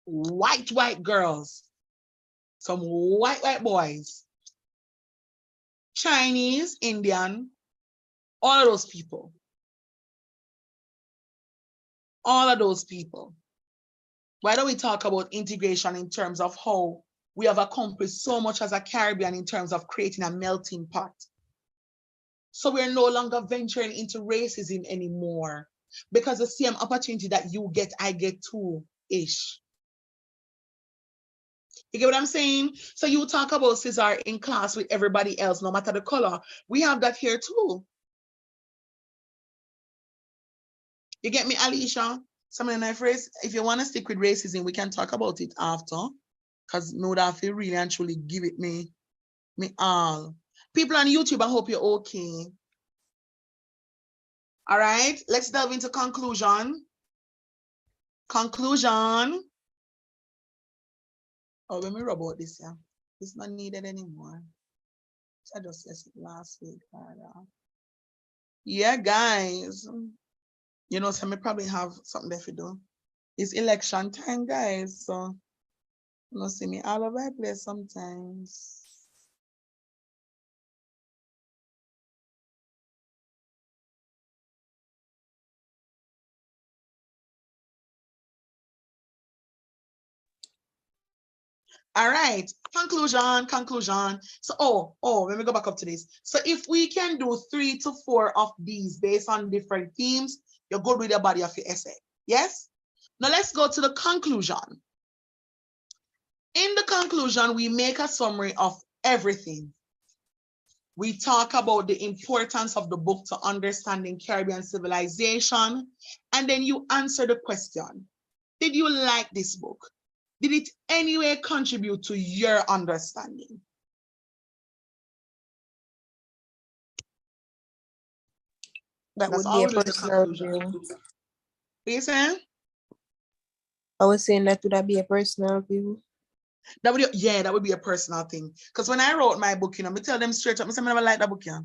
white girls, some white boys, Chinese, Indian, all of those people. All of those people. Why don't we talk about integration in terms of how we have accomplished so much as a Caribbean in terms of creating a melting pot? So we're no longer venturing into racism anymore because the same opportunity that you get, I get too-ish. You get what I'm saying? So you talk about Cesar in class with everybody else, no matter the color. We have that here too. You get me, Alicia? Some of the phrase, if you want to stick with racism, we can talk about it after. Because me would have to really and truly give it me all. People on YouTube, I hope you're okay. All right, let's delve into conclusion. Conclusion. Oh, let me rub out this, yeah. It's not needed anymore. I just said it last week. Yeah, guys. You know, some may probably have something there to do. It's election time, guys. So you know, see me all over the place sometimes. All right, conclusion. So, let me go back up to this. So if we can do 3 to 4 of these based on different themes, you're good with the body of your essay. Yes? Now let's go to the conclusion. In the conclusion, we make a summary of everything. We talk about the importance of the book to understanding Caribbean civilization, and then you answer the question, did you like this book? Did it anyway contribute to your understanding? That That's would be a always the personal conclusion. view. What you saying? I was saying that would be a personal view. That would be a personal thing. Because when I wrote my book, you know, me tell them straight up, I never like that book, yeah.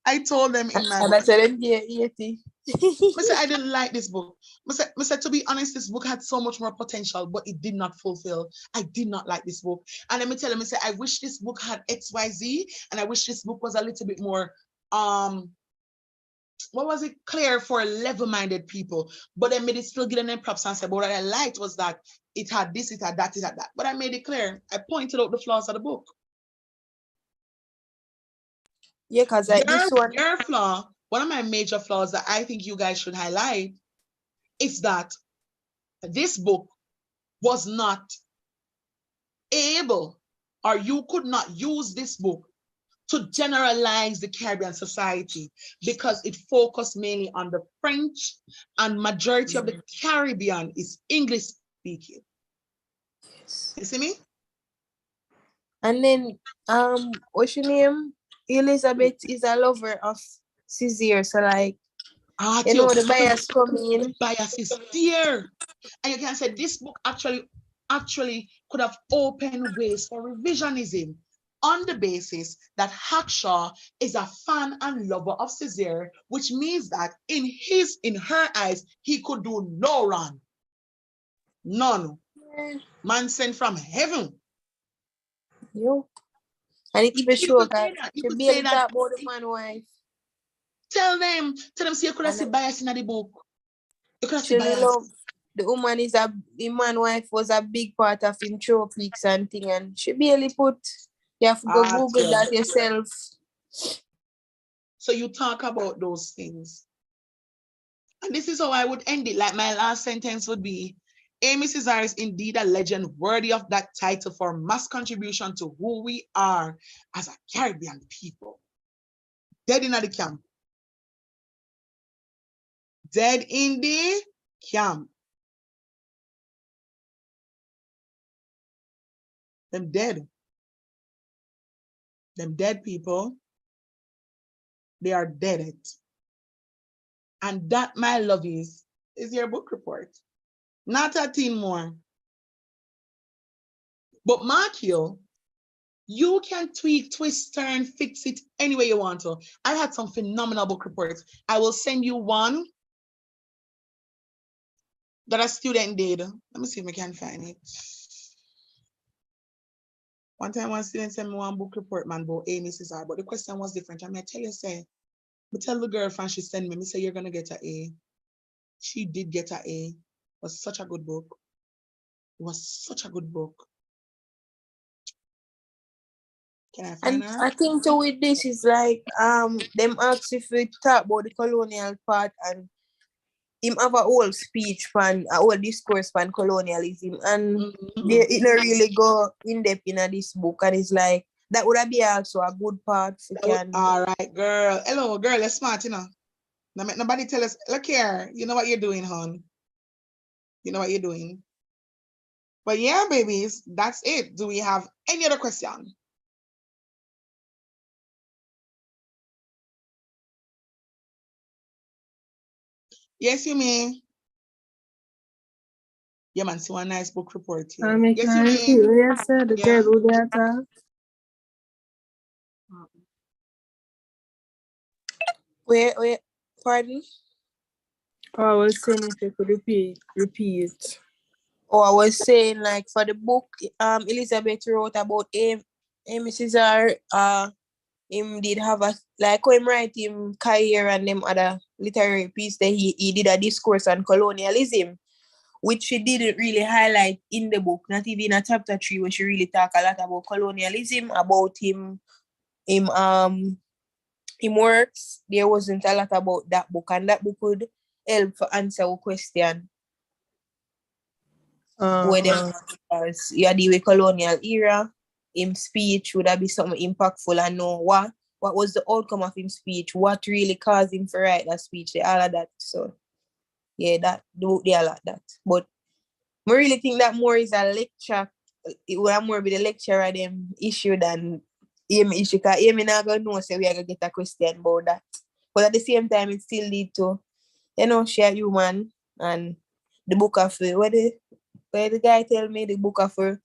I told them in my book. I said, yeah, 80. I said, I didn't like this book. I said, to be honest, this book had so much more potential, but it did not fulfill. I did not like this book. And let me tell them, I said, I wish this book had XYZ, and I wish this book was a little bit more, what was it, clear for level-minded people. But I made it still get them props and said, but what I liked was that it had this, it had that, it had that. But I made it clear. I pointed out the flaws of the book. Yeah, because this one. Your flaw, one of my major flaws that I think you guys should highlight is that this book was not able, or you could not use this book to generalize the Caribbean society because it focused mainly on the French, and majority of the Caribbean is English speaking. Yes. You see me? And then, what's your name? Elizabeth is a lover of Caesar. So like, Art you you. know, the bias come in. The bias is there. And you can say this book actually could have opened ways for revisionism on the basis that Hackshaw is a fan and lover of Caesar, which means that in her eyes, he could do no wrong. None. Man sent from heaven. Yo. And it even You show could say that that. You she could barely say that. talk about the man wife. Tell them, see you could have And see bias in the book. You could have see she bias. love the woman the man wife was a big part of him tropics and thing, and she barely put. You have to go Google that yourself. So you talk about those things. And this is how I would end it. Like my last sentence would be, Amy Cesar is indeed a legend worthy of that title for mass contribution to who we are as a Caribbean people. Dead in the camp. Dead in the camp. Them dead. Them dead people. They are dead. And that, my love, is your book report. Not a thing more. But mark you can tweak, twist, turn, fix it any way you want to. I had some phenomenal book reports. I will send you one that a student did. Let me see if I can find it. One time one student sent me one book report, man, about Amy Cesar, but the question was different. I tell you, I tell the girlfriend she sent me, say, you're going to get an A. She did get an A. It was such a good book. It was such a good book. Can I find her? I think too with this is like them ask if we talk about the colonial part, and him have a whole speech pan, a whole discourse pan colonialism, and it not really go in depth in this book, and it's like that would be also a good part. All right, girl. Hello, girl. You're smart, you know. Now make nobody tell us, look here, you know what you're doing, hon. You know what you're doing. But yeah, babies, that's it. Do we have any other question? Yes, you may. Yeah, man, so a nice book report here. Yes, you may. Yes, sir. The girl who they attack. Wait, pardon? Oh, I was saying if you could repeat. Oh, I was saying like for the book, Elizabeth wrote about Amy Cesar. Him did have a like when him write him career and them other literary piece that he did a discourse on colonialism, which she didn't really highlight in the book, not even in chapter 3 where she really talk a lot about colonialism, about him works. There wasn't a lot about that book, and that book would help for answer our question. Whether you deal with colonial era, him speech would that be something impactful and know what was the outcome of him speech, what really caused him to write that speech, all of that. So yeah, that they a lot that. But I really think that more is a lecture. It would more be the lecturer them issue than Amy issue, because Amy not gonna know say we are gonna get a question about that. But at the same time it still lead to, she a human, and the book of where the guy tell me the book of her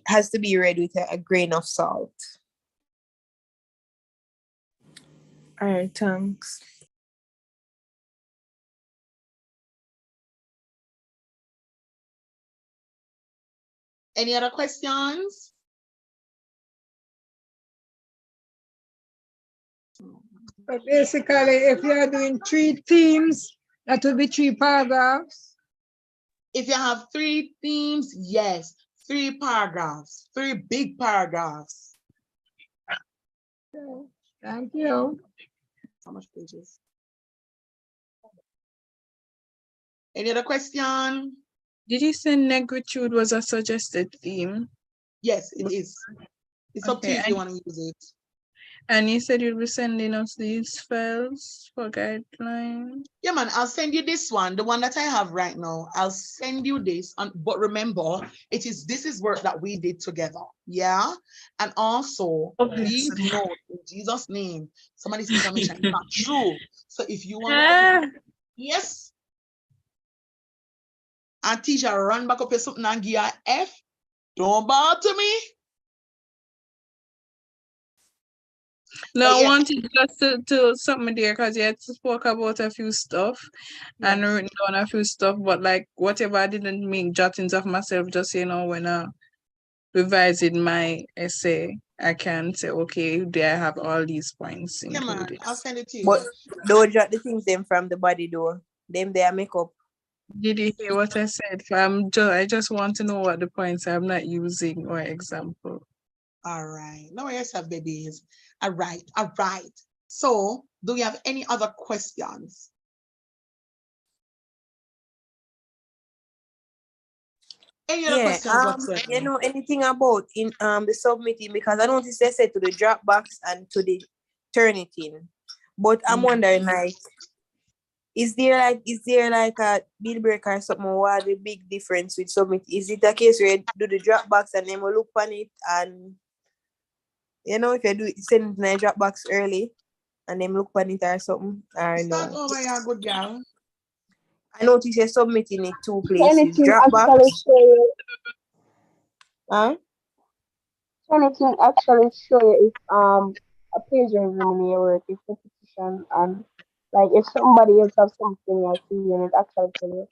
has to be read with a grain of salt. All right, thanks. Any other questions? But basically, if you are doing 3 themes, that will be 3 paragraphs. If you have 3 themes, yes, 3 paragraphs, 3 big paragraphs. Okay. Thank you. How much pages? Any other question? Did you say negritude was a suggested theme? Yes, it is. It's up to you if Okay, you want to use it. And you said you'll be sending us these files for guidelines. Yeah, man, I'll send you this one, the one that I have right now. I'll send you this. But remember, this is work that we did together. Yeah. And also, please note in Jesus' name, some of this information is not true. So if you want to, yes. And teacher, run back up your something and give her F. Don't bow to me. No, I wanted just to something there because you had spoke about a few stuff and written down a few stuff, but like whatever I didn't make jottings of myself, just when I revising my essay, I can say, okay, there I have all these points included. I'll send it to you. But don't jot the things them from the body though. Them they are make up. Did you hear what I said? I just want to know what the points I'm not using or example. All right. No yourself, babies. All right. All right. So, do we have any other questions? Any other questions whatsoever? You know anything about in the submitting, because I noticed they said to the Dropbox and to the Turnitin. But I'm wondering, like, is there like a deal breaker or something? What the big difference with submit? Is it a case where you do the Dropbox and then we'll look on it, and if you do it, send it in a Dropbox early and then look on it or something? I know. Start over, yeah, good girl. I noticed you're submitting it two places. Anything Dropbox. actually show you. Huh? Anything actually show you if a plagiarism in your work, if repetition, and like if somebody else have something you're seeing, it actually tell you.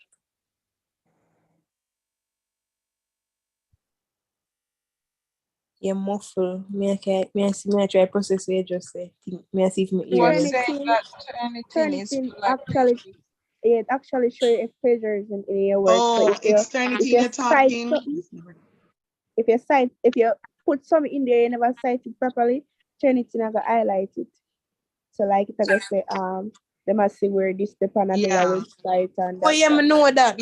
You're muffled. Me I try process what you just say. Me I see if my ear. Turnitin actually, it actually show you if plagiarism in your work. Oh, So if you cite something, if you put something in there, you never cite it properly, Turnitin have to highlight it. So like if I go say they must see where this depend on their website and that. Oh yeah, I know that.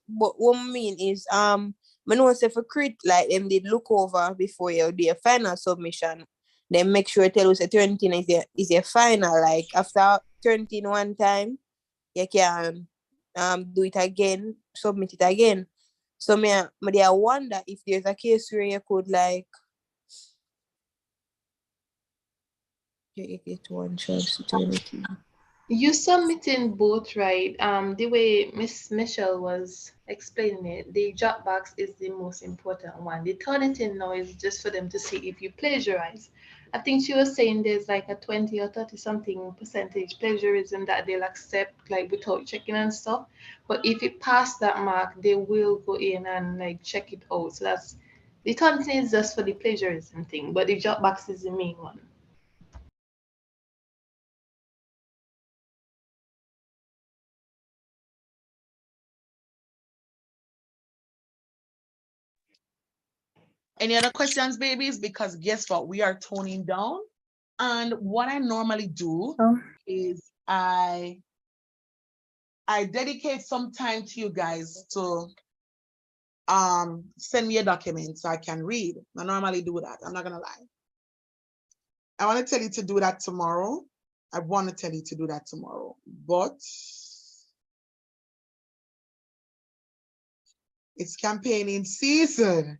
But what I mean is I know say for crit, like them did look over before you do your final submission. Then make sure tell us a Turnitin is your final. Like after Turnitin one time, you can do it again, submit it again. So I wonder if there's a case where you could like get one chance to Turnitin. You submitting both, right? The way Miss Michelle was explaining it, the Dropbox is the most important one. The Turnitin now is just for them to see if you plagiarize. I think she was saying there's like a 20 or 30 something percentage plagiarism that they'll accept, like without checking and stuff. But if it passed that mark, they will go in and like check it out. So that's the Turnitin is just for the plagiarism thing, but the Dropbox is the main one. Any other questions, babies? Because guess what? We are toning down. And what I normally do is I dedicate some time to you guys to send me a document so I can read. I normally do that. I'm not gonna lie. I want to tell you to do that tomorrow. But it's campaigning season.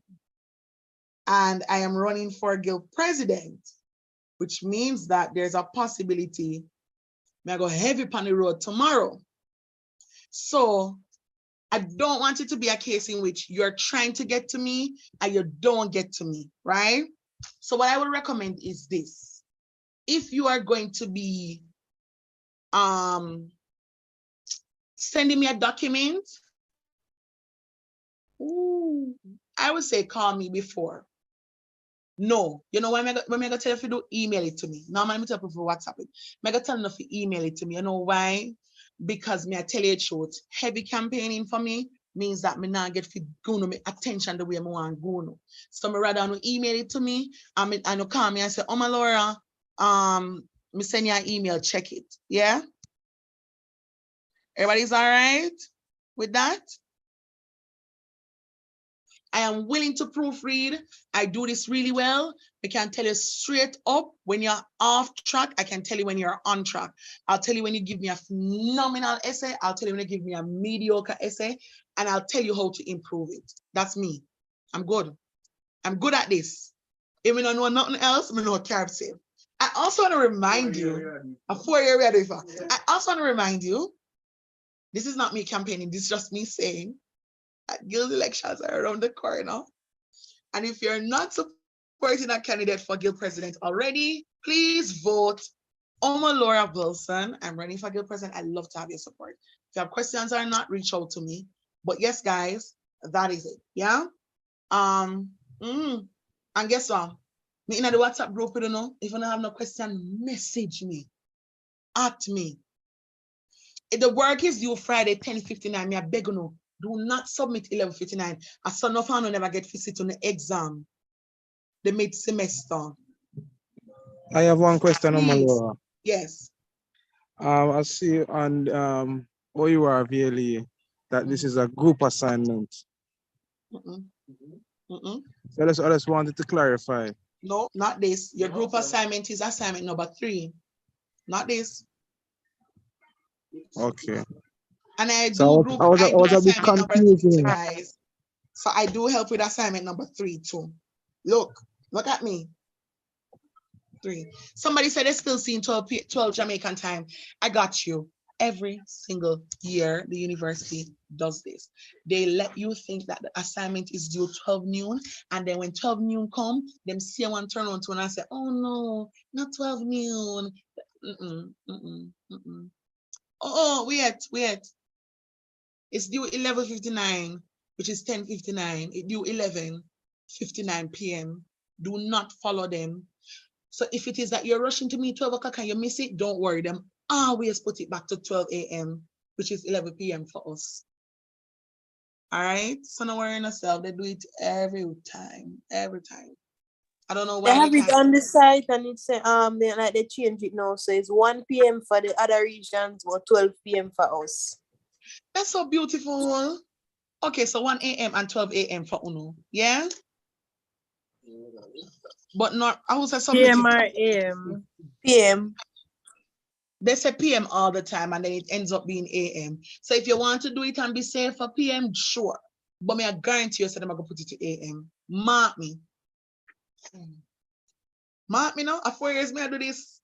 And I am running for guild president, which means that there's a possibility I go heavy on the road tomorrow. So I don't want it to be a case in which you're trying to get to me and you don't get to me, right? So what I would recommend is this. If you are going to be sending me a document, I would say call me before. No, you know when I go tell you if you do email it to me. Normally I'm tell you for WhatsApp it. I go tell you if you email it to me. You know why? Because I tell you the truth, heavy campaigning for me means that me not get go me attention the way I want go. So I rather email it to me and you call me and say, oh my Laura, me send you an email, check it. Yeah? Everybody's all right with that? I am willing to proofread. I do this really well. I can tell you straight up when you're off track. I can tell you when you're on track. I'll tell you when you give me a phenomenal essay. I'll tell you when you give me a mediocre essay. And I'll tell you how to improve it. That's me. I'm good. I'm good at this. If I don't know nothing else, I know Carib save. I also want to remind you, a 4-year ready for. I also want to remind you, this is not me campaigning, this is just me saying that guild elections are around the corner. And if you're not supporting a candidate for guild president already, please vote Oma Laura Wilson. I'm running for guild president. I'd love to have your support. If you have questions or not, reach out to me. But yes, guys, that is it. Yeah. And guess what? Me in the WhatsApp group, you know, if you don't have no question, message me. At me. If the work is due Friday 10:59, me I beg you no, do not submit 11:59. As son of no never get visit on the exam, the mid semester. I have one question, Please. Laura. Yes. I see on OUR VLE that this is a group assignment. So I just wanted to clarify. No, not this. Your group assignment is assignment number 3. Not this. Okay. And I So do I was a bit assignment number 3 confusing. too, guys. So I do help with assignment number 3 too. Look at me. 3. Somebody said they're still seeing 12 Jamaican time. I got you. Every single year, the university does this. They let you think that the assignment is due 12 noon, and then when 12 noon come, them see one turn on to and say, oh no, not 12 noon. Oh, wait. It's due 11:59, which is 10:59. It due 11:59 p.m. Do not follow them. So if it is that you're rushing to me 12 o'clock and you miss it, don't worry. Them always put it back to 12 a.m., which is 11 p.m. for us. All right? So no worry yourself. They do it every time. I don't know why they have it can't. on the site, and it's they change it now. So it's 1 p.m. for the other regions, or 12 p.m. for us. That's so beautiful. Okay, so 1 a.m. and 12 a.m. for Uno. Yeah? But not, I was submitting PM or AM? PM. They say PM all the time, and then it ends up being AM. So if you want to do it and be safe for PM, sure. But me, I guarantee you, I'm going to put it to AM. Mark me. Mark me now. For 4 years, me I do this.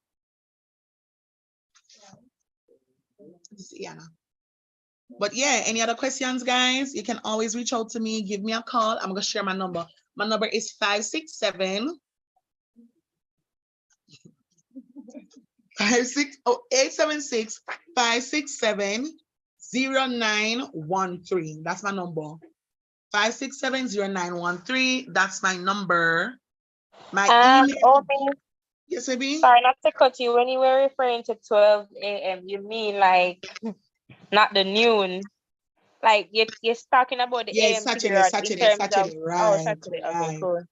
But yeah, any other questions, guys? You can always reach out to me. Give me a call. I'm going to share my number. My number is 567 876 567 0913. That's my number. 5670913. That's my number. My email. Yes, baby. Sorry, not to cut you. When you were referring to 12 a.m., you mean like not the noon? Like you're talking about the AM Saturday, period in terms of right, Saturday. Okay, right. cool.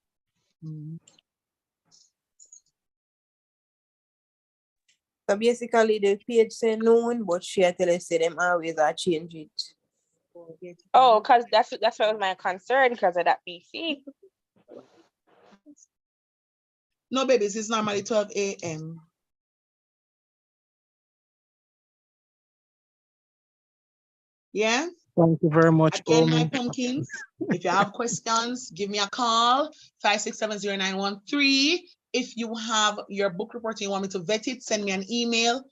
So basically, the page say noon, but she tell us say them always change it. Oh, because that's what was my concern because of that BC. No, babies, it's normally 12 a.m. Yeah? Thank you very much. Again, my pumpkins, if you have questions, give me a call, 5670913. If you have your book report and you want me to vet it, send me an email,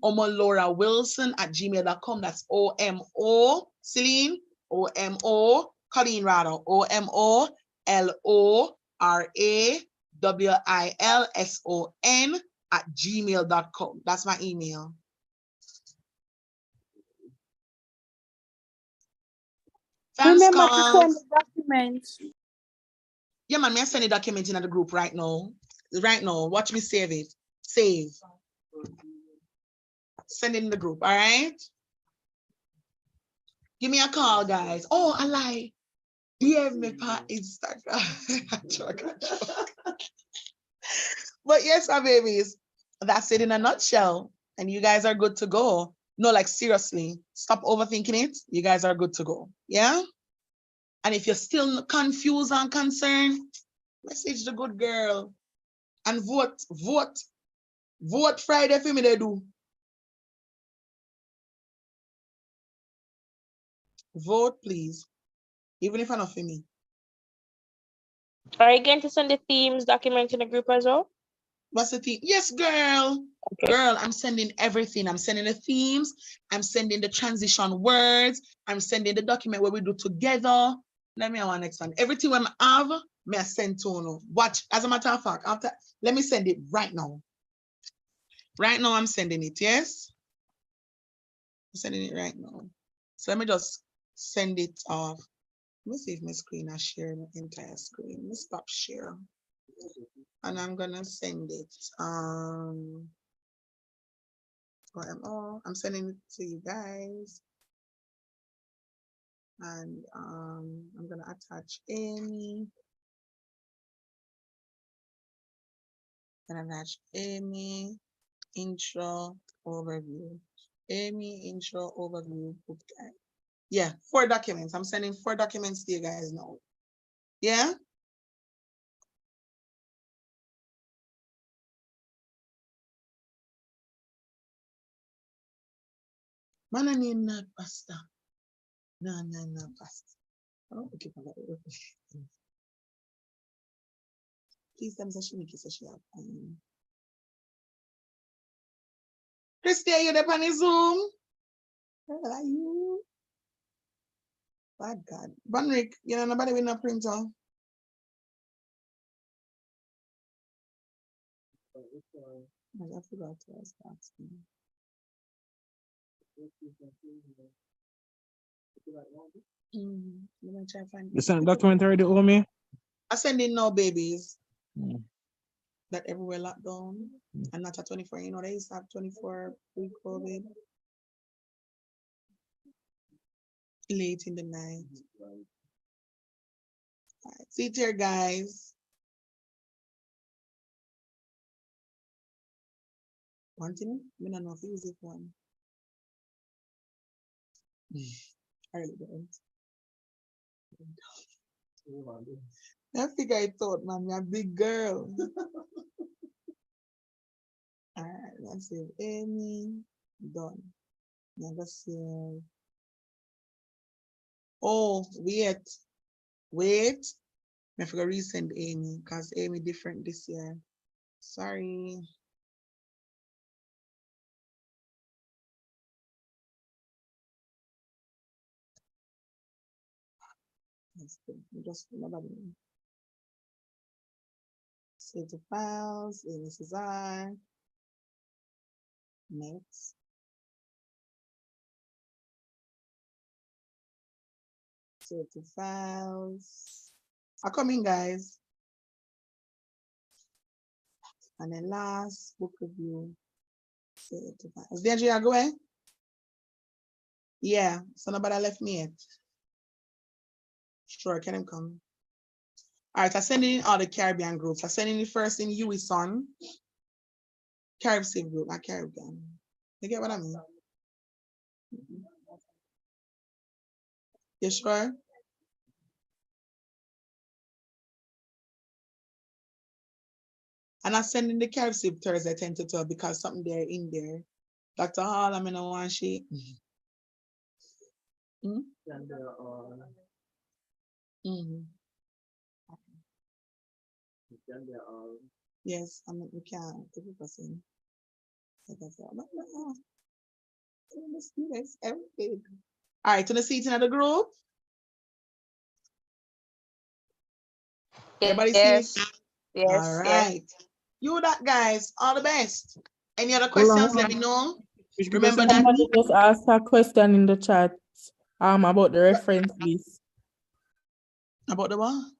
omolorawilson@gmail.com. That's OMO, Celine, OMO, Colleen rather, OMOLORAWILSON@gmail.com. That's my email. Remember to send the documents. Yeah, man, I send the document in the group right now. Right now, watch me save it. Save. Send it in the group, all right? Give me a call, guys. Oh, I lie. DM me per Instagram. But yes, my babies, that's it in a nutshell. And you guys are good to go. No, like seriously, stop overthinking it. You guys are good to go. Yeah? And if you're still confused and concerned, message the good girl and vote. Vote Friday for me, they do. Vote, please. Even if I'm not for me. Are you going to send the themes document in the group as well? What's the theme? Yes, girl. Okay. Girl, I'm sending everything. I'm sending the themes. I'm sending the transition words. I'm sending the document where we do together. Let me have one next one. Everything when I have, may I send to you. Watch. As a matter of fact, after, let me send it right now. Right now, I'm sending it. Yes. I'm sending it right now. So let me just send it off. Let me see if my screen has shared the entire screen. Let me stop share. And I'm gonna send it. I'm sending it to you guys. And I'm gonna attach Amy. And attach Amy intro overview. Amy intro overview book guide. Yeah, 4 documents. I'm sending 4 documents to you guys now. Yeah. Man, I need not pasta. No, pasta. Oh, okay, please tell me she make it so she have Christy, are you there on the Zoom? Where are you? Bad God. Banrick, you know nobody with no printer. I forgot to ask that. You sent the document already, Omi? I send in now, babies. That everywhere locked down. And not at 24, you know, they used to have 24 pre-COVID. Late in the night. All right, see it here, guys. One thing, I don't know if you use it one. I really don't. I think I thought, man, you're a big girl. All right, let's see. Amy, done. Now let's see. Oh, wait. I forgot to resend Amy because Amy different this year. Sorry. That's good. Just nobody. Save the files. This is our next. Save the files. Are coming, guys. And then last book review. Save the files. Deidre, you go away? Yeah. So nobody left me yet. Sure, can him come? All right, I send in all the Caribbean groups. I send in the first in Son. Carib Save group, not Caribbean. You get what I mean? You sure? And I send in the Carib Save Thursday 10 to 12 because something there in there. Dr. Hall, I'm in a one sheet. Yes, I mean, we can't. 50%. Everything. All right, to the seats in the group. Everybody see? Yes. All right. You that, guys. All the best. Any other questions? Let me know. Remember that. Somebody just asked a question in the chat about the reference list. About the what?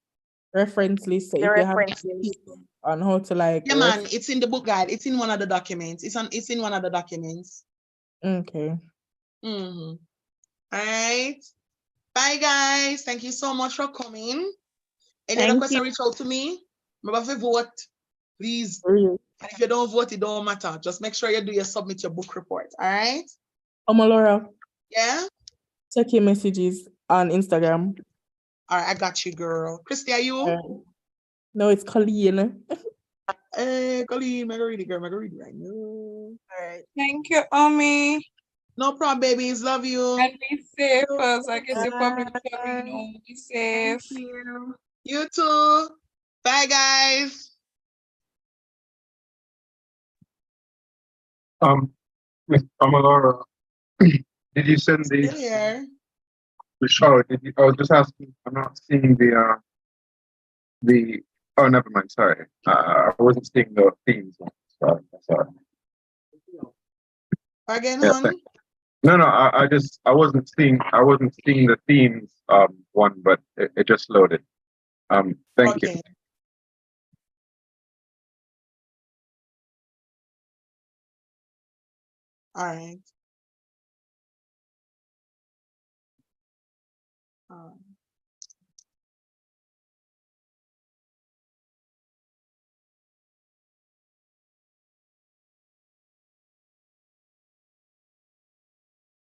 Reference list. So The if you have reference list. on how to like. Yeah, man. It's in the book guide. It's in one of the documents. It's in one of the documents. Okay. All right. Bye, guys. Thank you so much for coming. Any other question, reach out to me. Remember to vote, please. And if you don't vote, it don't matter. Just make sure you submit your book report. All right. Laura. Yeah. Check your messages on Instagram. All right, I got you, girl. Christy, are you? No, it's Colleen. Colleen, Margarita, girl, Margarita, right? No. All right. Thank you, Omi. No problem, babies. Love you. And be safe, as I guess you're probably coming home. Be safe. Thank you. You too. Bye, guys. Miss Amalora, did you send Still the here. show? I was just asking. I'm not seeing the. Oh, never mind. Sorry, I wasn't seeing the themes. Sorry. Again, Yeah, hon? no, I wasn't seeing the themes one, but it just loaded. Thank you. Okay. All right.